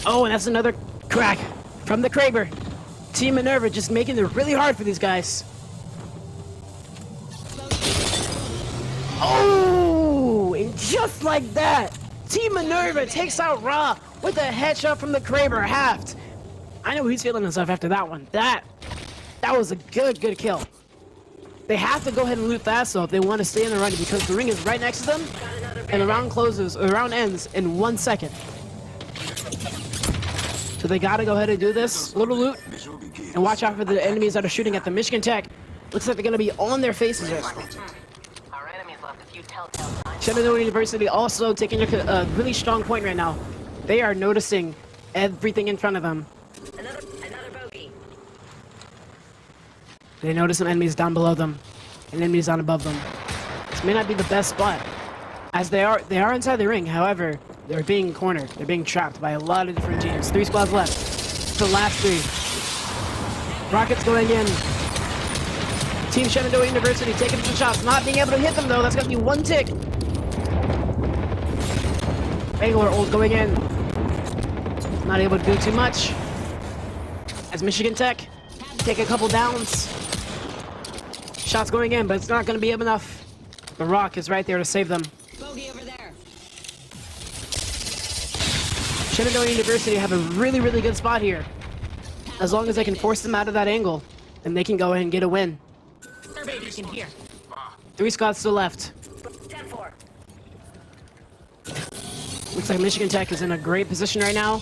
Oh, and that's another crack from the Kraber. Team Minerva just making it really hard for these guys. Oh, and just like that, Team Minerva takes out Ra with a headshot from the Kraber Haft. I know he's feeling himself after that one. That was a good kill. They have to go ahead and loot fast though if they want to stay in the running because the ring is right next to them and the round ends in 1 second. So they gotta go ahead and do this little loot and watch out for the enemies that are shooting at the Michigan Tech. Looks like they're gonna be on their faces. Our enemies left a few telltale signs. Shenandoah University also taking a really strong point right now. They are noticing everything in front of them. Another bogey. They notice some enemies down below them and enemies down above them. This may not be the best spot, as they are inside the ring. However, they're being cornered. They're being trapped by a lot of different teams. 3 squads left. It's the last 3. Rockets going in. Team Shenandoah University taking some shots, not being able to hit them though. That's gonna be 1 tick. Bangalore ult going in. Not able to do too much. As Michigan Tech take a couple downs. Shots going in, but it's not gonna be enough. The Rock is right there to save them. Bogey over there. Shenandoah University have a really good spot here. As long as they can force them out of that angle, then they can go ahead and get a win. Survey beacon here. 3 squads still left. 10-4. Looks like Michigan Tech is in a great position right now.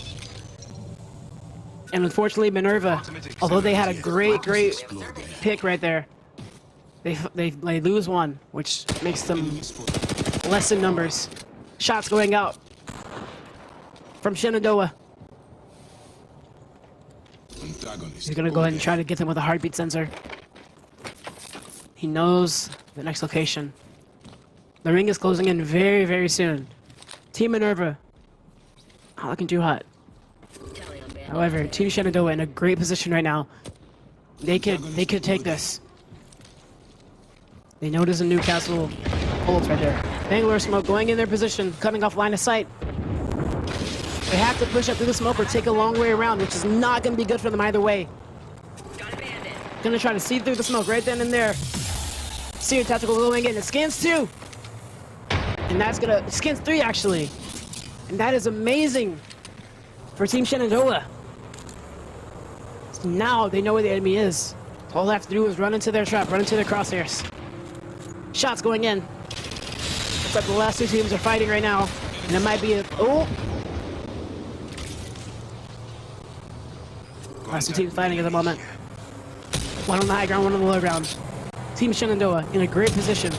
And unfortunately, Minerva, although they had a great pick right there, they lose 1, which makes them less in numbers. Shots going out from Shenandoah. He's gonna go ahead and try to get them with a heartbeat sensor. He knows the next location. The ring is closing in very soon. Team Minerva, not looking too hot. However, Team Shenandoah in a great position right now. They could take this. They know there's a Newcastle ult right there. Bangalore smoke going in their position, cutting off line of sight. They have to push up through the smoke or take a long way around, which is not going to be good for them either way. Gonna try to see through the smoke right then and there. Seer Tactical going in. It scans 2. And that's gonna... Scans 3, actually. And that is amazing for Team Shenandoah. So now they know where the enemy is. All they have to do is run into their trap, run into their crosshairs. Shots going in. Looks like the last 2 teams are fighting right now. And it might be a... Oh! Last 2 teams fighting at the moment. 1 on the high ground, 1 on the low ground. Team Shenandoah in a great position.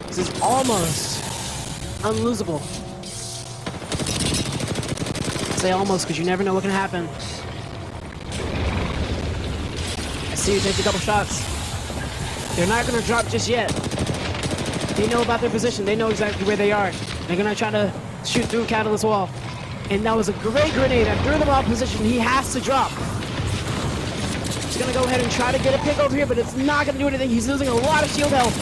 This is almost unlosable. I say almost because you never know what can happen. I see you take a couple shots. They're not going to drop just yet. They know about their position. They know exactly where they are. They're going to try to shoot through Catalyst Wall. And that was a great grenade. I threw them off position. He has to drop. He's going to go ahead and try to get a pick over here, but it's not going to do anything. He's losing a lot of shield health.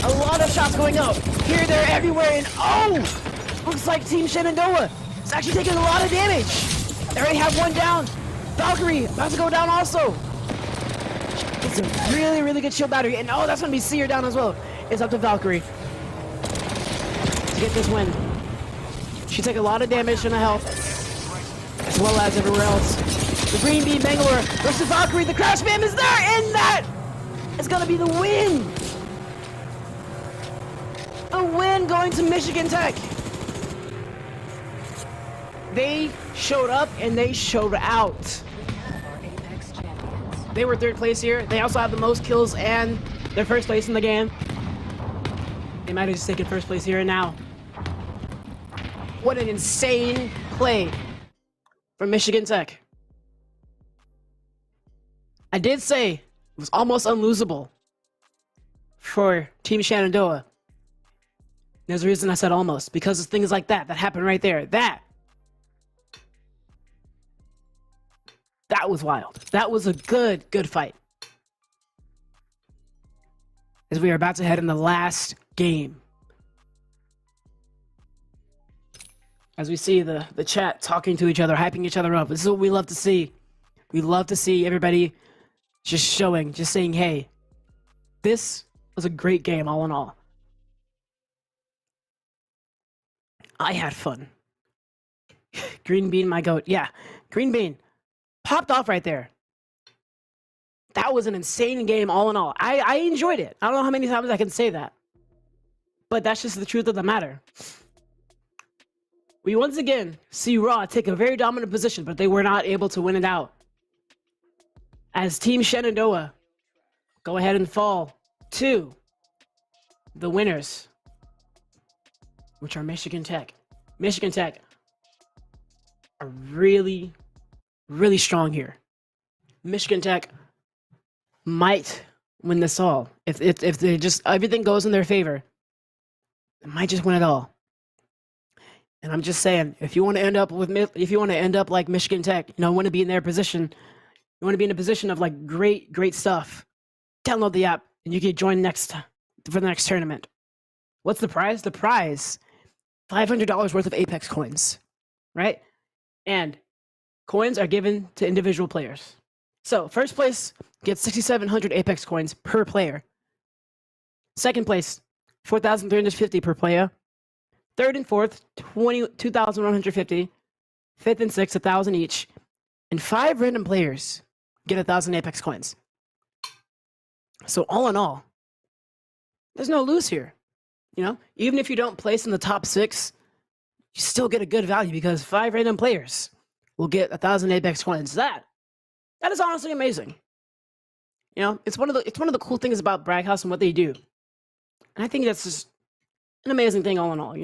A lot of shots going out. Here, there, everywhere, and oh! Looks like Team Shenandoah is actually taking a lot of damage. They already have 1 down. Valkyrie about to go down also. It's a really good shield battery. And oh, that's going to be Seer down as well. It's up to Valkyrie to get this win. She took a lot of damage from the health, as well as everywhere else. The Green Bean Bangalore versus Valkyrie. The Crash Bam is there, and that is going to be the win. A win going to Michigan Tech. They showed up and they showed out. They were 3rd place here. They also have the most kills and they're 1st place in the game. They might have just taken 1st place here and now. What an insane play from Michigan Tech. I did say it was almost unlosable for Team Shenandoah. There's a reason I said almost, because of things like that happened right there. That was wild. That was a good fight. As we are about to head in the last game. As we see the chat talking to each other, hyping each other up. This is what we love to see. We love to see everybody just saying, hey, this was a great game all in all. I had fun. Green Bean, my goat. Yeah, Green Bean popped off right there. That was an insane game, all in all. I enjoyed it. I don't know how many times I can say that, but that's just the truth of the matter. We once again see Raw take a very dominant position, but they were not able to win it out. As Team Shenandoah go ahead and fall to the winners, which are Michigan Tech. Michigan Tech are really, really strong here. Michigan Tech might win this all if they just everything goes in their favor. They might just win it all. And I'm just saying, if you want to end up like Michigan Tech, want to be in their position, you want to be in a position of like great stuff. Download the app and you can join for the next tournament. What's the prize? The prize, $500 worth of Apex coins, right? And coins are given to individual players. So first place gets 6,700 Apex coins per player. Second place, 4,350 per player. Third and fourth, 2,150. Fifth and sixth, 1,000 each. And 5 random players get 1,000 Apex coins. So all in all, there's no lose here. Even if you don't place in the top 6, you still get a good value because 5 random players will get 1,000 Apex coins. That is honestly amazing. It's one of the cool things about Bragg House and what they do. And I think that's just an amazing thing all in all,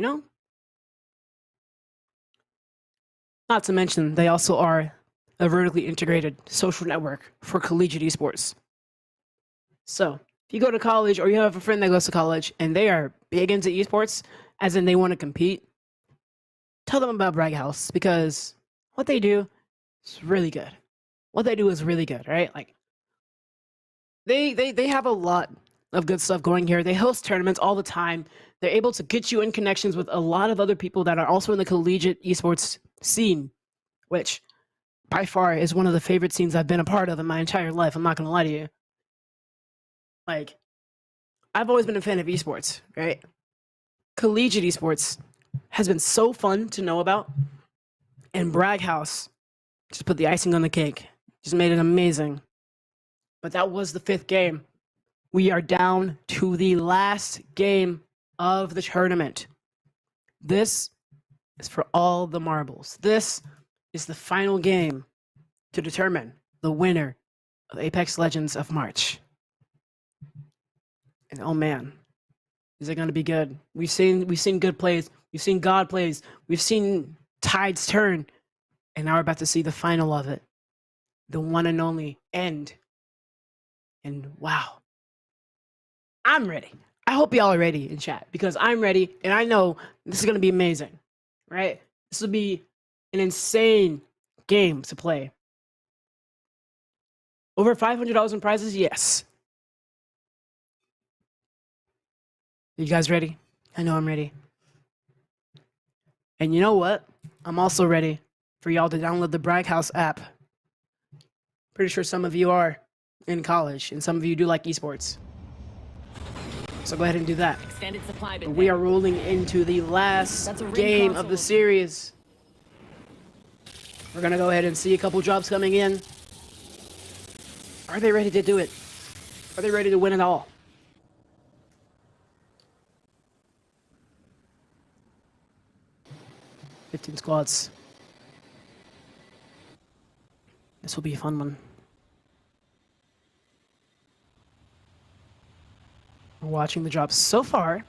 Not to mention, they also are a vertically integrated social network for collegiate esports. So, if you go to college or you have a friend that goes to college and they are big into esports, as in they want to compete, tell them about Bragg House because what they do is really good. What they do is really good, right? Like, they have a lot of good stuff going here. They host tournaments all the time. They're able to get you in connections with a lot of other people that are also in the collegiate esports scene, which by far is one of the favorite scenes I've been a part of in my entire life. I'm not going to lie to you. Like, I've always been a fan of esports, right? Collegiate esports has been so fun to know about. And Bragg House just put the icing on the cake. Just made it amazing. But that was the 5th game. We are down to the last game of the tournament. This is for all the marbles. This is the final game to determine the winner of Apex Legends of March. And oh man, is it going to be good? We've seen good plays. We've seen God plays. We've seen tides turn. And now we're about to see the final of it. The one and only end. And wow. I'm ready. I hope y'all are ready in chat because I'm ready and I know this is going to be amazing, right? This will be an insane game to play. Over $500 in prizes? Yes. You guys ready? I know I'm ready. And you know what? I'm also ready for y'all to download the Bragg House app. Pretty sure some of you are in college and some of you do like esports. So go ahead and do that. Extended supply bin We there. are rolling into the last That's a ring game console. of the series. We're going to go ahead and see a couple jobs coming in. Are they ready to do it? Are they ready to win it all? $15 squads. This will be a fun one. We're watching the drops so far.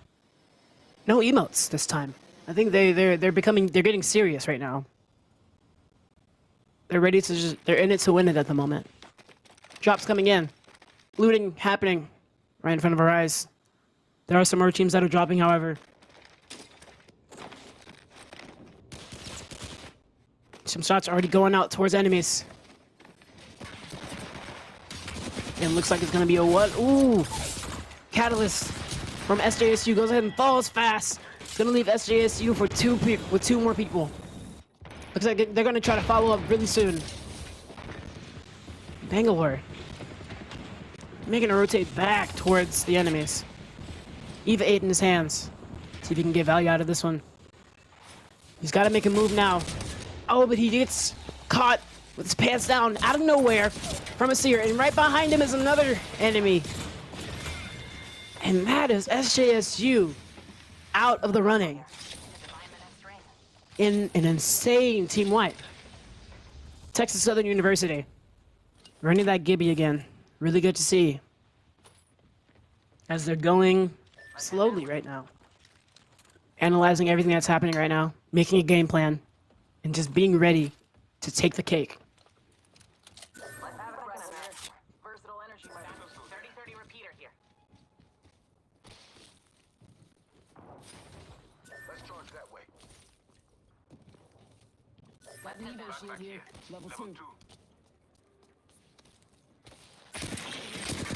No emotes this time. I think they're getting serious right now. They're ready to they're in it to win it at the moment. Drops coming in. Looting happening right in front of our eyes. There are some more teams that are dropping, however. Some shots already going out towards enemies. And looks like it's gonna be a what? Ooh! Catalyst from SJSU goes ahead and falls fast. It's gonna leave SJSU with 2 more people. Looks like they're gonna try to follow up really soon. Bangalore making a rotate back towards the enemies. EVA 8 in his hands. See if he can get value out of this one. He's got to make a move now. Oh, but he gets caught with his pants down out of nowhere from a seer, and right behind him is another enemy. And that is SJSU out of the running in an insane team wipe. Texas Southern University running that Gibby again. Really good to see as they're going slowly right now. Analyzing everything that's happening right now, making a game plan, and just being ready to take the cake. Let's have it running there. Versatile energy weapon. 30-30 repeater here. Let's charge that way. Weapon evo shield here. Level 2.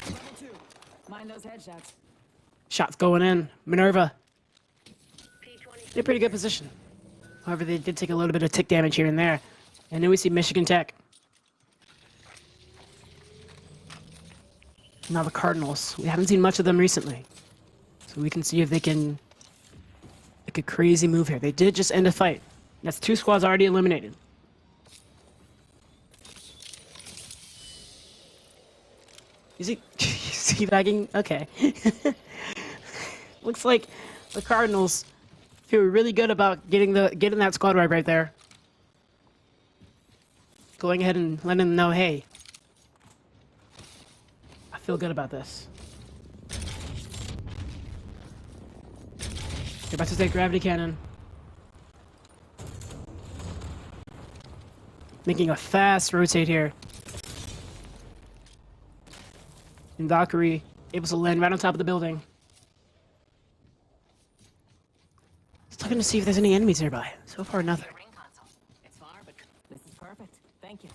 Level 2. Mind those headshots. Shots going in. Minerva in a pretty good position. However, they did take a little bit of tick damage here and there. And then we see Michigan Tech. Now the Cardinals. We haven't seen much of them recently. So we can see if they can make a crazy move here. They did just end a fight. That's 2 squads already eliminated. Is he teabagging? Okay. Looks like the Cardinals feel really good about getting that squad right there. Going ahead and letting them know, hey, I feel good about this. They're about to take gravity cannon. Making a fast rotate here. And Valkyrie able to land right on top of the building. Just looking to see if there's any enemies nearby. So far, nothing. Ring console. It's far, but this is perfect. Thank you.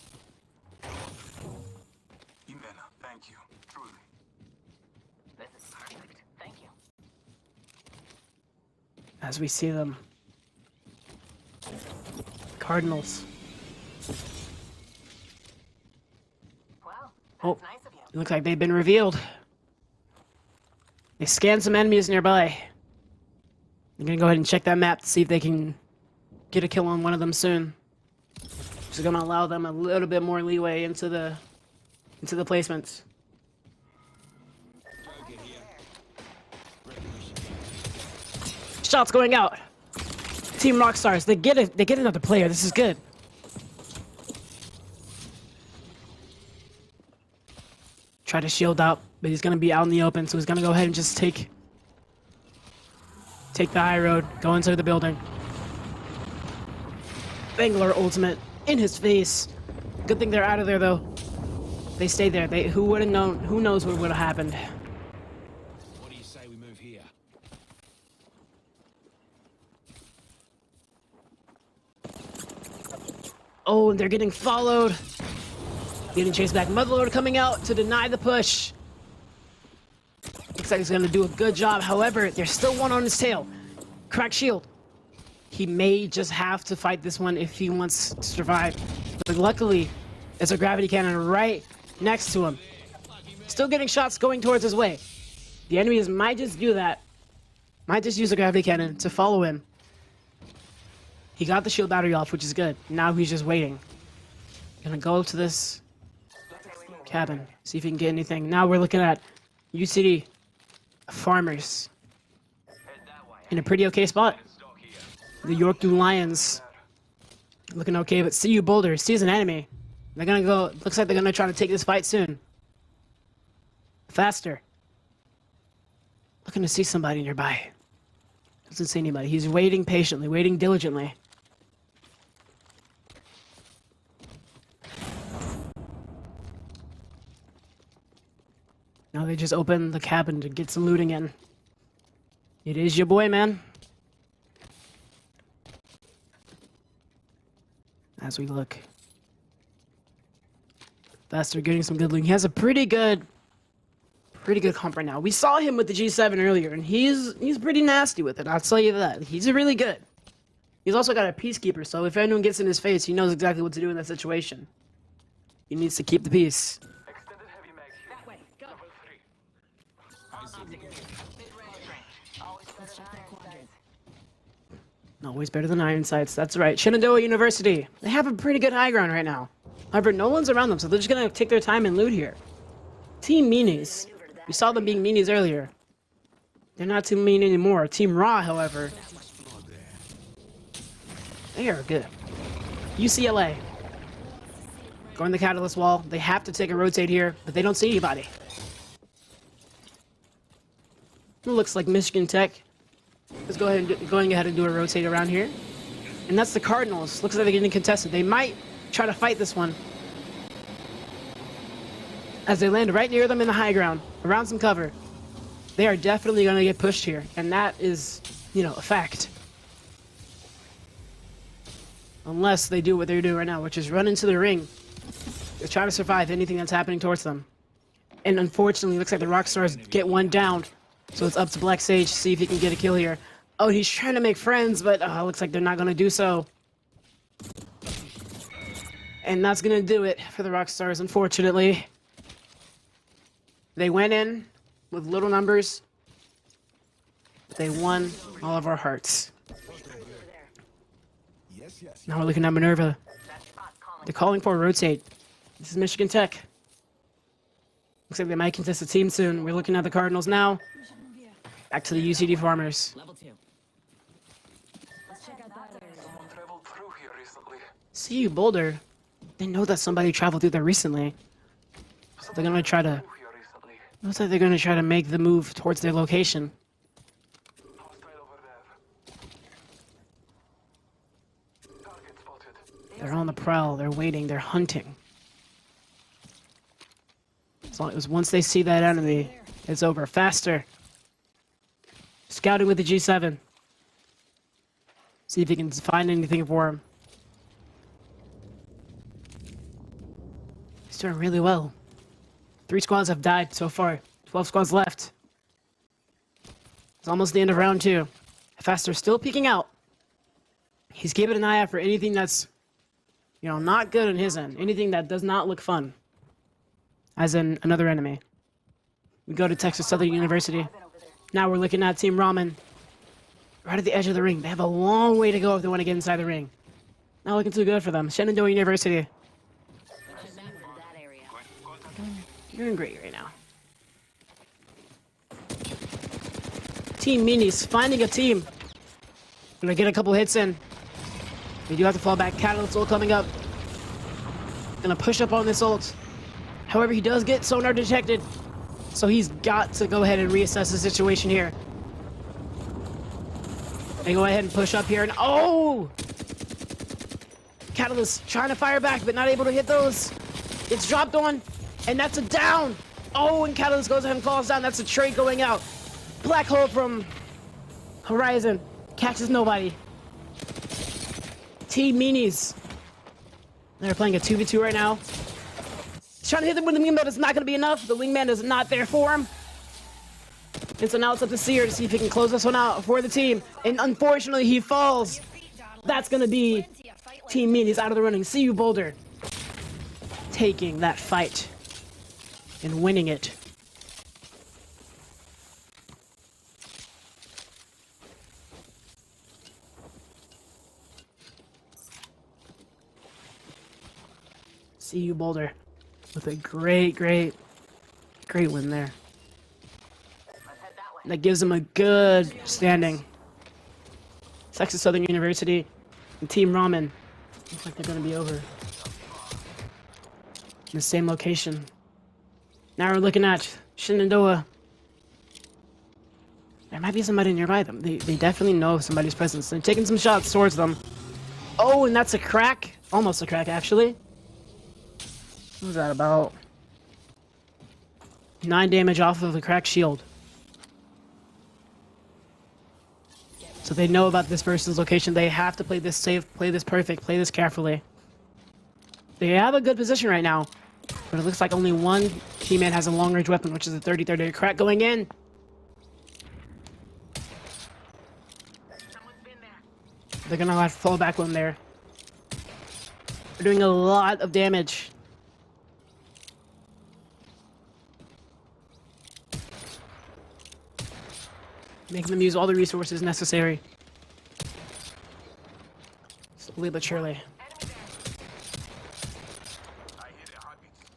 Imena, thank you. Truly. This is perfect. Thank you. As we see them. Cardinals. Wow. Oh, That's nice of you. it looks like they've been revealed. They scanned some enemies nearby. They're gonna go ahead and check that map to see if they can get a kill on one of them soon. Just gonna allow them a little bit more leeway into the placements. Shots going out. Team Rockstars, they get it. They get another player. This is good. Try to shield out, but he's gonna be out in the open, so he's gonna go ahead and just take the high road, go into the building. Bangalore ultimate in his face. Good thing they're out of there though. They stayed there. Who would have known? Who knows what would have happened? What do you say we move here? Oh, and they're getting followed. Getting chased back. Motherlord coming out to deny the push. Looks like he's gonna do a good job. However, there's still one on his tail. Crack shield. He may just have to fight this one if he wants to survive. But luckily, there's a gravity cannon right next to him. Still getting shots going towards his way. The enemies might just do that. Might just use a gravity cannon to follow him. He got the shield battery off, which is good. Now he's just waiting. Gonna go to this cabin, see if he can get anything. Now we're looking at UCD Farmers in a pretty okay spot. The Yorkdale Lions looking okay, but CU Boulder sees an enemy. They're gonna go. Looks like they're gonna try to take this fight soon. Faster. Looking to see somebody nearby. Doesn't see anybody. He's waiting patiently, waiting diligently. Now they just open the cabin to get some looting in. It is your boy, man. As we look. Faster getting some good loot. He has a pretty good comp right now. We saw him with the G7 earlier, and he's pretty nasty with it. I'll tell you that. He's really good. He's also got a Peacekeeper, so if anyone gets in his face, he knows exactly what to do in that situation. He needs to keep the peace. Extended heavy mag here. That way. Go. Level 3. Mid-range range. Always better than there, guys. Always better than iron sights. That's right. Shenandoah University. They have a pretty good high ground right now. However, no one's around them, so they're just gonna take their time and loot here. Team Meanies. We saw them being Meanies earlier. They're not too mean anymore. Team Raw, however, they are good. UCLA. Going the Catalyst wall. They have to take a rotate here, but they don't see anybody. It looks like Michigan Tech is going ahead and do a rotate around here. And that's the Cardinals. Looks like they're getting contested. They might try to fight this one, as they land right near them in the high ground, around some cover. They are definitely going to get pushed here, and that is, you know, a fact. Unless they do what they're doing right now, which is run into the ring. They're trying to survive anything that's happening towards them. And unfortunately, it looks like the Rockstars get one down. So it's up to Black Sage to see if he can get a kill here. Oh, he's trying to make friends, but looks like they're not going to do so. And that's going to do it for the Rockstars, unfortunately. They went in with little numbers. They won all of our hearts. Now we're looking at Minerva. They're calling for a rotate. This is Michigan Tech. Looks like they might contest the team soon. We're looking at the Cardinals now. Back to the UCD Farmers. Level 2. Let's check out that area. Someone traveled through here recently. CU Boulder. They know that somebody traveled through there recently. So they're gonna try to... Through here recently. Looks like they're gonna try to make the move towards their location. Hostile over there. Target spotted. They're on the prowl. They're waiting. They're hunting. As long as once they see that enemy, it's over. Faster. Scouting with the G7. See if he can find anything for him. He's doing really well. 3 squads have died so far. 12 squads left. It's almost the end of round 2. Faster still peeking out. He's keeping an eye out for anything that's, you know, not good on his end. Anything that does not look fun. As in another enemy. We go to Texas Southern University. Now we're looking at Team Ramen. Right at the edge of the ring. They have a long way to go if they want to get inside the ring. Not looking too good for them. Shenandoah University. That area. You're doing great right now. Team Meanies finding a team. Gonna get a couple hits in. They do have to fall back. Catalyst ult coming up. Gonna push up on this ult. However, he does get sonar detected. So he's got to go ahead and reassess the situation here. They go ahead and push up here and oh! Catalyst trying to fire back but not able to hit those. It's dropped on and that's a down. Oh, and Catalyst goes ahead and falls down. That's a trade going out. Black hole from Horizon catches nobody. Team Meanies. They're playing a 2v2 right now. Trying to hit them with the wingman, but it's not going to be enough. The wingman is not there for him. And so now it's up to Seer to see if he can close this one out for the team. And unfortunately, he falls. That's going to be Team Meanies out of the running. CU Boulder taking that fight and winning it. CU Boulder with a great win there. That gives them a good standing. Texas Southern University and Team Ramen looks like they're going to be over. In the same location. Now we're looking at Shenandoah. There might be somebody nearby them. They definitely know of somebody's presence. They're taking some shots towards them. Oh, and that's a crack. Almost a crack, actually. What was that about? 9 damage off of a cracked shield. So they know about this person's location. They have to play this safe, play this perfect, play this carefully. They have a good position right now. But it looks like only one teammate has a long-range weapon, which is a 30-30 crack going in. They're gonna have to fall back one there. They're doing a lot of damage. Making them use all the resources necessary. slowly but surely. I hear the heartbeats.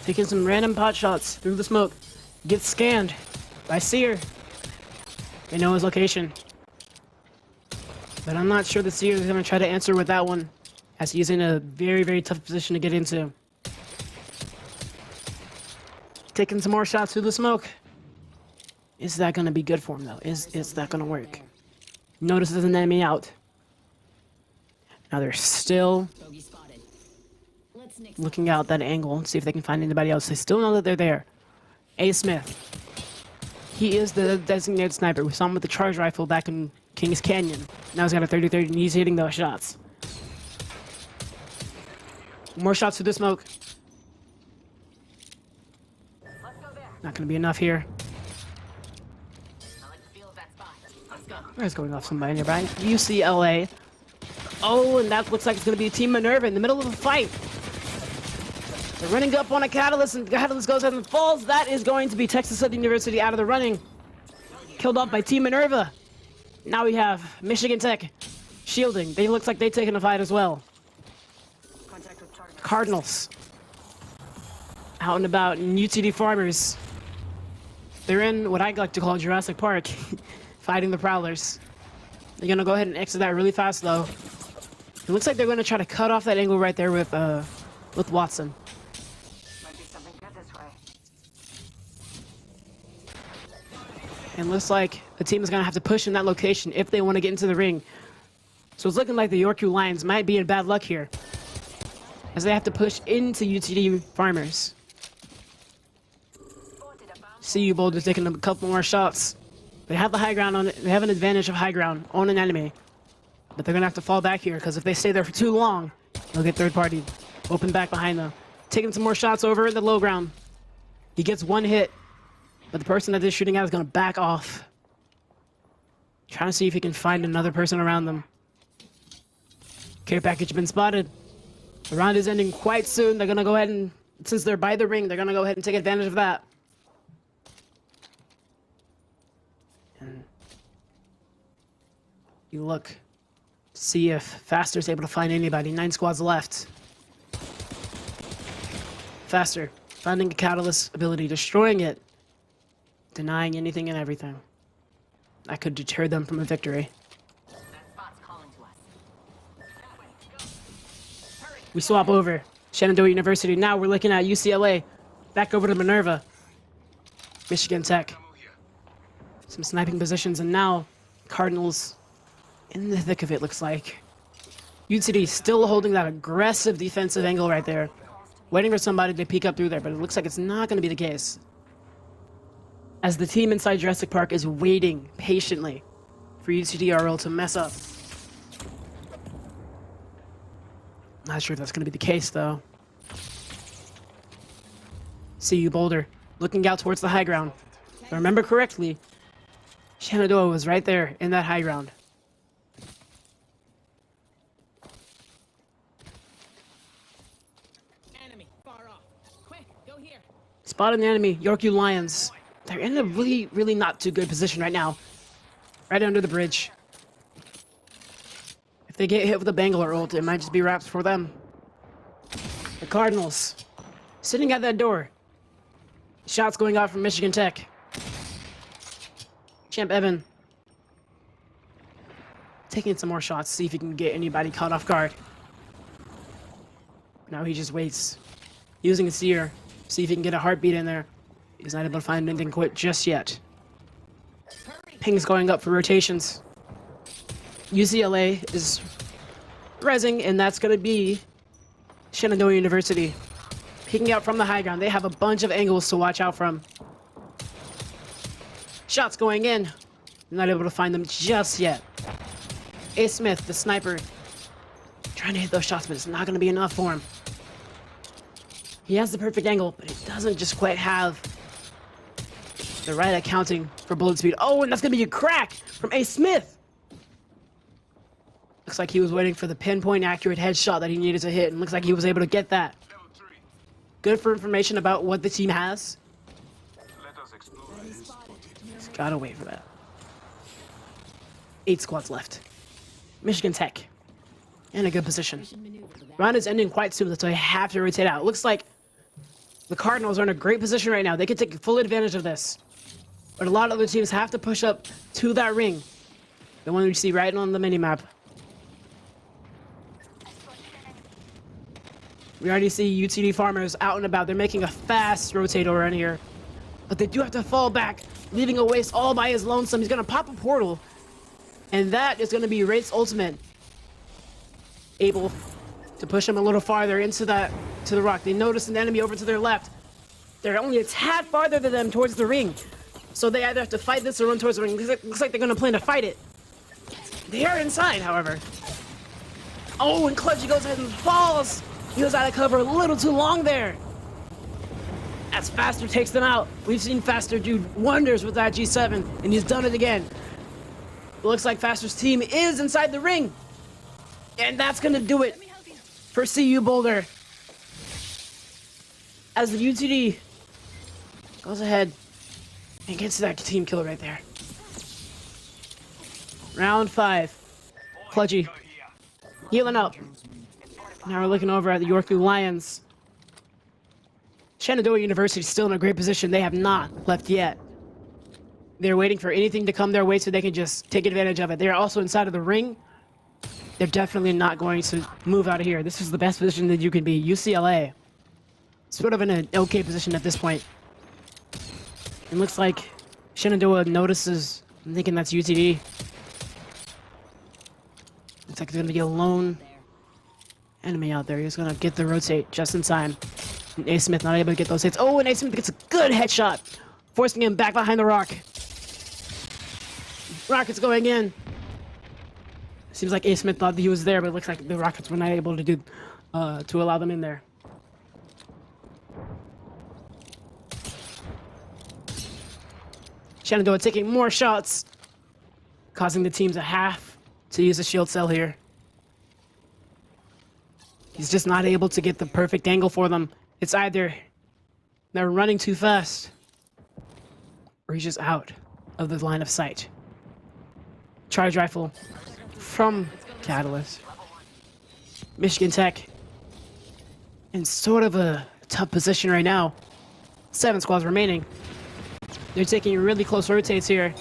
Taking some random pot shots through the smoke. Gets scanned by Seer. They know his location. But I'm not sure the Seer is going to try to answer with that one, as he's in a very, very tough position to get into. Taking some more shots through the smoke. Is that going to be good for him, though? Is that going to work? Notices an enemy out. Now they're still Bogey spotted. Let's nick looking out that angle and see if they can find anybody else. They still know that they're there. A. Smith. He is the designated sniper. We saw him with the charge rifle back in Kings Canyon. Now he's got a 30-30 and he's hitting those shots. More shots through the smoke. Let's go there. Not going to be enough here. I like the feel of that spot. Let's go. Where's going off somebody nearby? UCLA. Oh, and that looks like it's going to be Team Minerva in the middle of a fight. They're running up on a Catalyst, and Catalyst goes ahead and falls. That is going to be Texas Southern University out of the running. Killed off by Team Minerva. Now we have Michigan Tech shielding. They looks like they've taken a fight as well. Contact with target. Cardinals. Out and about in UTD Farmers. They're in what I like to call Jurassic Park, fighting the Prowlers. They're going to go ahead and exit that really fast, though. It looks like they're going to try to cut off that angle right there with Watson. Might be something good this way. And looks like the team is going to have to push in that location if they want to get into the ring. So it's looking like the Yorkview Lions might be in bad luck here, as they have to push into UTD Farmers. Spotted a bomb. CU Boulder's taking a couple more shots. They have the high ground on it. They have an advantage of high ground on an enemy. But they're going to have to fall back here, because if they stay there for too long, they'll get third party. Open back behind them. Taking some more shots over in the low ground. He gets one hit, but the person that they're shooting at is going to back off. Trying to see if he can find another person around them. Care package been spotted. The round is ending quite soon. They're going to go ahead and, since they're by the ring, they're going to go ahead and take advantage of that. And you look, see if Faster's able to find anybody. 9 squads left. Faster, finding a Catalyst ability, destroying it, denying anything and everything. That could deter them from a victory. That spot's calling to us. That way. Go. Hurry. We swap over. Shenandoah University. Now we're looking at UCLA. Back over to Minerva. Michigan Tech. Some sniping positions, and now Cardinals in the thick of it, looks like. UTD still holding that aggressive defensive angle right there. Waiting for somebody to peek up through there, but it looks like it's not going to be the case, as the team inside Jurassic Park is waiting patiently for UTDRL to mess up. Not sure if that's going to be the case, though. CU Boulder looking out towards the high ground. If I remember correctly, Shenandoah was right there in that high ground. enemy. Far off. Quick, go here. Spotted the enemy, Yorkview Lions. They're in a really, really not too good position right now. Right under the bridge. If they get hit with a Bangalore ult, it might just be wraps for them. The Cardinals sitting at that door. Shots going out from Michigan Tech. Champ Evan taking some more shots, see if he can get anybody caught off guard. Now he just waits, using a seer, see if he can get a heartbeat in there. He's not able to find anything quit just yet. Ping's going up for rotations. UCLA is rezzing, and that's going to be Shenandoah University. Peeking out from the high ground. They have a bunch of angles to watch out from. Shots going in. Not able to find them just yet. A. Smith, the sniper, trying to hit those shots, but it's not going to be enough for him. He has the perfect angle, but he doesn't just quite have the right accounting for bullet speed. Oh, and that's going to be a crack from A. Smith. Looks like he was waiting for the pinpoint accurate headshot that he needed to hit, and looks like he was able to get that. Level 3. Good for information about what the team has. Let us explore. Gotta wait for that. 8 squads left. Michigan Tech. In a good position. Round is ending quite soon, so they have to rotate out. Looks like the Cardinals are in a great position right now. They can take full advantage of this. But a lot of other teams have to push up to that ring. The one we see right on the minimap. We already see UTD farmers out and about. They're making a fast rotate around here. But they do have to fall back, leaving a waste all by his lonesome. He's going to pop a portal. And that is going to be Wraith's ultimate. Able to push him a little farther into the rock. They notice an enemy over to their left. They're only a tad farther than them towards the ring. So they either have to fight this or run towards the ring. Looks like they're going to plan to fight it. They are inside, however. Oh, and Clutchy goes ahead and falls. He was out of cover a little too long there. As Faster takes them out. We've seen Faster do wonders with that G7, and he's done it again. It looks like Faster's team is inside the ring. And that's going to do it for CU Boulder. As the UTD goes ahead and gets that team kill right there. Round 5. Clutchy healing up. Now we're looking over at the Yorkville Lions. Shenandoah University is still in a great position. They have not left yet. They're waiting for anything to come their way so they can just take advantage of it. They're also inside of the ring. They're definitely not going to move out of here. This is the best position that you can be. UCLA. Sort of in an okay position at this point. It looks like Shenandoah notices. I'm thinking that's UTD. Looks like there's going to be a lone enemy out there. He's going to get the rotate just in time. And A. Smith not able to get those hits. Oh, and A. Smith gets a good headshot, forcing him back behind the rock. Rockets going in. Seems like A. Smith thought that he was there, but it looks like the Rockets were not able to do to allow them in there. Shenandoah taking more shots, causing the team to have to use a shield cell here. He's just not able to get the perfect angle for them. It's either they're running too fast, or he's just out of the line of sight. Charge rifle from Catalyst. Michigan Tech in sort of a tough position right now. 7 squads remaining. They're taking really close rotates here.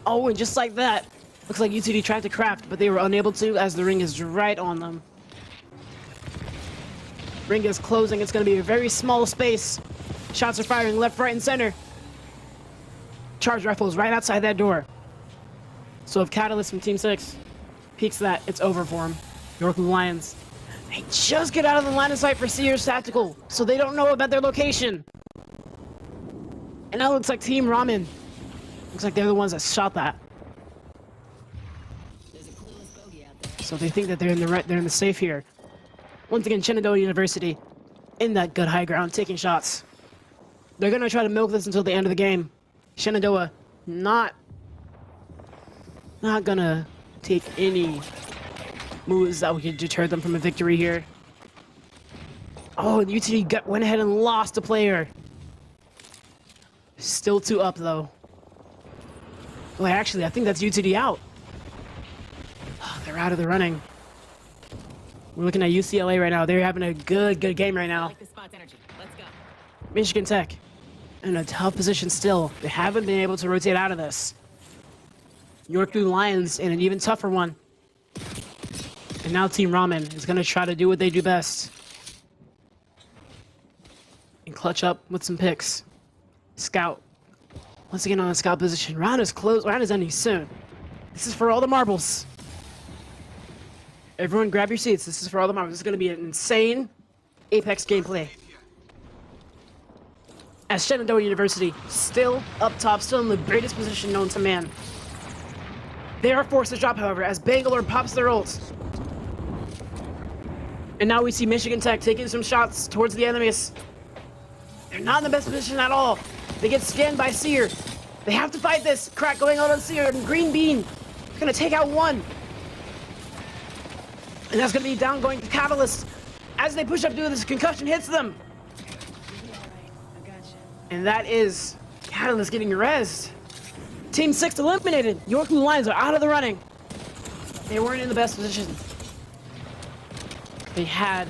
Oh, and just like that, looks like UTD tried to craft, but they were unable to as the ring is right on them. Ring is closing. It's going to be a very small space. Shots are firing left, right, and center. Charge rifle is right outside that door. So if Catalyst from Team 6 peeks that, it's over for him. Yorkville Lions. They just get out of the line of sight for Sears Tactical, so they don't know about their location. And now it looks like Team Ramen. Looks like they're the ones that shot that. So they think that they're in the safe here. Once again, Shenandoah University in that good high ground, taking shots. They're gonna try to milk this until the end of the game. Shenandoah not gonna take any moves that would deter them from a victory here. Oh, and UTD went ahead and lost a player. Still 2 up though. Well, actually, I think that's UTD out. Oh, they're out of the running. We're looking at UCLA right now. They're having a good game right now. Like the spot's energy. Let's go. Michigan Tech in a tough position still. They haven't been able to rotate out of this. Yorkville Lions in an even tougher one. And now Team Ramen is going to try to do what they do best. And clutch up with some picks. Scout. Once again on the scout position. Round is closed. Round is ending soon. This is for all the marbles. Everyone grab your seats. This is for all the marbles. This is going to be an insane Apex gameplay. As Shenandoah University still up top, still in the greatest position known to man. They are forced to drop, however, as Bangalore pops their ult. And now we see Michigan Tech taking some shots towards the enemies. They're not in the best position at all. They get scanned by Seer. They have to fight this. Crack going out on Seer, and Green Bean gonna take out one. And that's gonna be down going to Catalyst. As they push up, do this, concussion hits them. And that is Catalyst getting rezzed. Team 6 eliminated. York Blue Lions are out of the running. They weren't in the best position. They had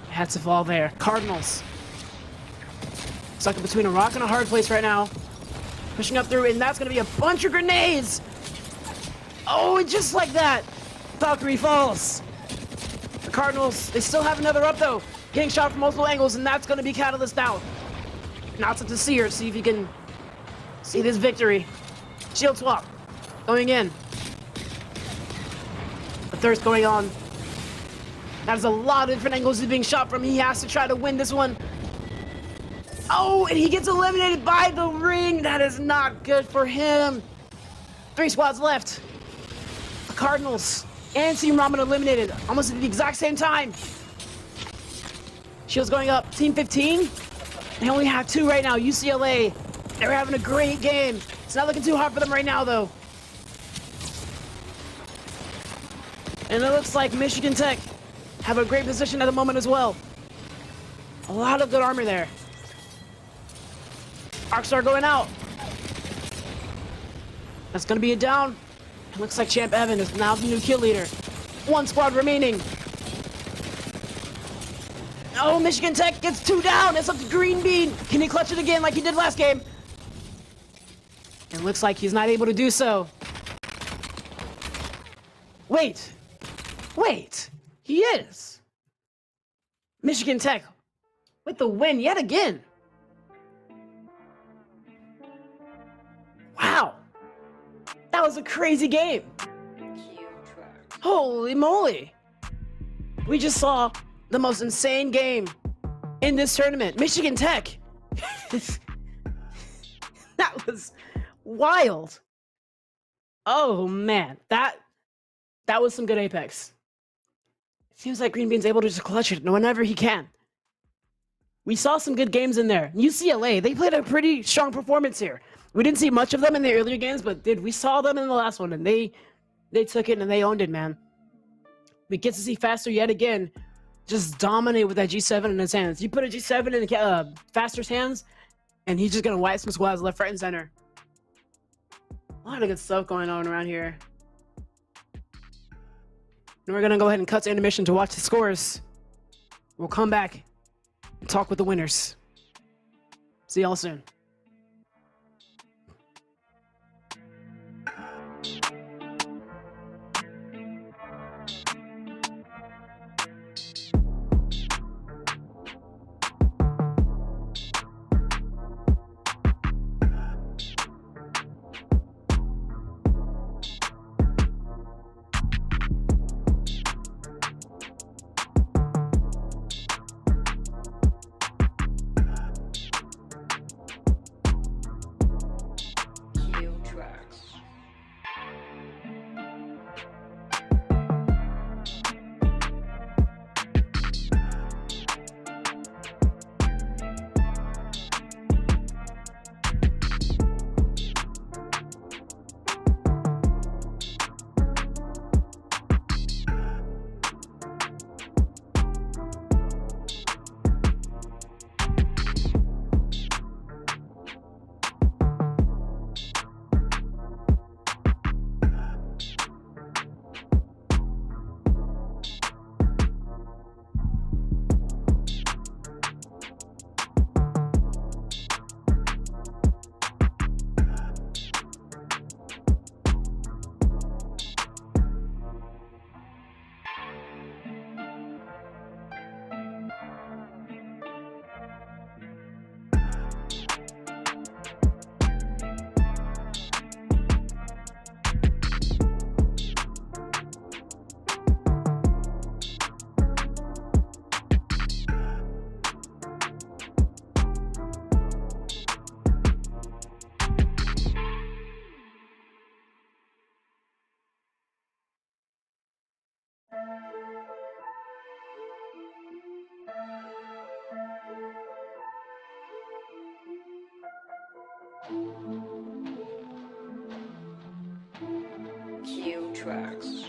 to fall there. Cardinals. Stuck between a rock and a hard place right now. Pushing up through, and that's going to be a bunch of grenades. Oh, and just like that, Valkyrie falls. The Cardinals, they still have another up though. Getting shot from multiple angles, and that's going to be Catalyst out. Now to Seer, see if he can see this victory. Shield swap. Going in. The Thirst going on. There's a lot of different angles he's being shot from. He has to try to win this one. Oh, and he gets eliminated by the ring. That is not good for him. 3 squads left. The Cardinals and Team Ramen eliminated almost at the exact same time. Shields going up. Team 15. They only have 2 right now. UCLA. They're having a great game. It's not looking too hard for them right now, though. And it looks like Michigan Tech have a great position at the moment as well. A lot of good armor there. Arcstar going out. That's going to be a down. It looks like Champ Evan is now the new kill leader. 1 squad remaining. Oh, Michigan Tech gets 2 down. It's up to Green Bean. Can he clutch it again like he did last game? It looks like he's not able to do so. Wait. He is. Michigan Tech with the win yet again. Wow. That was a crazy game. Holy moly. We just saw the most insane game in this tournament. Michigan Tech. That was wild. Oh man, that was some good Apex. It seems like Green Bean's able to just clutch it whenever he can. We saw some good games in there. UCLA, they played a pretty strong performance here. We didn't see much of them in the earlier games, but we saw them in the last one, and they took it and they owned it, man. We get to see Faster yet again just dominate with that G7 in his hands. You put a G7 in Faster's hands, and he's just gonna wipe some squads left, right, and center. A lot of good stuff going on around here. And we're gonna go ahead and cut to intermission to watch the scores. We'll come back and talk with the winners. See y'all soon. Cue tracks.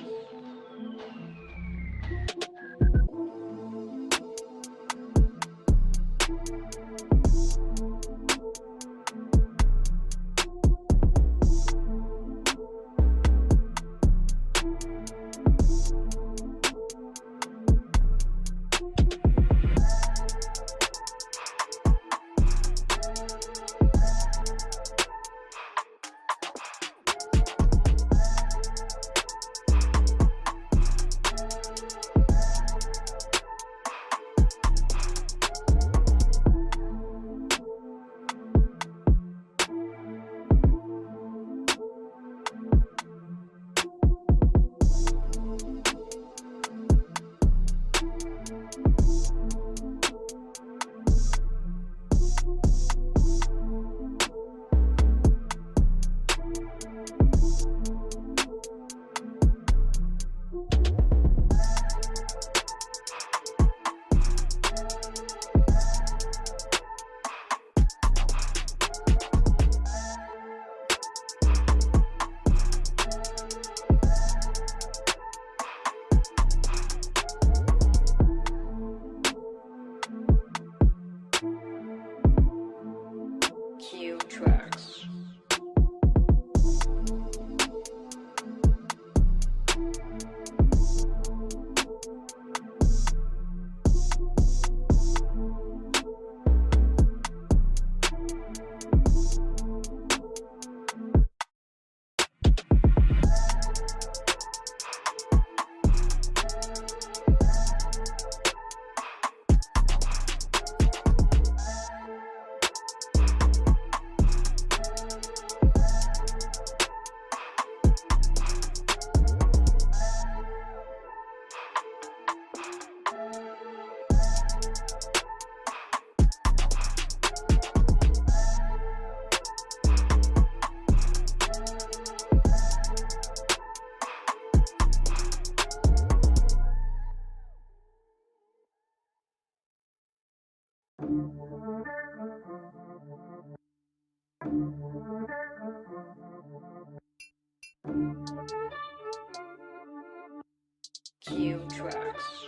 Cue tracks.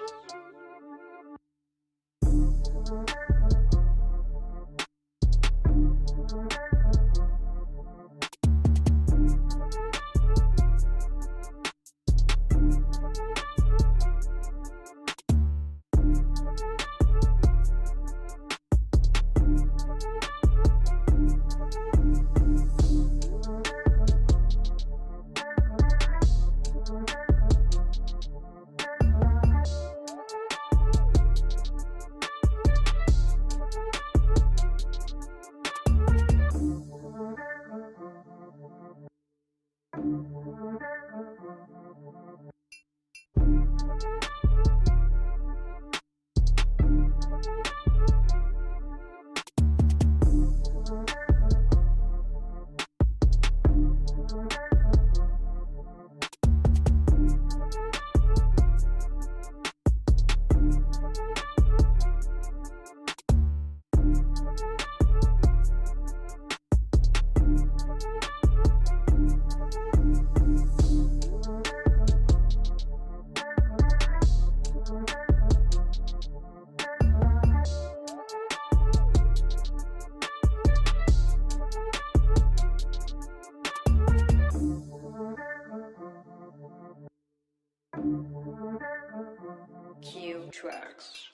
Cue tracks.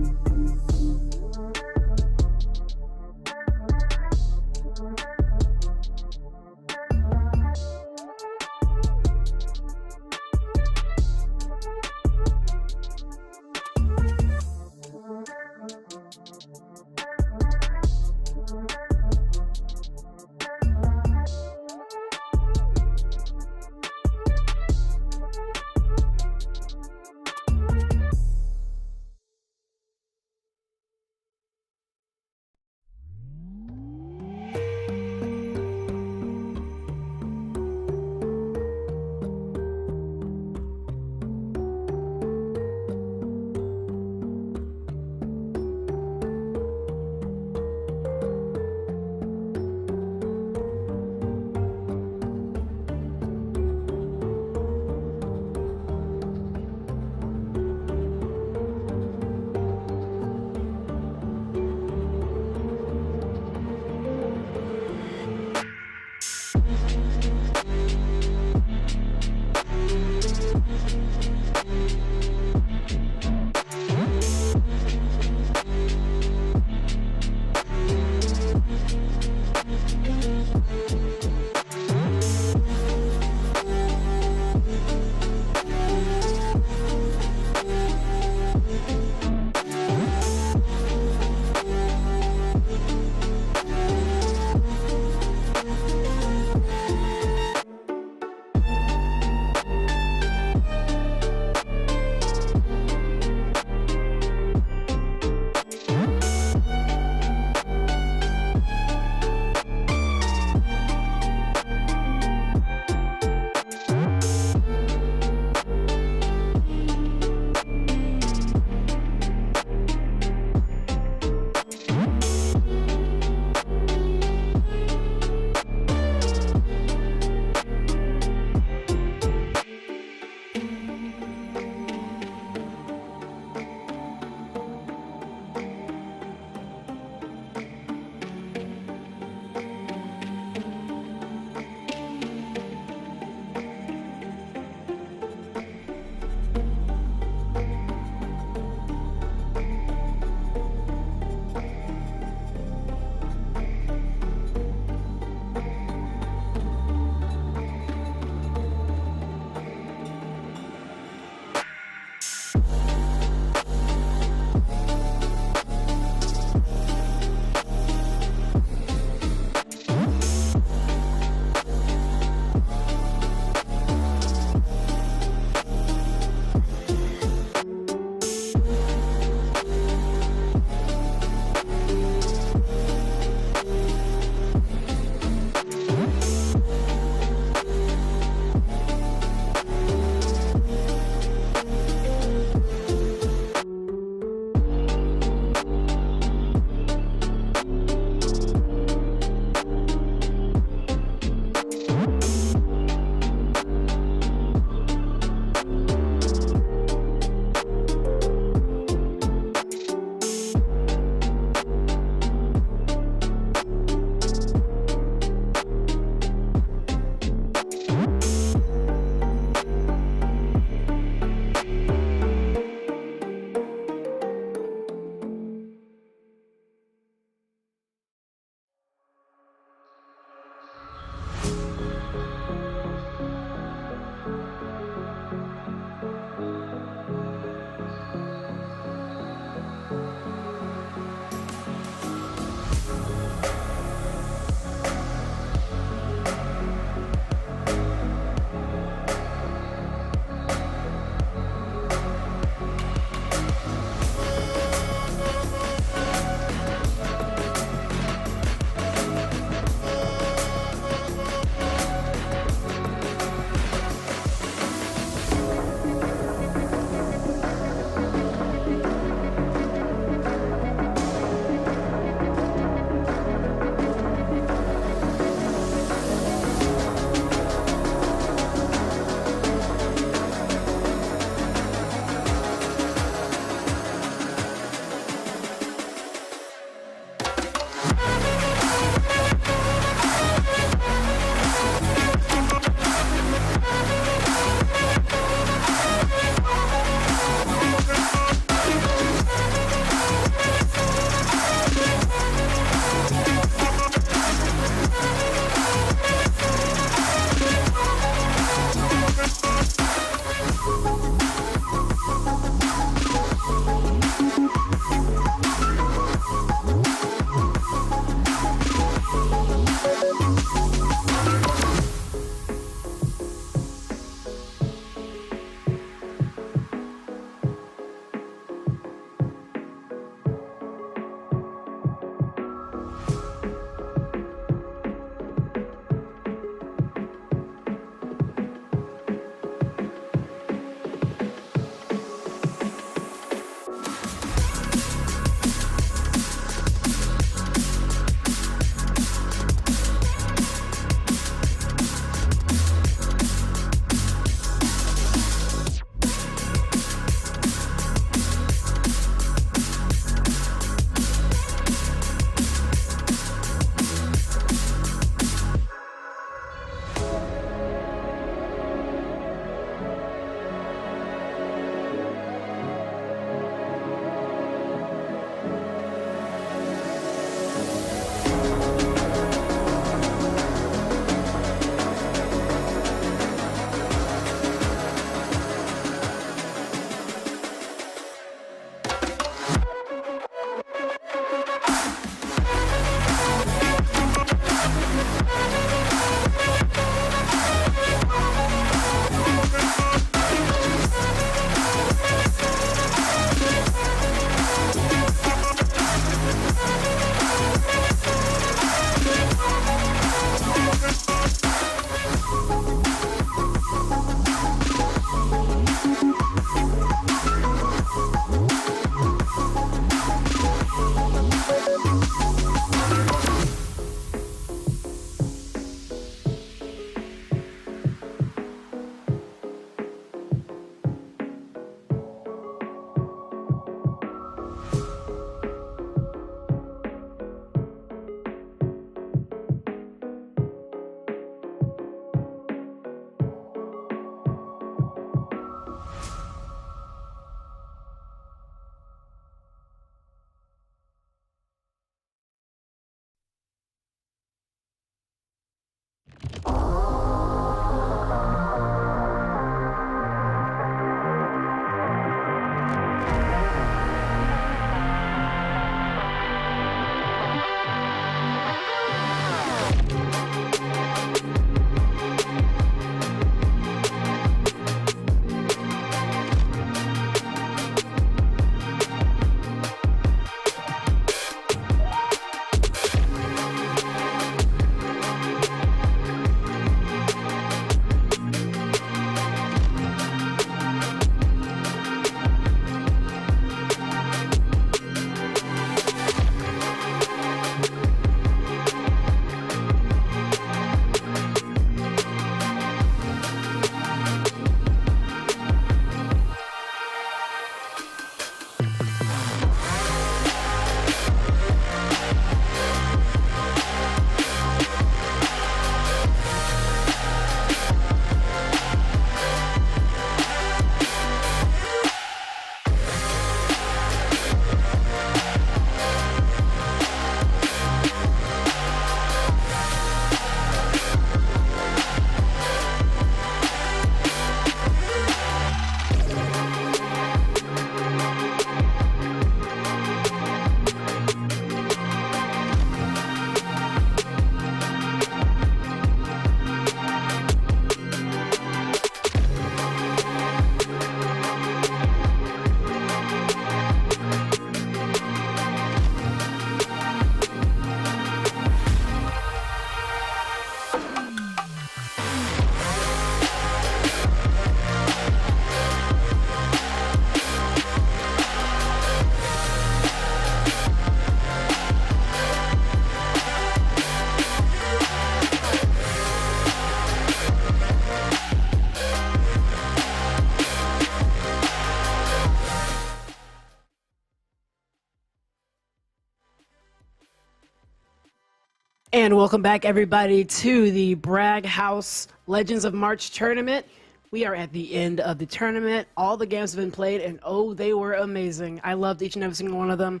And welcome back, everybody, to the Bragg House Legends of March tournament. We are at the end of the tournament. All the games have been played, and oh, they were amazing. I loved each and every single one of them.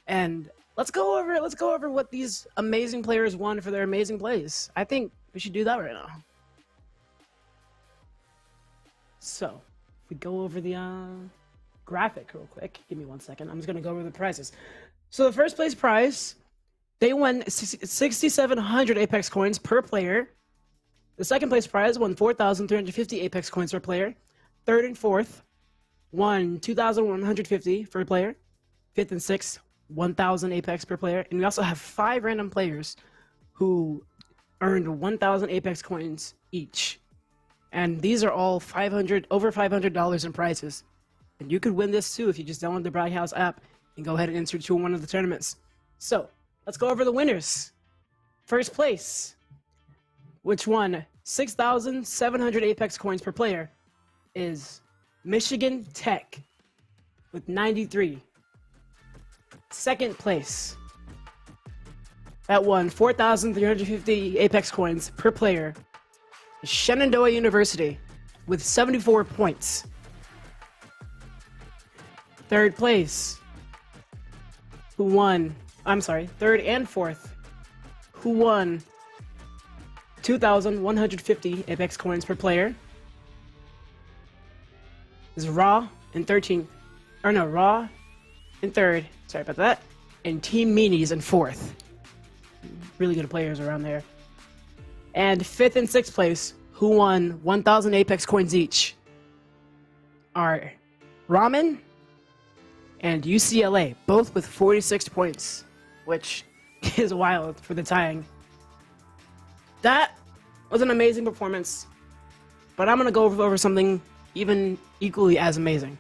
And let's go over what these amazing players won for their amazing plays. I think we should do that right now. So, if we go over the graphic real quick. Give me 1 second. I'm just going to go over the prizes. So the first place prize, they won 6,700 Apex coins per player. The second place prize won 4,350 Apex coins per player. Third and fourth won 2,150 per player. Fifth and sixth, 1,000 Apex per player. And we also have 5 random players who earned 1,000 Apex coins each. And these are all over $500 in prizes. And you could win this too if you just download the Bragg House app and go ahead and enter to one of the tournaments. So, let's go over the winners. First place, which won 6,700 Apex coins per player, is Michigan Tech with 93. Second place, that won 4,350 Apex coins per player, is Shenandoah University with 74 points. Third place, third and fourth, who won 2,150 Apex coins per player, is Raw in 13th, Raw in third, sorry about that, and Team Meanies in fourth. Really good players around there. And fifth and sixth place, who won 1,000 Apex coins each, are Ramen and UCLA, both with 46 points, which is wild for the tying. That was an amazing performance, but I'm going to go over something even equally as amazing.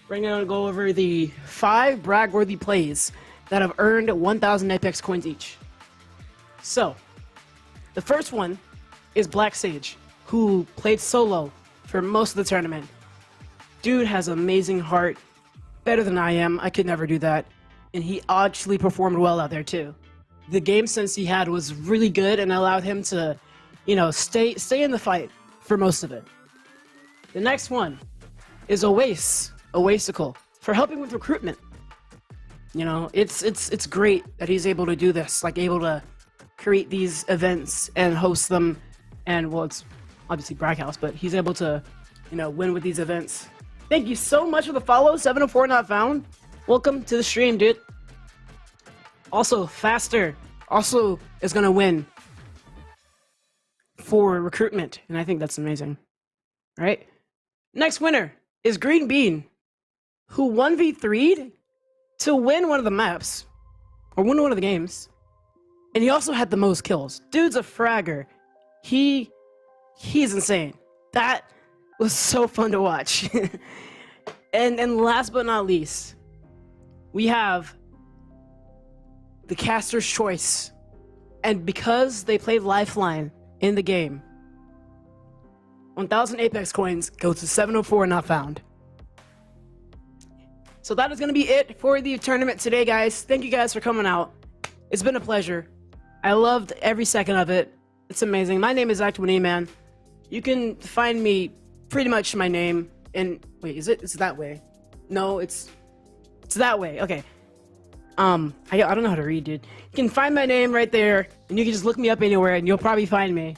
We're going to go over the 5 brag-worthy plays that have earned 1,000 Apex coins each. So, the first one is Black Sage, who played solo for most of the tournament. Dude has an amazing heart, better than I am. I could never do that. And he actually performed well out there too. The game sense he had was really good and allowed him to, stay in the fight for most of it. The next one is Oasical, for helping with recruitment. It's great that he's able to do this, like able to create these events and host them. And well, it's obviously Bragg House, but he's able to, win with these events. Thank you so much for the follow, 704 Not Found. Welcome to the stream, dude. Also, Faster also is going to win for recruitment, and I think that's amazing. All right. Next winner is Green Bean, who 1v3'd to win one of the maps, or win one of the games. And he also had the most kills. Dude's a fragger. He's insane. That was so fun to watch. and last but not least, we have the Caster's Choice. And because they played Lifeline in the game, 1,000 Apex coins go to 704 Not Found. So that is going to be it for the tournament today, guys. Thank you guys for coming out. It's been a pleasure. I loved every second of it. It's amazing. My name is Act1E-Man. You can find me pretty much my name in... Wait, is it? It's that way. No, it's that way. Okay. I don't know how to read, dude. You can find my name right there, and you can just look me up anywhere, and you'll probably find me.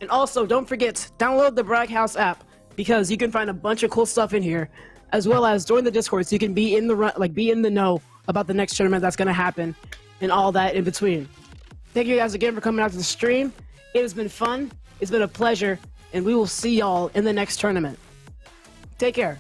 And also, don't forget, download the Bragg House app, because you can find a bunch of cool stuff in here, as well as join the Discord, so you can be in the know about the next tournament that's gonna happen, and all that in between. Thank you guys again for coming out to the stream. It has been fun. It's been a pleasure, and we will see y'all in the next tournament. Take care.